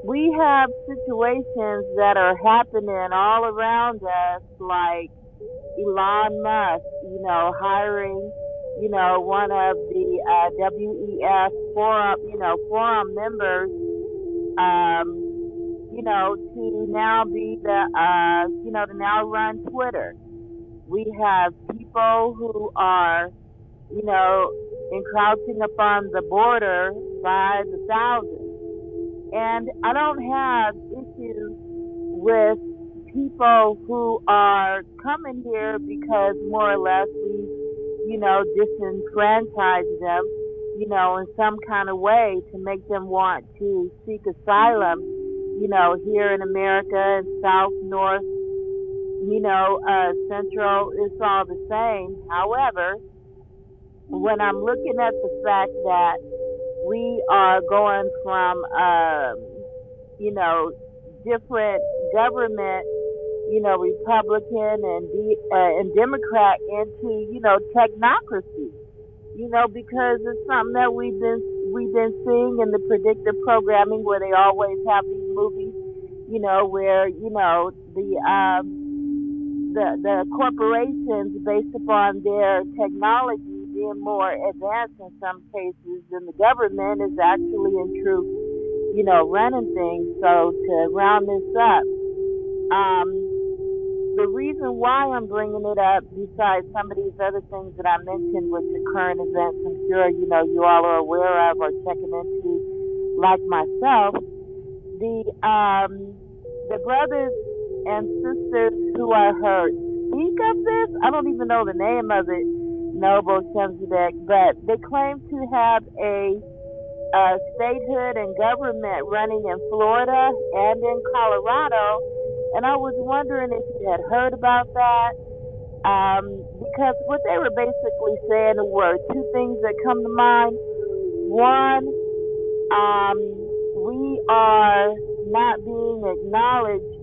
we have situations that are happening all around us, like Elon Musk, hiring, one of the WEF forum members, to now be to now run Twitter. We have people who are, encroaching upon the border by the thousands. And I don't have issues with people who are coming here because more or less we, disenfranchise them, in some kind of way to make them want to seek asylum, here in America and South, North, Central, it's all the same. However, when I'm looking at the fact that we are going from, different government, Republican and Democrat into, technocracy, because it's something that we've been seeing in the predictive programming where they always have these movies, where the corporations, based upon their technology being more advanced in some cases than the government, is actually in truth, running things. So to round this up, the reason why I'm bringing it up, besides some of these other things that I mentioned with the current events, I'm sure you all are aware of or checking into, like myself, the brothers and sisters who I heard speak of this, I don't even know the name of it, Noble Shemzadek, but they claim to have a statehood and government running in Florida and in Colorado, and I was wondering if you had heard about that, because what they were basically saying were two things that come to mind. One, we are not being acknowledged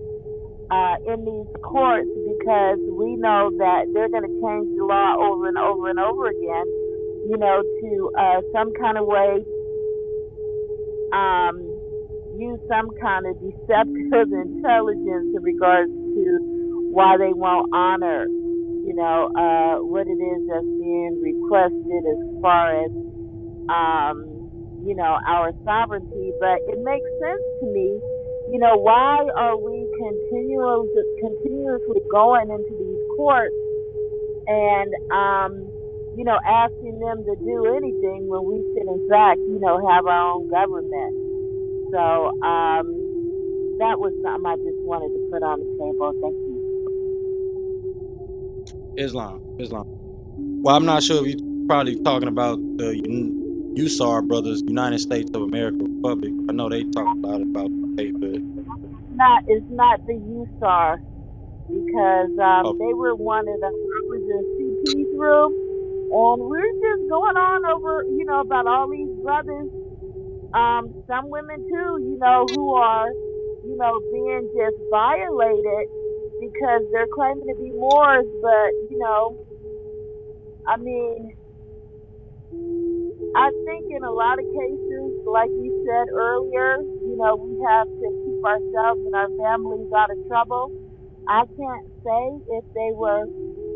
in these courts because we know that they're going to change the law over and over and over again, to some kind of way use some kind of deceptive intelligence in regards to why they won't honor, what it is that's being requested as far as, our sovereignty. But it makes sense to me, why are we continuously going into these courts and, asking them to do anything when we should, in fact, have our own government. So that was something I just wanted to put on the table. Thank you. Islam. Well, I'm not sure if you're probably talking about the USAR brothers, United States of America Republic. I know they talk a lot about statehood. It's not the USAR, because they were one of the, I was in CP's room, and we're just going on over, about all these brothers, some women too, who are, being just violated because they're claiming to be Moors, but, I mean, I think in a lot of cases, like you said earlier, we have to keep ourselves and our families out of trouble. I can't say if they were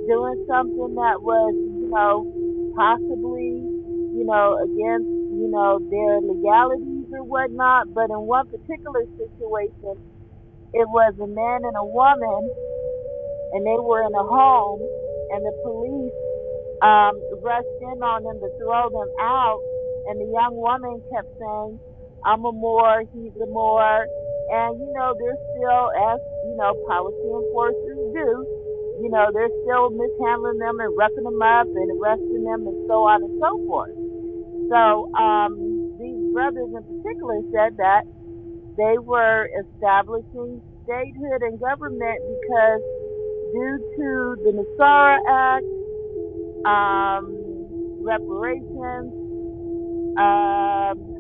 doing something that was, possibly, against, their legalities or whatnot, but in one particular situation, it was a man and a woman, and they were in a home, and the police rushed in on them to throw them out, and the young woman kept saying, I'm a Moor, he's a Moor, and they're still, as policy enforcers do, they're still mishandling them and roughing them up and arresting them and so on and so forth. So these brothers in particular said that they were establishing statehood and government because due to the Nasara Act, reparations,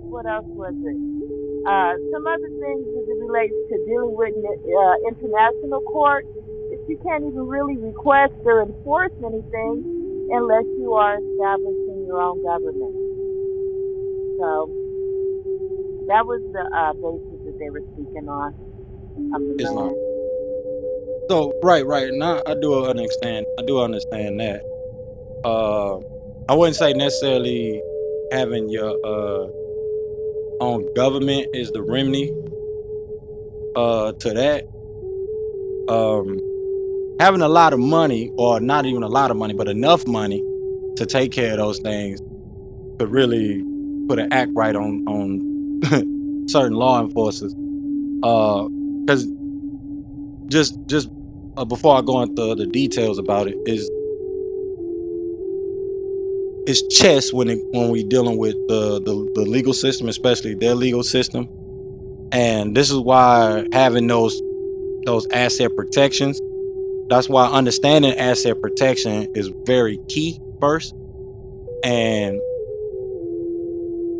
what else was it? Some other things as it relates to dealing with international court, that you can't even really request or enforce anything unless you are establishing your own government. So that was the basis that they were speaking on. Islam. So right. Now I do understand that. I wouldn't say necessarily having your own government is the remedy to that. Having a lot of money, or not even a lot of money, but enough money to take care of those things could really put an act right on certain law enforcers. Because just before I go into the details about it, is it's chess when we dealing with the legal system, especially their legal system. And this is why having those asset protections, that's why understanding asset protection is very key first, and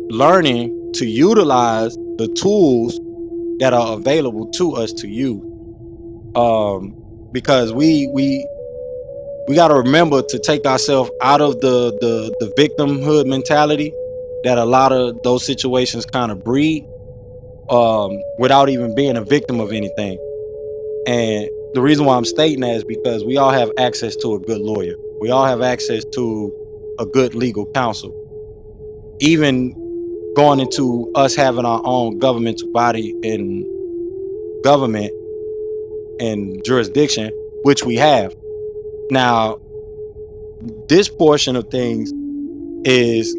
learning to utilize the tools that are available to us to use. Because we got to remember to take ourselves out of the victimhood mentality that a lot of those situations kind of breed, without even being a victim of anything. And the reason why I'm stating that is because we all have access to a good lawyer. We all have access to a good legal counsel. Even going into us having our own governmental body and government and jurisdiction, which we have. Now, this portion of things is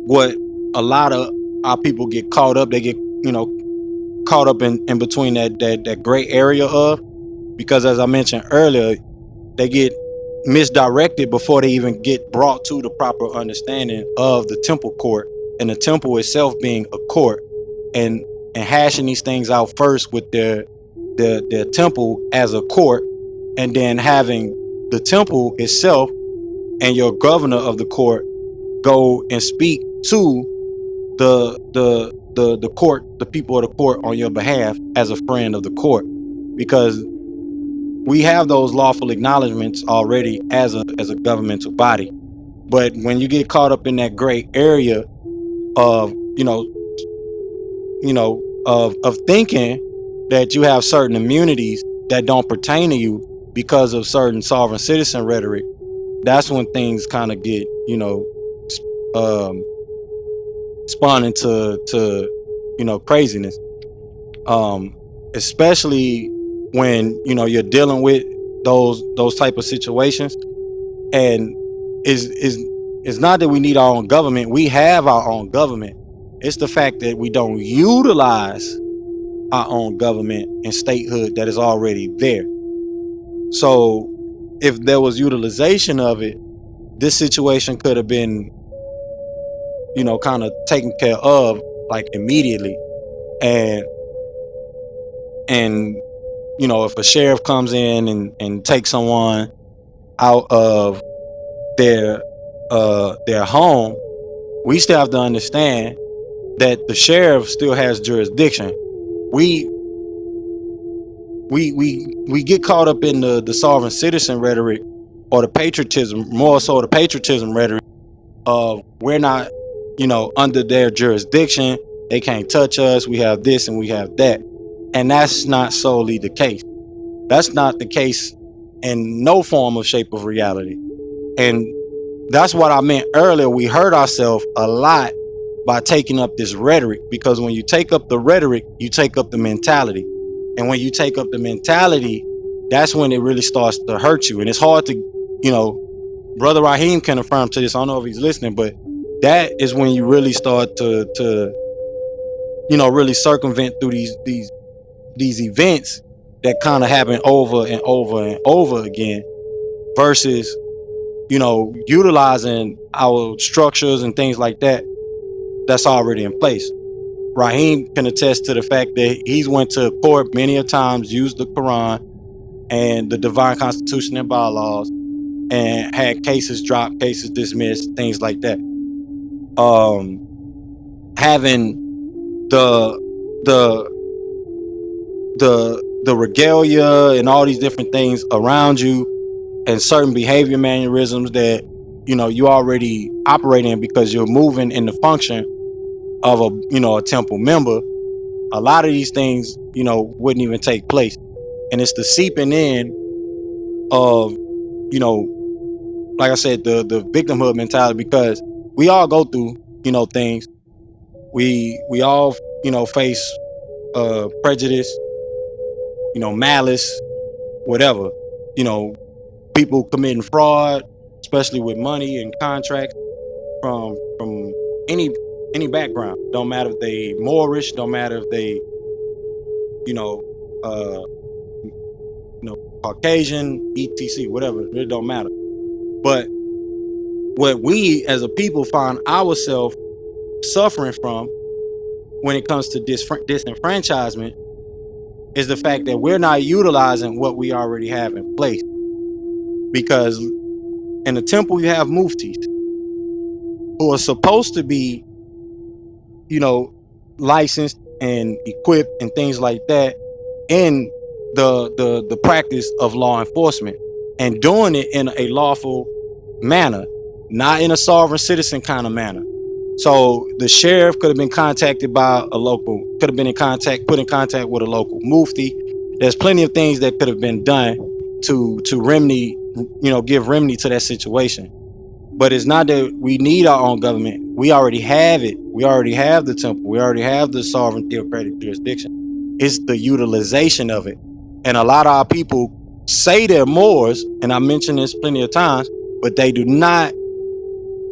what a lot of our people get caught up. They get, caught up in between that gray area of, because as I mentioned earlier, they get misdirected before they even get brought to the proper understanding of the temple court, and the temple itself being a court, and hashing these things out first with their temple as a court, and then having the temple itself and your governor of the court go and speak to the court, the people of the court on your behalf as a friend of the court, because we have those lawful acknowledgments already as a governmental body. But when you get caught up in that gray area of of thinking that you have certain immunities that don't pertain to you because of certain sovereign citizen rhetoric, that's when things kind of get um spawn into craziness. um Especially when you're dealing with those type of situations. And is not that we need our own government. We have our own government. It's the fact that we don't utilize our own government and statehood that is already there. So if there was utilization of it, this situation could have been kind of taken care of like immediately. And and if a sheriff comes in and takes someone out of their home, we still have to understand that the sheriff still has jurisdiction. We we get caught up in the sovereign citizen rhetoric, or the patriotism, more so the patriotism rhetoric of we're not under their jurisdiction, they can't touch us, we have this and we have that. And that's not solely the case. That's not the case in no form of shape of reality. And that's what I meant earlier. We hurt ourselves a lot by taking up this rhetoric, because when you take up the rhetoric, you take up the mentality. And when you take up the mentality, that's when it really starts to hurt you. And it's hard to, Brother Raheem can affirm to this. I don't know if he's listening, but that is when you really start to really circumvent through these events that kind of happen over and over and over again, versus utilizing our structures and things like that that's already in place. Raheem can attest to the fact that he's went to court many a times, used the Qur'an and the divine constitution and bylaws, and had cases dropped, cases dismissed, things like that. Um, Having the the the regalia and all these different things around you, and certain behavior mannerisms that you already operate in because you're moving in the function of a temple member. A lot of these things wouldn't even take place. And it's the seeping in of you know like I said, the victimhood mentality, because we all go through things. We all face prejudice, malice, whatever. you know People committing fraud, especially with money and contracts, from any background. Don't matter if they Moorish, don't matter if they you know uh Caucasian, etc, whatever. It really don't matter. But what we as a people find ourselves suffering from when it comes to disenfranchisement is the fact that we're not utilizing what we already have in place. Because in the temple, you have muftis who are supposed to be, you know, licensed and equipped and things like that in the practice of law enforcement and doing it in a lawful manner, not in a sovereign citizen kind of manner. So the sheriff could have been contacted by a local, could have been in contact, put in contact with a local mufti. There's plenty of things that could have been done to remedy, give remedy to that situation. But it's not that we need our own government. We already have it. We already have the temple. We already have the sovereign theocratic jurisdiction. It's the utilization of it. And a lot of our people say they're Moors, and I mentioned this plenty of times, but they do not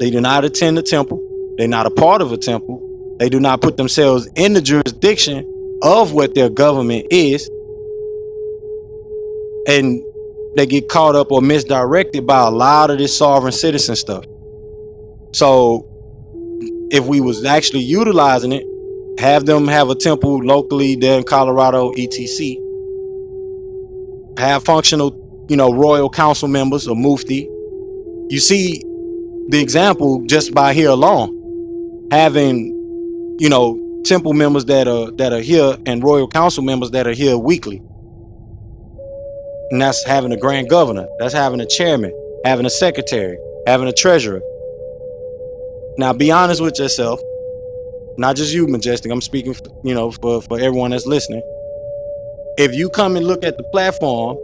attend the temple. They're not a part of a temple. They do not put themselves in the jurisdiction of what their government is. And they get caught up or misdirected by a lot of this sovereign citizen stuff. So if we was actually utilizing it, have them have a temple locally there in Colorado, etc. Have functional, royal council members or mufti. You see the example just by here alone. Having, temple members that are here and royal council members that are here weekly. And that's having a grand governor. That's having a chairman, having a secretary, having a treasurer. Now be honest with yourself. Not just you, Majestic. I'm speaking, for everyone that's listening. If you come and look at the platform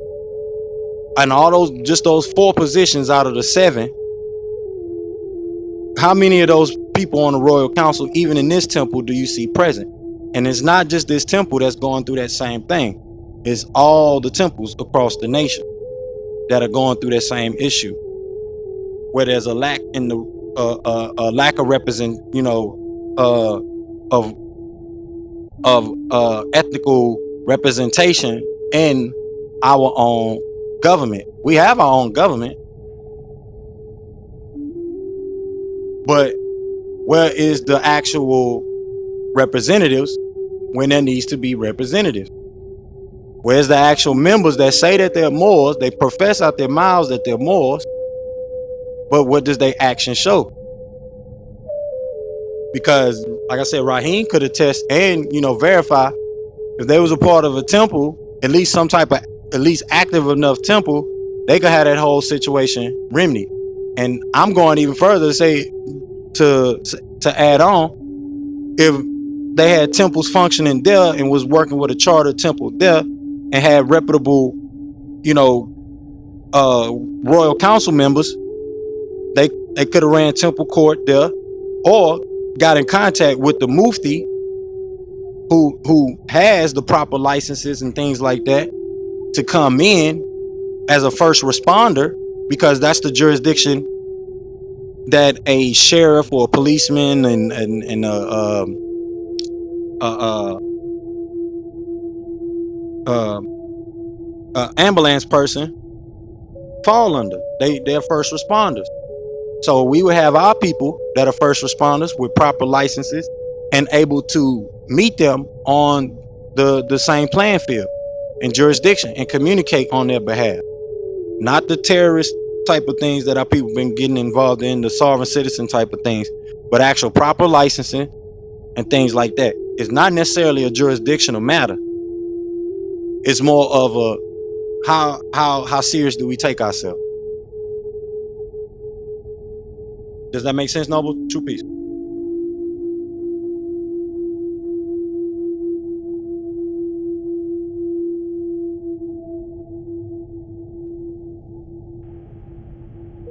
and all those 4 positions out of the 7, how many of those people on the royal council, even in this temple, do you see present? And it's not just this temple that's going through that same thing. It's all the temples across the nation that are going through that same issue, where there's a lack in the a lack of ethnical representation in our own government. We have our own government, but where is the actual representatives when there needs to be representatives? Where's the actual members that say that they're Moors? They profess out their mouths that they're Moors, but what does their action show? Because, like I said, Raheem could attest and verify if they was a part of a temple, at least some type of at least active enough temple, they could have that whole situation remedied. And I'm going even further to say to add on, if they had temples functioning there and was working with a charter temple there and had reputable, royal council members, they could have ran temple court there or got in contact with the mufti who has the proper licenses and things like that to come in as a first responder, because that's the jurisdiction that a sheriff or a policeman and ambulance person fall under. They're first responders. So we would have our people that are first responders with proper licenses and able to meet them on the same playing field and jurisdiction and communicate on their behalf. Not the terrorist type of things that our people been getting involved in, the sovereign citizen type of things, but actual proper licensing and things like that. It's not necessarily a jurisdictional matter. It's more of a how serious do we take ourselves? Does that make sense, Noble? True peace.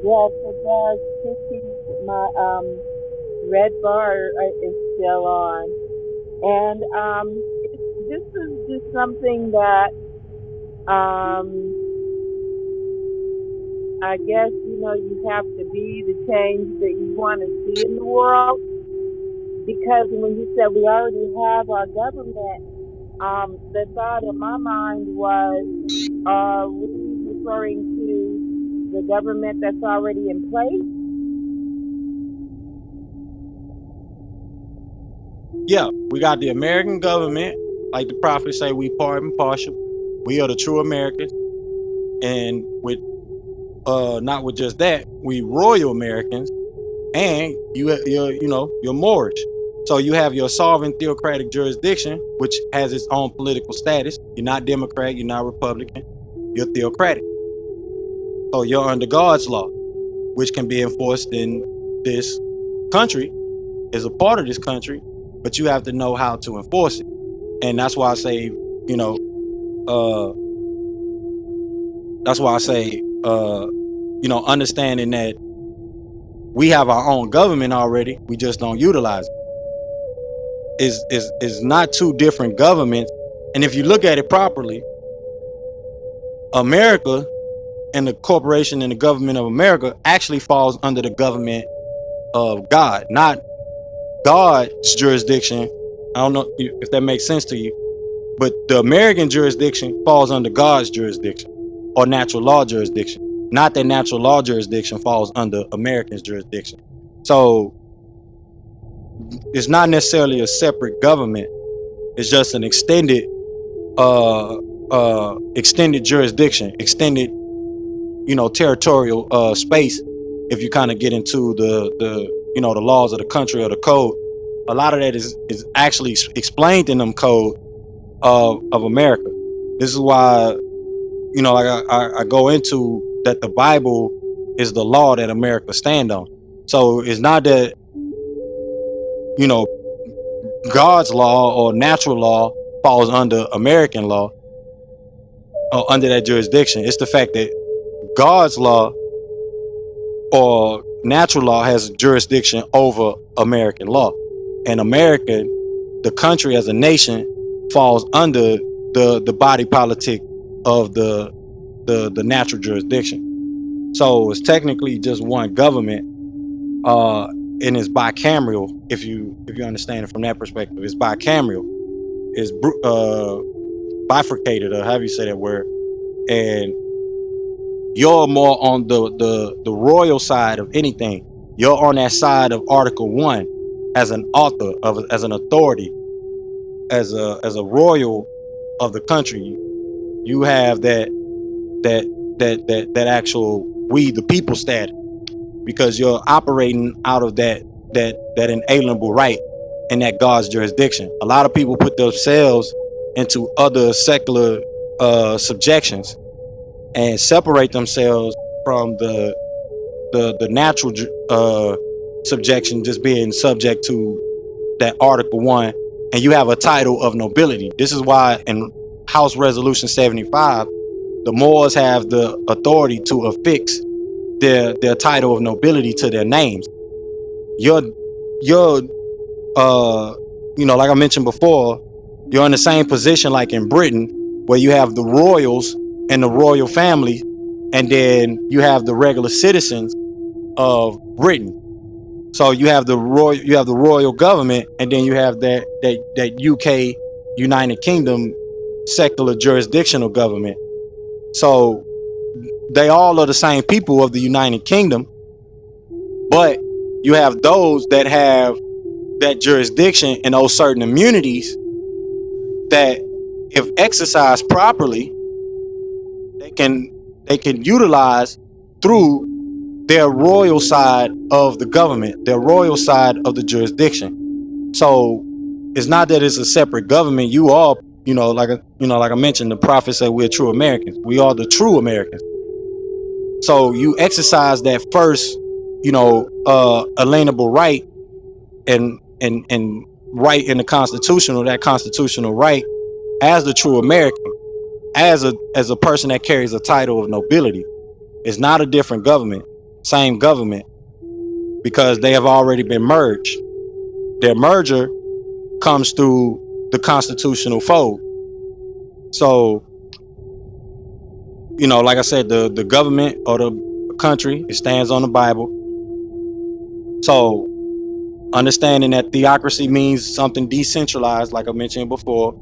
Yes, it does. My red bar is still on, and this is just something that I guess you have to be the change that you want to see in the world. Because when you said we already have our government, the thought in my mind was, are we referring to the government that's already in place, yeah, we got the American government, like the prophets say, we part and partial. We are the true Americans, and with not with just that, we royal Americans, and you're Moorish. So you have your sovereign theocratic jurisdiction, which has its own political status. You're not Democrat, you're not Republican, you're theocratic. So you're under God's law, which can be enforced in this country, is a part of this country, but you have to know how to enforce it. And that's why I say, you know, uh, that's why I say, understanding that we have our own government already, we just don't utilize it. Is not two different governments. And if you look at it properly, America and the corporation and the government of America actually falls under the government of God, not God's jurisdiction. I don't know if that makes sense to you, but the American jurisdiction falls under God's jurisdiction or natural law jurisdiction. Not that natural law jurisdiction falls under American's jurisdiction. So it's not necessarily a separate government. It's just an extended jurisdiction, extended, territorial space. If you kind of get into the laws of the country or the code, a lot of that is actually explained in them code of America. This is why, like I go into that the Bible is the law that America stand on. So it's not that, you know, God's law or natural law falls under American law or under that jurisdiction. It's the fact that God's law or natural law has jurisdiction over American law, and American, the country as a nation, falls under the body politic of the natural jurisdiction. So it's technically just one government, and it's bicameral. If you understand it from that perspective, it's bicameral. It's bifurcated, or however you say that word. And you're more on the royal side of anything. You're on that side of Article 1 as an author of as an authority, as a royal of the country. You have that actual we the people status, because you're operating out of that inalienable right in that God's jurisdiction. A lot of people put themselves into other secular subjections and separate themselves from the natural subjection, just being subject to that Article 1, and you have a title of nobility. This is why in House Resolution 75, the Moors have the authority to affix their title of nobility to their names. You're like I mentioned before, you're in the same position like in Britain, where you have the royals and the royal family, and then you have the regular citizens of Britain. So you have the royal government, and then you have that UK United Kingdom secular jurisdictional government. So they all are the same people of the United Kingdom, but you have those that have that jurisdiction and those certain immunities that, if exercised properly, they can utilize through their royal side of the government, their royal side of the jurisdiction. So it's not that it's a separate government. You all, like I mentioned, the prophet said we're true Americans. We are the true Americans. So you exercise that first, alienable right, and right in the constitutional, that constitutional right, as the true American, as a person that carries a title of nobility. It's not a different government, same government, because they have already been merged. Their merger comes through the constitutional fold. So, like I said, the government or the country, it stands on the Bible. So understanding that theocracy means something decentralized, like I mentioned before,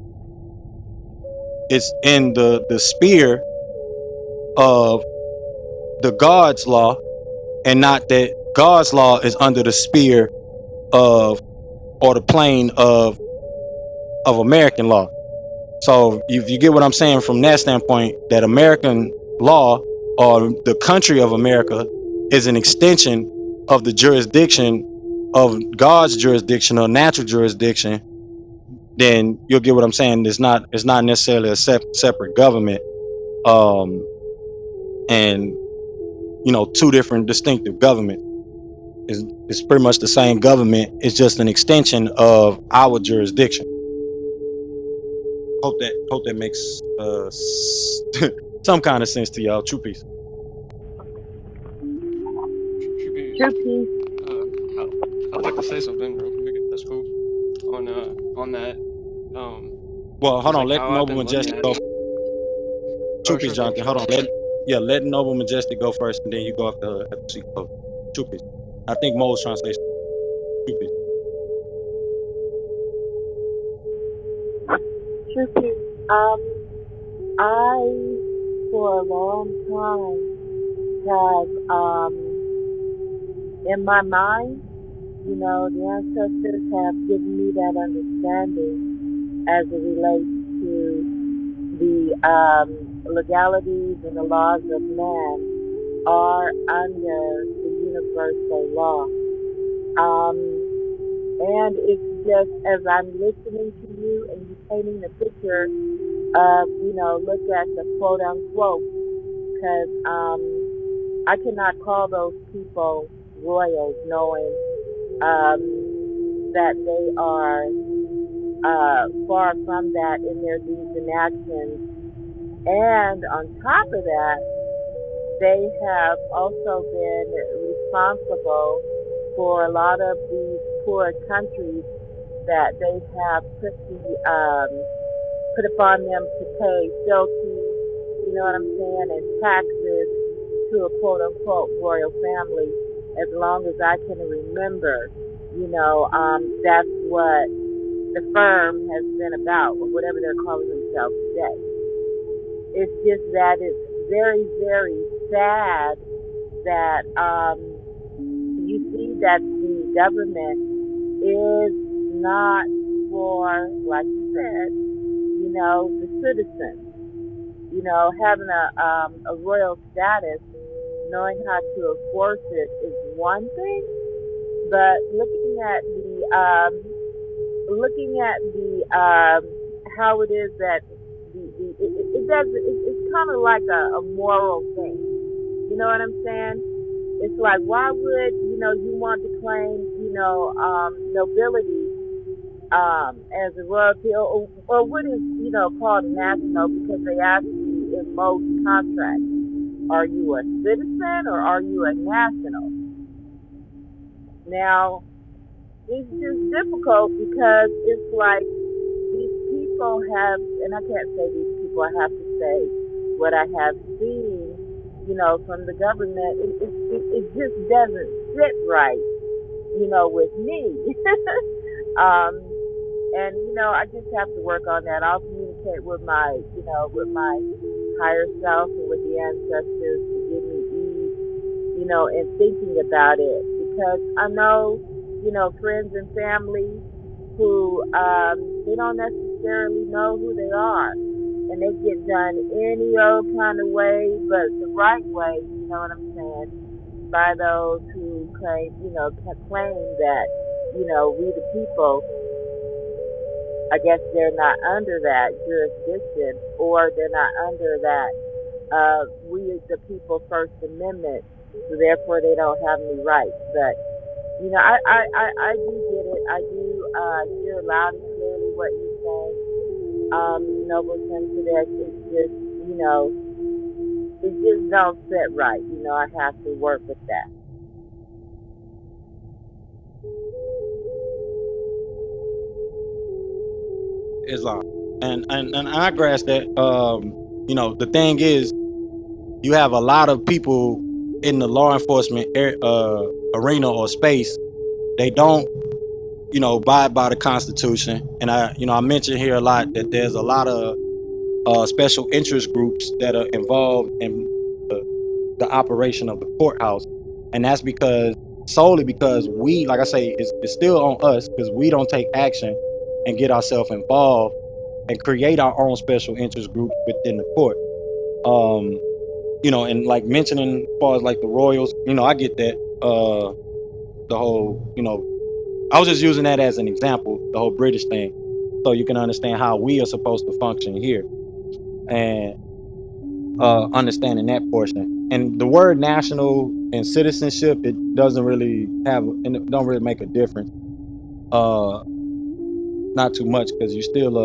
it's in the sphere of the God's law, and not that God's law is under the sphere of or the plane of American law. So if you get what I'm saying from that standpoint, that American law or the country of America is an extension of the jurisdiction of God's jurisdiction or natural jurisdiction, then you'll get what I'm saying. It's not necessarily a separate government, um, and two different distinctive governments. It's pretty much the same government. It's just an extension of our jurisdiction. Hope that makes some kind of sense to y'all. True peace. Should be. True peace. I'd like to say something real quick, if that's cool. On that. Well, hold Because on. like Let how I've Noble been looking Majestic at go. it. True Oh, peace, sure thing, Jonathan. sure Hold on. thing. Let Noble Majestic go first, and then you go after she goes. True peace. I think Mo was trying to say true peace. True peace. I, for a long time, have, in my mind, the ancestors have given me that understanding as it relates to the legalities and the laws of man are under the universal law. And it's just as I'm listening to you and you painting the picture of, look at the quote unquote, because I cannot call those people royals knowing that they are far from that in their deeds and actions. And on top of that, they have also been responsible for a lot of these poor countries that they have put upon them to pay fealty, you know what I'm saying, and taxes to a quote unquote royal family. As long as I can remember, that's what the firm has been about, or whatever they're calling themselves today. It's just that it's very, very sad that you see that the government is not for, like you said, the citizens. Having a royal status, knowing how to enforce it is one thing, but looking at the how it is that it doesn't, it's kind of like a moral thing. You know what I'm saying? It's like, why would you want to claim nobility as a royalty, or what is called a national, because they ask you in most contracts, are you a citizen or are you a national? Now it's just difficult because it's like these people have, and I can't say these people, I have to say what I have seen, from the government. It just doesn't sit right, with me. And I just have to work on that. I'll communicate with my higher self and with the ancestors to give me ease, in thinking about it, because I know, friends and family who they don't necessarily know who they are, and they get done any old kind of way, but the right way. You know what I'm saying? By those who claim that we the people. I guess they're not under that jurisdiction, or they're not under that we the people First Amendment, so therefore they don't have any rights. But I do get it. I do hear loud and clearly what you're saying. Noble Sensitive, it's just it just don't sit right. I have to work with that. Islam, and I grasp that. The thing is, you have a lot of people in the law enforcement arena or space. They don't, abide by the Constitution, and I mentioned here a lot that there's a lot of special interest groups that are involved in the operation of the courthouse, and that's because solely because we, like I say, it's still on us because we don't take action and get ourselves involved and create our own special interest groups within the court. Um, and like mentioning as far as like the royals, I get that. The whole, I was just using that as an example, the whole British thing, so you can understand how we are supposed to function here and understanding that portion. And the word national and citizenship, it doesn't really and it don't really make a difference. Uh, not too much because you still,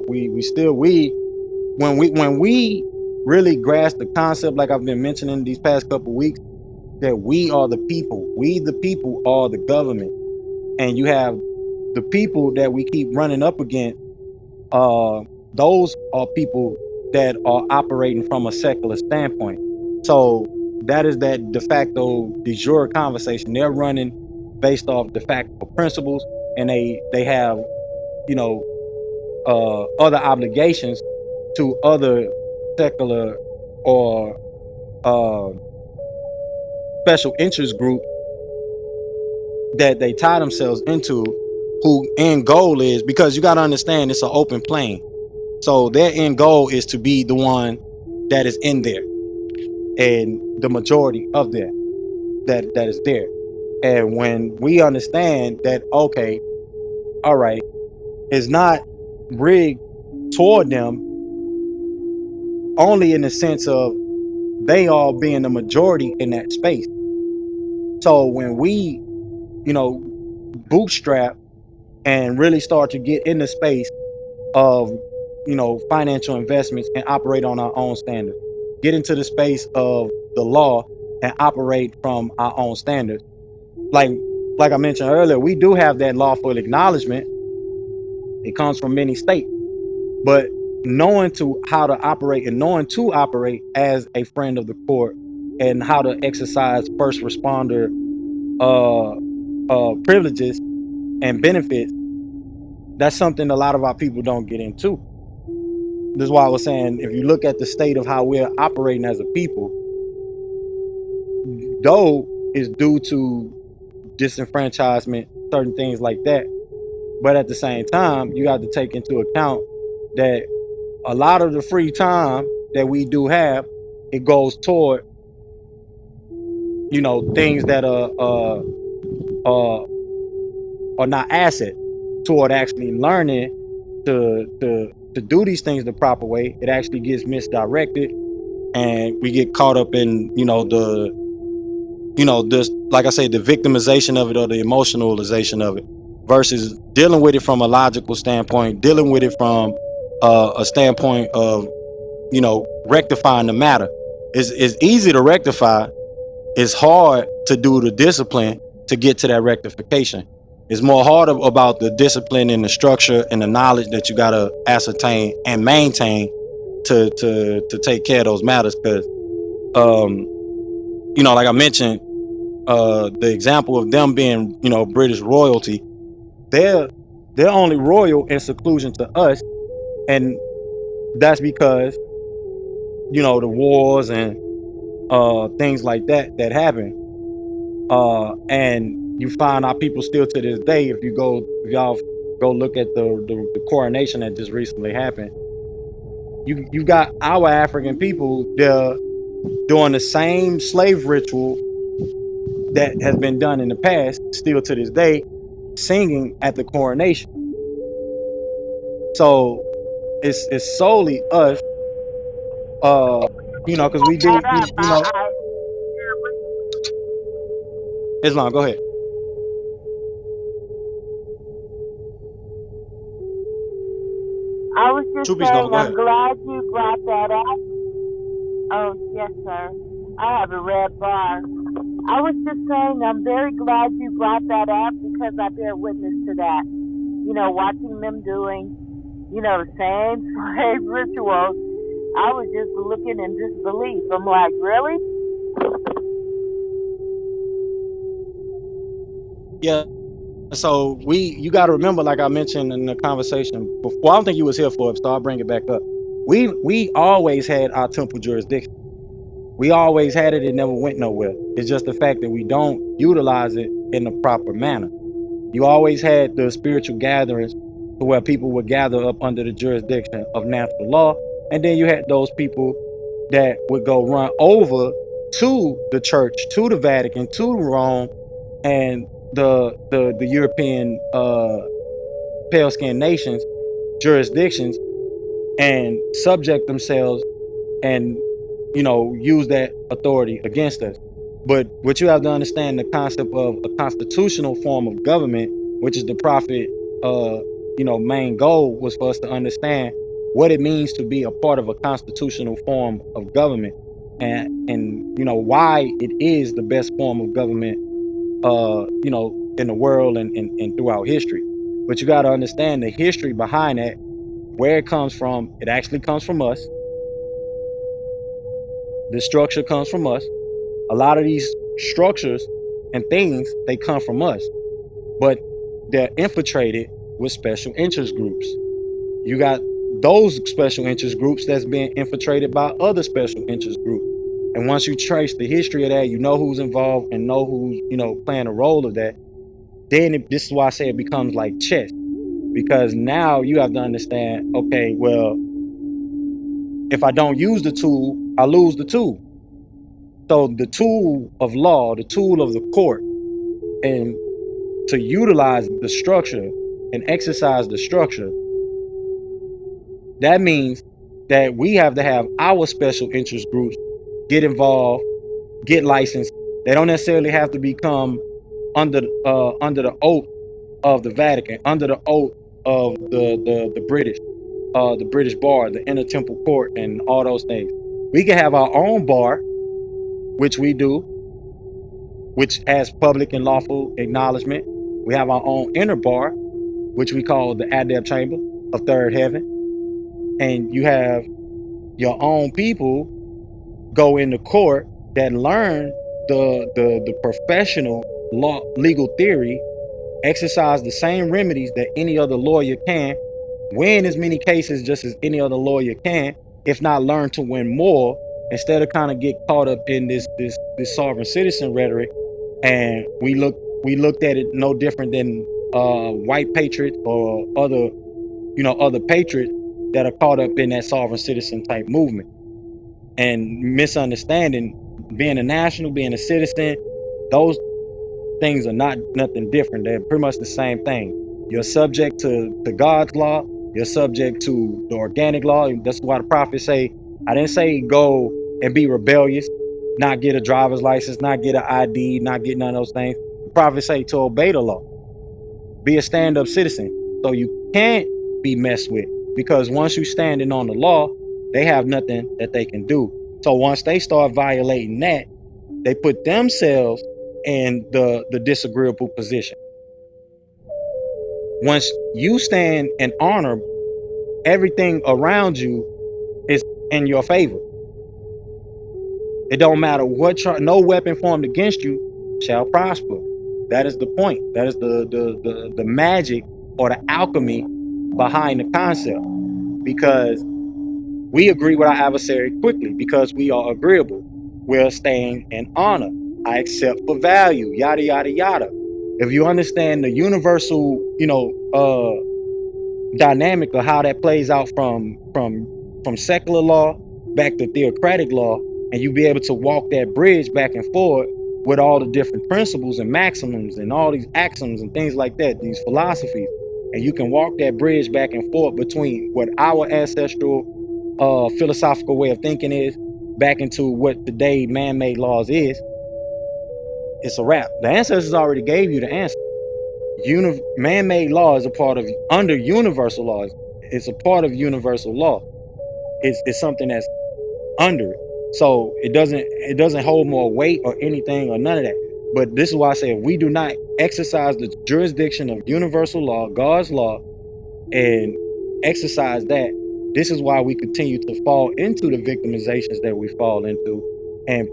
we still when we really grasp the concept, like I've been mentioning these past couple weeks, that we are the people. We the people are the government, and you have the people that we keep running up against. Uh, those are people that are operating from a secular standpoint. So that is that de facto de jure conversation. They're running based off de facto principles, and they have you know other obligations to other secular or uh, special interest group that they tie themselves into, who end goal is, because you got to understand it's an open plane. So their end goal is to be the one that is in there and the majority of that is there. And when we understand that, okay, all right, it's not rigged toward them only in the sense of they all being the majority in that space. So when we, bootstrap and really start to get in the space of, financial investments and operate on our own standards, get into the space of the law and operate from our own standards. Like, like I mentioned earlier, we do have that lawful acknowledgement. It comes from many states, but knowing to how to operate and knowing to operate as a friend of the court and how to exercise first responder uh privileges and benefits, that's something a lot of our people don't get into. This is why I was saying, if you look at the state of how we're operating as a people, though is due to disenfranchisement, certain things like that. But at the same time, you got to take into account that a lot of the free time that we do have, it goes toward, things that uh are not asset toward actually learning to do these things the proper way. It actually gets misdirected, and we get caught up in this, like I say, the victimization of it or the emotionalization of it, versus dealing with it from a logical standpoint, dealing with it from a standpoint of rectifying the matter. Is easy to rectify. It's hard to do the discipline to get to that rectification. It's more hard about the discipline and the structure and the knowledge that you gotta ascertain and maintain to take care of those matters. Because um, like I mentioned, the example of them being, British royalty, they're they're only royal in seclusion to us, and that's because the wars and things like that happen. And you find our people still to this day. If y'all go look at the coronation that just recently happened, you got our African people there doing the same slave ritual that has been done in the past, still to this day, singing at the coronation. So it's solely us, because we do, That up. Islam. Go ahead. I was just Two piece saying, though. Go I'm ahead. glad you brought that up. Oh, yes, sir. I have a red bar. I was just saying, I'm very glad you brought that up because I bear witness to that. Watching them doing, the same slave rituals. I was just looking in disbelief. I'm like, really? Yeah. So you got to remember, like I mentioned in the conversation before, I don't think you was here for it, so I'll bring it back up. We always had our temple jurisdiction. We always had it. It never went nowhere. It's just the fact that we don't utilize it in the proper manner. You always had the spiritual gatherings to where people would gather up under the jurisdiction of natural law. And then you had those people that would go run over to the church, to the Vatican, to Rome, and the European pale skinned nations, jurisdictions, and subject themselves and use that authority against us. But what you have to understand, the concept of a constitutional form of government, which is the prophet main goal, was for us to understand what it means to be a part of a constitutional form of government, and why it is the best form of government in the world and throughout history. But you got to understand the history behind that, where it comes from. It actually comes from us. The structure comes from us. A lot of these structures and things, they come from us, but they're infiltrated with special interest groups. You got those special interest groups that's being infiltrated by other special interest groups. And once you trace the history of that, you know who's involved and know who's playing a role of that. Then this is why I say it becomes like chess, because now you have to understand, okay, well, if I don't use the tool, I lose the tool. So the tool of law, the tool of the court, and to utilize the structure and exercise the structure, that means that we have to have our special interest groups get involved, get licensed. They don't necessarily have to become under the oath of the Vatican, under the oath of the British bar, the Inner Temple Court, and all those things. We can have our own bar, which we do, which has public and lawful acknowledgement. We have our own inner bar, which we call the Adept Chamber of Third Heaven. And you have your own people go into court that learn the professional law legal theory, exercise the same remedies that any other lawyer can, win as many cases just as any other lawyer can, if not learn to win more, instead of kind of get caught up in this sovereign citizen rhetoric. And we looked at it no different than white patriots or other patriots that are caught up in that sovereign citizen type movement and misunderstanding being a national, being a citizen. Those things are not nothing different. They're pretty much the same thing. You're subject to God's law. You're subject to the organic law. That's why the prophets say, I didn't say go and be rebellious, not get a driver's license, not get an ID, not get none of those things. The prophets say to obey the law, be a stand-up citizen. So you can't be messed with, because once you standing on the law, they have nothing that they can do. So once they start violating that, they put themselves in the disagreeable position. Once you stand and honor, everything around you is in your favor. It don't matter what no weapon formed against you shall prosper. That is the point. That is the magic or the alchemy behind the concept. Because we agree with our adversary quickly because we are agreeable. We're staying in honor. I accept for value, yada yada yada. If you understand the universal, dynamic of how that plays out from secular law back to theocratic law, and you be able to walk that bridge back and forth with all the different principles and maxims and all these axioms and things like that, these philosophies, and you can walk that bridge back and forth between what our ancestral philosophical way of thinking is back into what today man-made laws is. It's a wrap. The ancestors already gave you the answer. Man-made law is a part of under universal laws. It's a part of universal law. It's something that's under it. So it doesn't hold more weight or anything or none of that. But this is why I say, if we do not exercise the jurisdiction of universal law, God's law, and exercise that, this is why we continue to fall into the victimizations that we fall into, and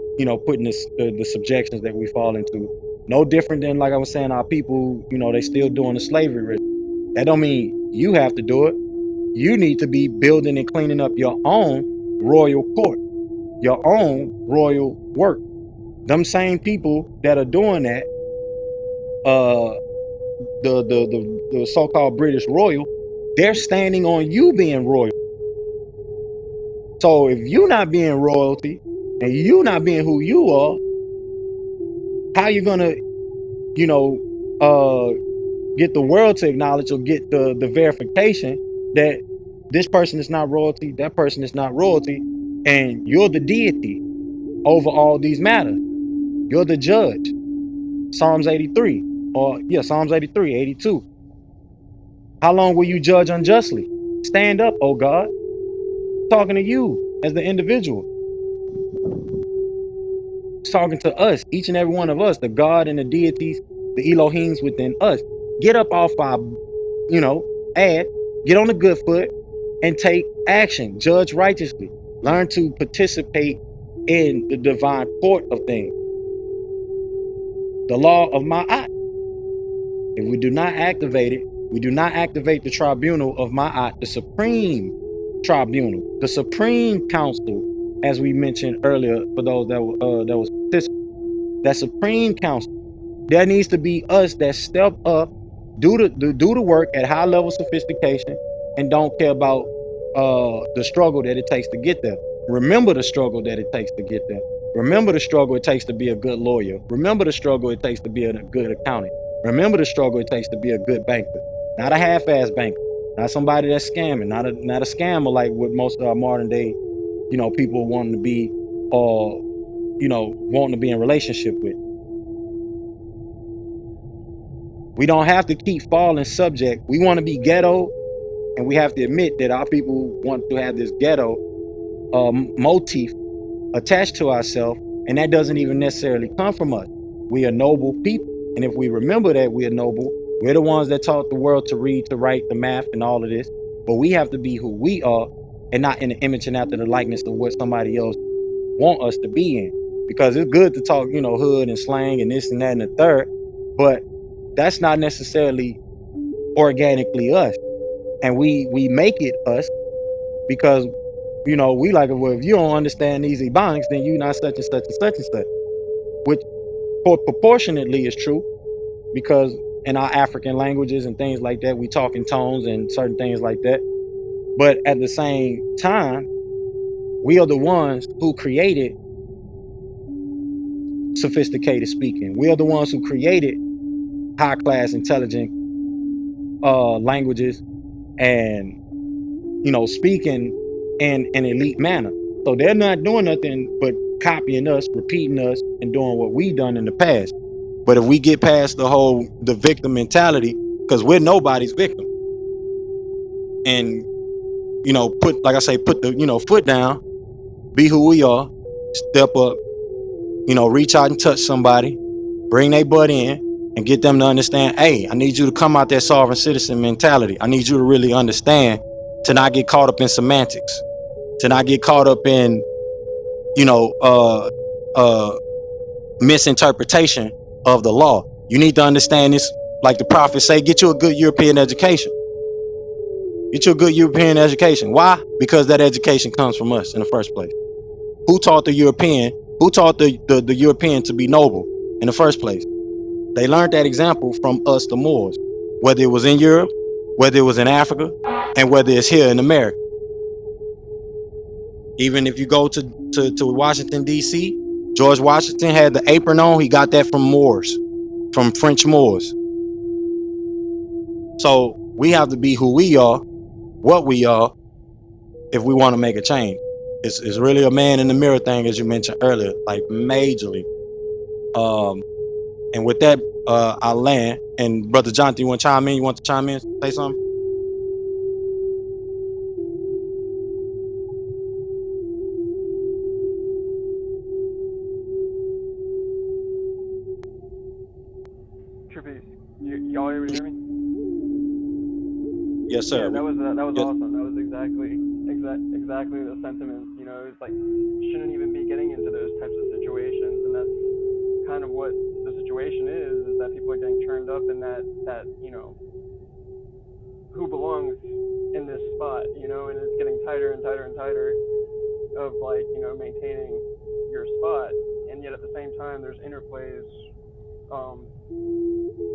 putting the subjections that we fall into. No different than, like I was saying, our people, they still doing the slavery. That don't mean you have to do it. You need to be building and cleaning up your own royal court. your own royal work. Them same people that are doing that, the so-called British royal, they're standing on you being royal. So if you not being royalty and you not being who you are, how you gonna, you know, get the world to acknowledge or get the verification that this person is not royalty, that person is not royalty, and you're the deity over all these matters. You're the judge. Psalms 83, or yeah, Psalms 83, 82. How long will you judge unjustly? Stand up, oh God. Talking to you as the individual. It's talking to us, each and every one of us, the God and the deities, the Elohims within us. Get up off our, you know, ass, get on the good foot and take action. Judge righteously. Learn to participate in the divine court of things. The law of Ma'at. If we do not activate it, we do not activate the tribunal of Ma'at, the supreme tribunal, the supreme council, as we mentioned earlier, for those that was participating. That supreme council. There needs to be us that step up, do the work at high level sophistication, and don't care about the struggle that it takes to get there. Remember the struggle that it takes to get there. Remember the struggle it takes to be a good lawyer. Remember the struggle it takes to be a good accountant. Remember the struggle it takes to be a good banker, not a half-ass banker, not somebody that's scamming, not a scammer like what most of our modern day, people wanting to be, or wanting to be in relationship with. We don't have to keep falling subject. We want to be ghetto, and we have to admit that our people want to have this ghetto motif attached to ourselves, and that doesn't even necessarily come from us. We are noble people, and if we remember that we are noble, we're the ones that taught the world to read, to write, the math, and all of this. But we have to be who we are, and not in the image and after the likeness of what somebody else want us to be in. Because it's good to talk, hood and slang and this and that and the third, but that's not necessarily organically us, and we make it us because we like, well, if you don't understand these ebonics, then you not such and such and such and such, which proportionately is true, because in our African languages and things like that, we talk in tones and certain things like that. But at the same time, we are the ones who created sophisticated speaking. We are the ones who created high class intelligent languages, and speaking in an elite manner. So they're not doing nothing but copying us, repeating us, and doing what we done in the past. But if we get past the victim mentality, because we're nobody's victim, and put, like I say, put the foot down, be who we are, step up, reach out and touch somebody, bring their butt in, and get them to understand, hey, I need you to come out that sovereign citizen mentality. I need you to really understand, to not get caught up in semantics, to not get caught up in you know uh misinterpretation of the law. You need to understand this, like the prophets say, get you a good European education. Get you a good European education. Why? Because that education comes from us in the first place. Who taught the European? Who taught the European to be noble in the first place? They learned that example from us, the Moors, whether it was in Europe, whether it was in Africa, and whether it's here in America. Even if you go to Washington, D.C., George Washington had the apron on. He got that from Moors, from French Moors. So we have to be who we are, what we are, if we want to make a change. It's really a man in the mirror thing, as you mentioned earlier, like majorly. And with that, I'll land. And Brother Jonathan, you want to chime in? You want to chime in? Say something? Trippies, y'all able to hear me? Yes, sir. Yeah, that was Yes. awesome. That was exactly the sentiments. It's like you shouldn't even be getting into those types of situations, and that's kind of what the situation is that people are getting turned up in that who belongs in this spot, and it's getting tighter and tighter and tighter. of like, you know, maintaining your spot, and yet at the same time there's interplays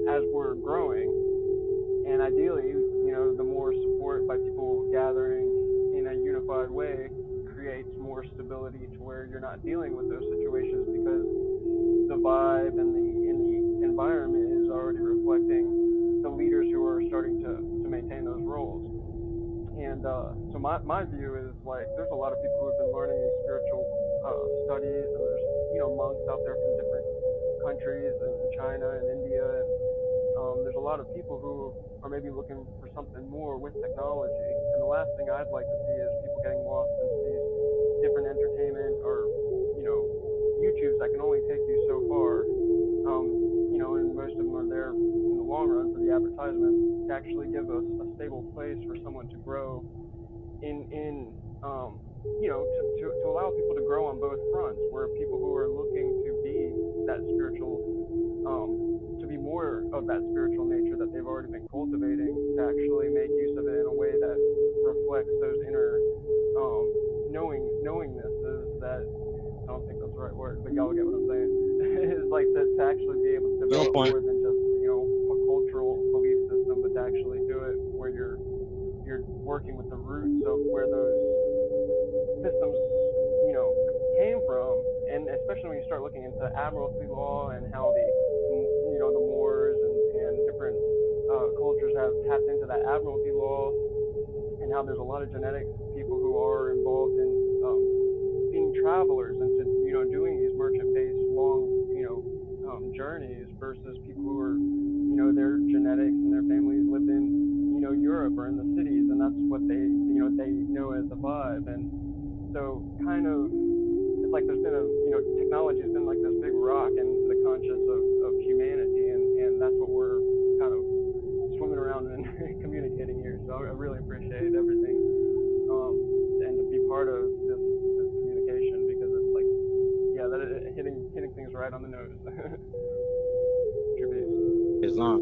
as we're growing, and ideally, you know, the more support by people gathering in a unified way creates more stability to where you're not dealing with those situations, because the vibe and the environment is already reflecting the leaders who are starting to maintain those roles. And so my view is like there's a lot of people who have been learning these spiritual studies, and there's, you know, monks out there from different countries in China and India, and there's a lot of people who are maybe looking for something more with technology. And the last thing I'd like to see is people getting lost into these different entertainment or, you know, YouTubes that can only take you so far. You know, and most of them are there in the long run for the advertisement, to actually give us a stable place for someone to grow in you know, to allow people to grow on both fronts, where people who are looking to be that spiritual, to be more of that spiritual nature that they've already been cultivating, to actually make use of it in a way that reflects those inner knowingnesses that, I don't think that's the right word, but y'all get what I'm saying. It's like to actually be able to develop more than just, you know, a cultural belief system, but to actually do it where you're working with the roots of where those systems, you know, came from. And especially when you start looking into admiralty law and how the, you know, the Moors and different cultures have tapped into that admiralty law, and how there's a lot of genetic people who are involved in being travelers and to, you know, doing these merchant-based long, you know, journeys, versus people who are, you know, their genetics and their families lived in, you know, Europe or in the cities, and that's what they, you know, they know as the vibe. And so kind of, it's like there's been a, you know, technology has been like this big rock into the conscience of humanity, and that's what we're kind of swimming around and communicating here. So I really appreciate everything, and to be part of this communication, because it's like, yeah, that hitting things right on the nose. Tribute. Islam.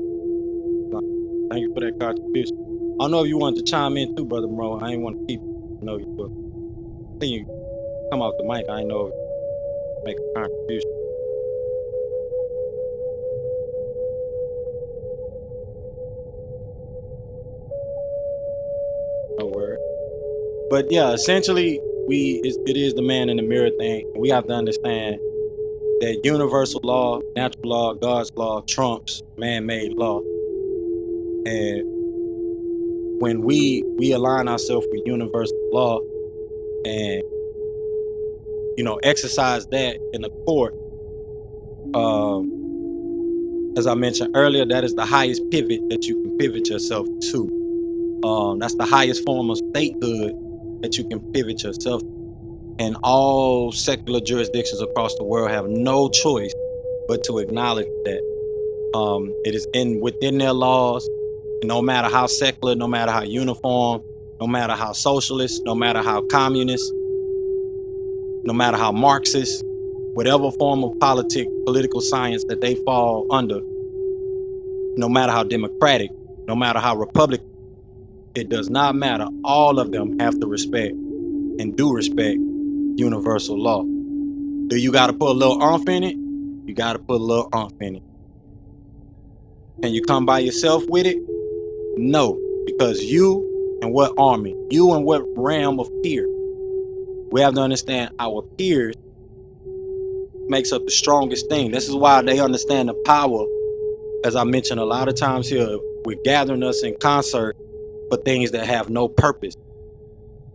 Thank you for that contribution. I don't know if you wanted to chime in too, Brother Monroe. I ain't want to keep you. I know you will. I think you come off the mic. I ain't know if you make a contribution. No worries. But yeah, essentially, it is the man in the mirror thing. We have to understand that universal law, natural law, God's law trumps man-made law. And when we align ourselves with universal law and, you know, exercise that in the court, as I mentioned earlier, that is the highest pivot that you can pivot yourself to. That's the highest form of statehood that you can pivot yourself to. And all secular jurisdictions across the world have no choice but to acknowledge that. It is within their laws, no matter how secular, no matter how uniform, no matter how socialist, no matter how communist, no matter how Marxist, whatever form of political science that they fall under, no matter how democratic, no matter how republican, it does not matter. All of them have to respect and do respect universal law. Do you got to put a little umph in it? You got to put a little umph in it. Can you come by yourself with it? No, because you and what army, you and what realm of peers. We have to understand our peers makes up the strongest thing. This is why they understand the power. As I mentioned a lot of times here, we're gathering us in concert for things that have no purpose,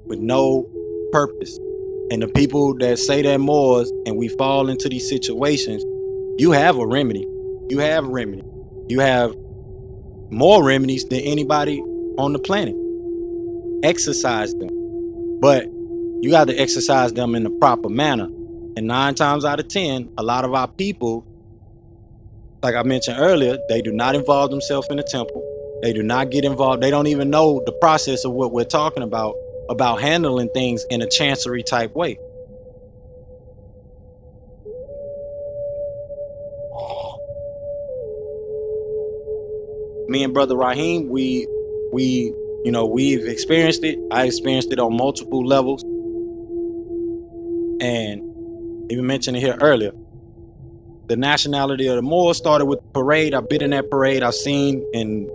with no purpose. And the people that say they're Moors and we fall into these situations, you have a remedy. You have a remedy. You have more remedies than anybody on the planet. Exercise them. But you got to exercise them in the proper manner. And 9 times out of 10, a lot of our people, like I mentioned earlier, they do not involve themselves in the temple. They do not get involved. They don't even know the process of what we're talking about handling things in a chancery type way. Me and Brother Raheem, we've experienced it. I experienced it on multiple levels. And even mentioned it here earlier. The nationality of the Moors started with the parade. I've been in that parade. I've seen and,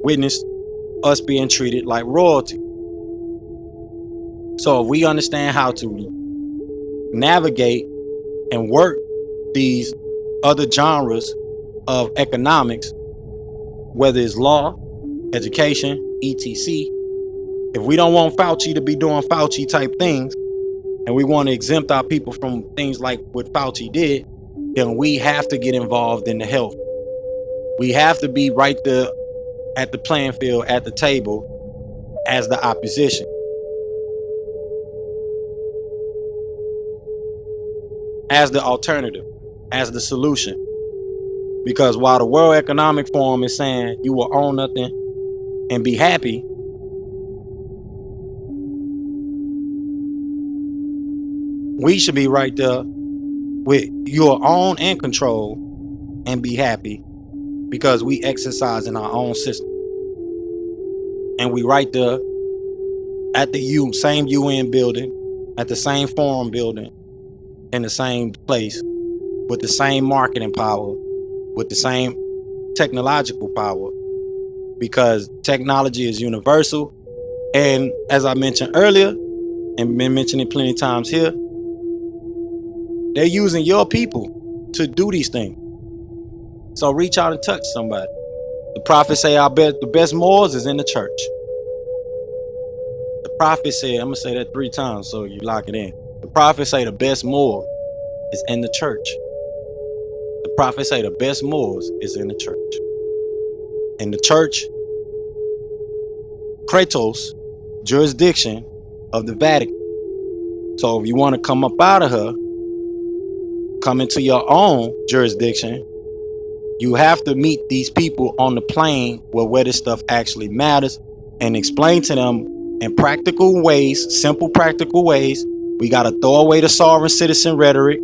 witnessed us being treated like royalty. So if we understand how to navigate and work these other genres of economics, whether it's law, education, etc. If we don't want Fauci to be doing Fauci type things, and we want to exempt our people from things like what Fauci did, then we have to get involved in the health. We have to be right there at the playing field, at the table, as the opposition, as the alternative, as the solution. Because while the World Economic Forum is saying you will own nothing and be happy, we should be right there with you will own and control and be happy, because we exercise in our own system. And we right there at the same UN building, at the same forum building, in the same place, with the same marketing power, with the same technological power, because technology is universal. And as I mentioned earlier, and been mentioning plenty of times here, they're using your people to do these things. So reach out and touch somebody. The prophets say the best Moors is in the church. The prophet said, I'm gonna say that 3 times so you lock it in. The prophet say the best Moor is in the church. The prophet say the best Moors is in the church. In the church, Kratos, jurisdiction of the Vatican. So if you want to come up out of her, come into your own jurisdiction, you have to meet these people on the plane where this stuff actually matters, and explain to them in practical ways, simple practical ways. We got to throw away the sovereign citizen rhetoric,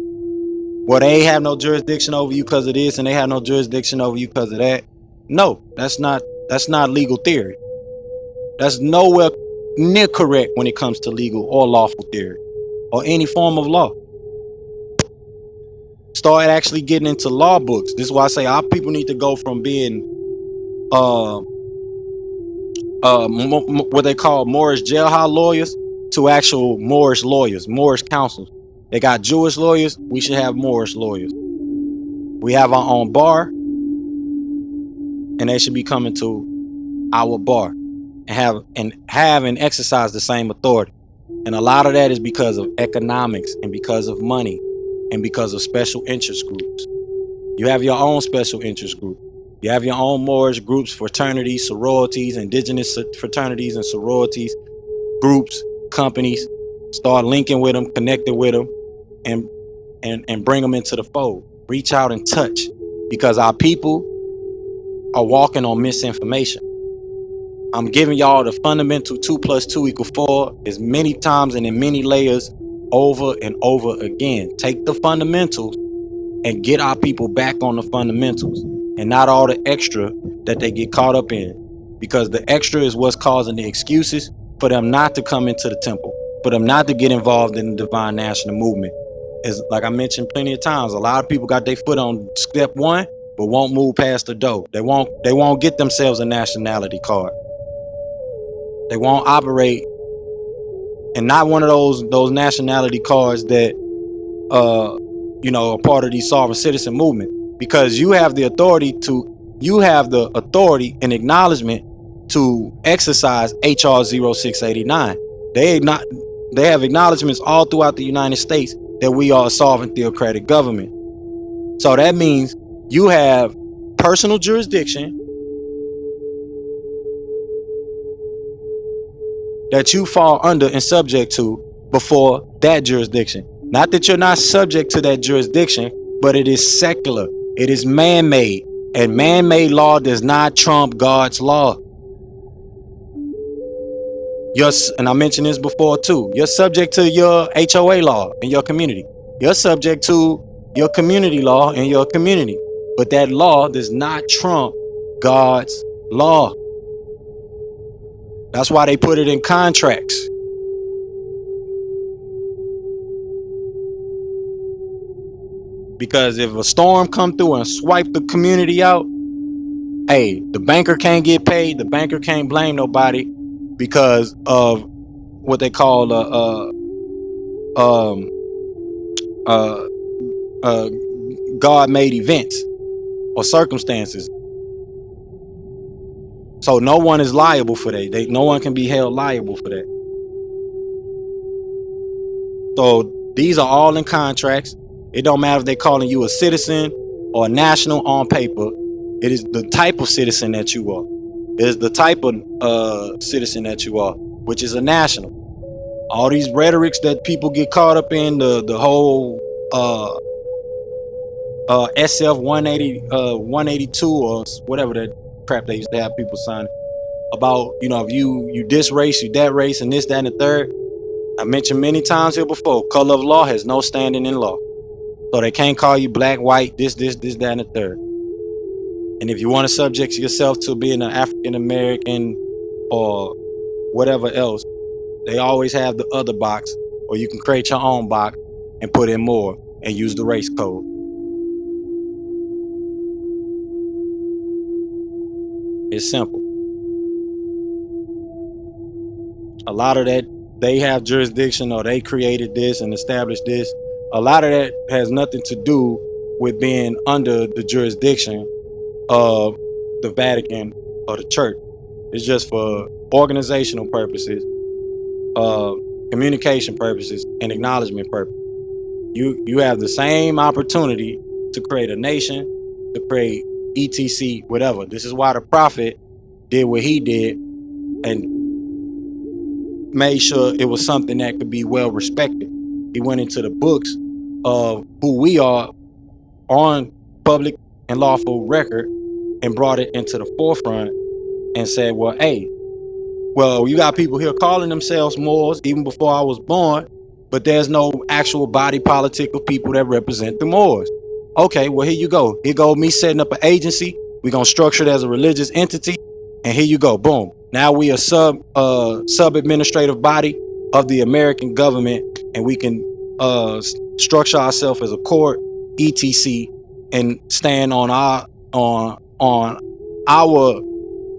where they have no jurisdiction over you because of this and they have no jurisdiction over you because of that. No, that's not legal theory. That's nowhere near correct when it comes to legal or lawful theory or any form of law. Start actually getting into law books. This is why I say our people need to go from being what they call Moorish jailhouse lawyers to actual Moorish lawyers, Moorish counsels. They got Jewish lawyers. We should have Moorish lawyers. We have our own bar, and they should be coming to our bar and have and exercise the same authority. And a lot of that is because of economics and because of money and because of special interest groups. You have your own special interest group. You have your own Moorish groups, fraternities, sororities, indigenous fraternities and sororities, groups, companies. Start linking with them, connecting with them, and bring them into the fold. Reach out and touch, because our people are walking on misinformation. I'm giving y'all the fundamental 2 + 2 = 4 as many times and in many layers over and over again. Take the fundamentals and get our people back on the fundamentals, and not all the extra that they get caught up in, because the extra is what's causing the excuses for them not to come into the temple, for them not to get involved in the divine national movement. Is like I mentioned plenty of times, a lot of people got their foot on step 1 but won't move past the door. They won't get themselves a nationality card. They won't operate, and not one of those nationality cards that a part of the sovereign citizen movement, because you have the authority and acknowledgement to exercise HR 0689. They have acknowledgments all throughout the United States that we are a sovereign theocratic government. So that means you have personal jurisdiction that you fall under and subject to before that jurisdiction. Not that you're not subject to that jurisdiction, but it is secular. It is man-made. And man-made law does not trump God's law. And I mentioned this before too. You're subject to your HOA law in your community. You're subject to your community law in your community. But that law does not trump God's law. That's why they put it in contracts. Because if a storm come through and swipe the community out, hey, the banker can't get paid. The banker can't blame nobody because of what they call um, uh, uh, God-made events or circumstances. So no one is liable for that. No one can be held liable for that. So these are all in contracts. It don't matter if they're calling you a citizen or a national on paper. It is the type of citizen that you are. It is the type of citizen that you are, which is a national. All these rhetorics that people get caught up in, the whole SF 180 182 or whatever that crap they used to have people sign about, if you this race, you that race, and this, that, and the third. I mentioned many times here before, color of law has no standing in law. So they can't call you black, white, this, that, and the third. And if you want to subject yourself to being an African American or whatever else, they always have the other box, or you can create your own box and put in more and use the race code. It's simple. A lot of that, they have jurisdiction or they created this and established this. A lot of that has nothing to do with being under the jurisdiction of the Vatican or the church. It's just for organizational purposes, uh, communication purposes, and acknowledgement purposes. You have the same opportunity to create a nation, to create etc, whatever. This is why the prophet did what he did and made sure it was something that could be well respected. He went into the books of who we are on public and lawful record and brought it into the forefront and said, well, hey, well, you got people here calling themselves Moors even before I was born, but there's no actual body politic of people that represent the Moors. Okay, well, here you go. Here go me setting up an agency. We're gonna structure it as a religious entity, and here you go. Boom. Now we are sub administrative body of the American government, and we can structure ourselves as a court, etc, and stand on our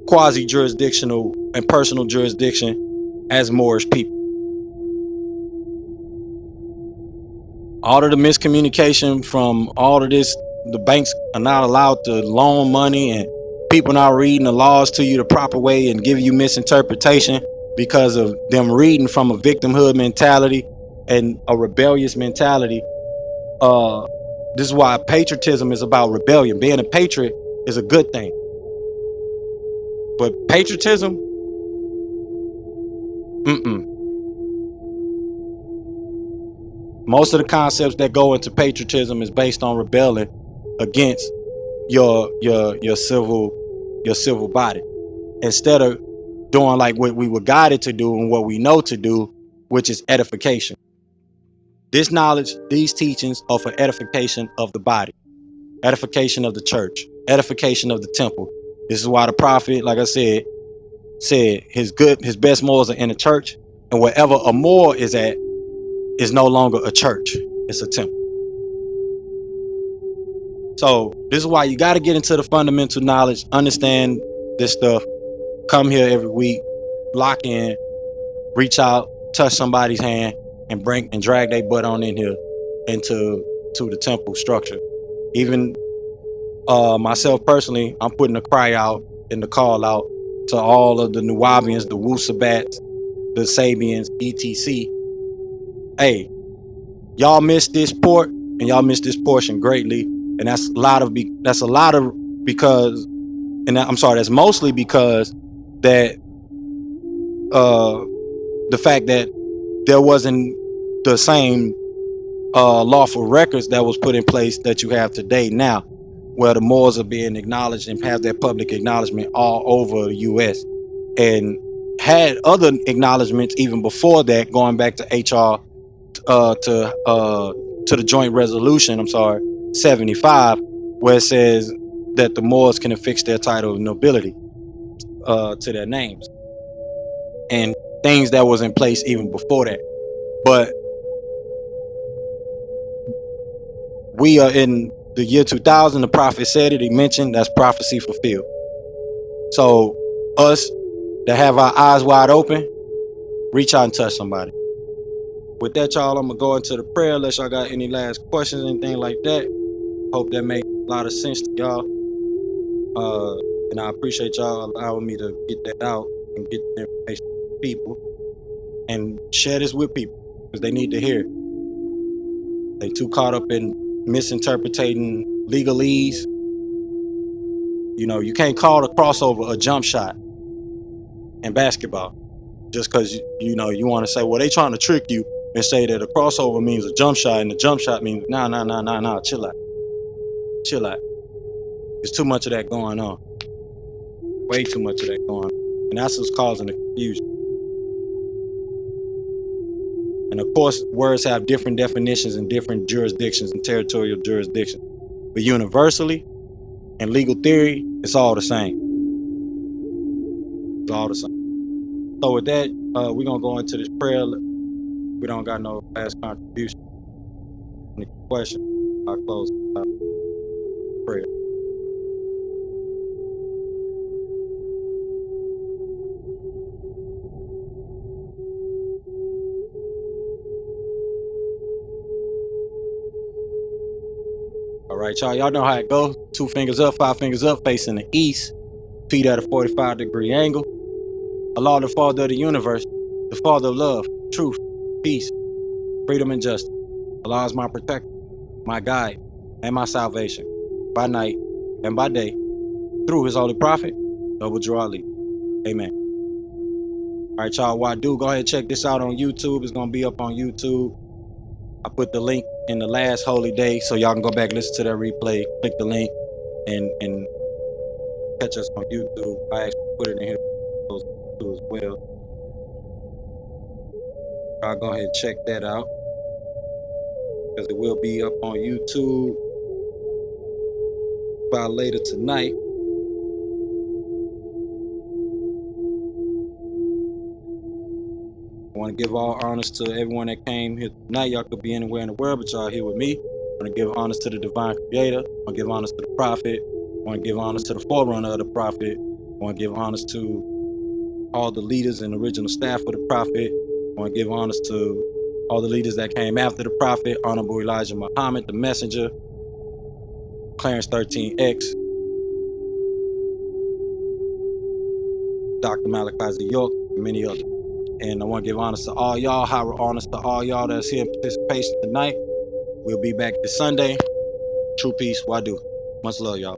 quasi jurisdictional and personal jurisdiction as Moorish people. All of the miscommunication from all of this, the banks are not allowed to loan money and people not reading the laws to you the proper way and give you misinterpretation because of them reading from a victimhood mentality and a rebellious mentality. This is why patriotism is about rebellion. Being a patriot is a good thing, but patriotism, mm-mm. Most of the concepts that go into patriotism is based on rebelling against your civil body, instead of doing like what we were guided to do and what we know to do, which is edification. This knowledge, these teachings are for edification of the body, edification of the church, edification of the temple. This is why the prophet, like I said his best morals are in the church, and wherever a Moor is at is no longer a church, it's a temple. So this is why you got to get into the fundamental knowledge, understand this stuff, come here every week, lock in, reach out, touch somebody's hand, and bring and drag their butt on in here into the temple structure. Even myself personally, I'm putting a cry out and the call out to all of the Nuwabians, the Wusabats, the Sabians, etc. Hey, y'all missed this port and y'all missed this portion greatly, and that's a lot of because, and I'm sorry, that's mostly because that the fact that there wasn't the same lawful records that was put in place that you have today now, where the Moors are being acknowledged and have their public acknowledgement all over the U.S. and had other acknowledgments even before that, going back to HR to the joint resolution. I'm sorry, 75, where it says that the Moors can affix their title of nobility to their names, and things that was in place even before that. But we are in the year 2000. The prophet said it. He mentioned that's prophecy fulfilled. So us that have our eyes wide open, reach out and touch somebody. With that, y'all, I'm gonna go into the prayer unless y'all got any last questions, anything like that. Hope that makes a lot of sense to y'all. And I appreciate y'all allowing me to get that out and get the information to people and share this with people because they need to hear it. They too caught up in misinterpreting legalese. You know, you can't call the crossover a jump shot in basketball just because you know you want to say, well, they trying to trick you and say that a crossover means a jump shot and the jump shot means nah, chill out. There's too much of that going on. Way too much of that going on. And that's what's causing the confusion. And of course, words have different definitions in different jurisdictions and territorial jurisdictions. But universally, in legal theory, it's all the same. It's all the same. So with that, we're gonna go into this prayer. We don't got no last contribution. Any question? I'll close with prayer. All right, y'all. Y'all know how it goes. 2 fingers up, 5 fingers up, facing the east. Feet at a 45-degree angle. Allah, the Father of the universe, the Father of love, truth, peace, freedom, and justice. Allah is my protector, my guide, and my salvation, by night and by day, through His holy prophet, Zabuwr. Amen. All right, y'all. Wadu, go ahead and check this out on YouTube. It's gonna be up on YouTube. I put the link in the last holy day, so y'all can go back and listen to that replay. Click the link and catch us on YouTube. I actually put it in here too as well. I'll go ahead and check that out because it will be up on YouTube by later tonight. I want to give all honors to everyone that came here tonight. Y'all could be anywhere in the world, but y'all here with me. I want to give honors to the divine creator. I want to give honors to the prophet. I want to give honors to the forerunner of the prophet. I want to give honors to all the leaders and original staff of the prophet. I want to give honors to all the leaders that came after the prophet. Honorable Elijah Muhammad, the messenger. Clarence 13X. Dr. Malachi York, and many others. And I want to give honors to all y'all. High honors to all y'all that's here in participation tonight. We'll be back this Sunday. True peace. Wadu. Much love, y'all.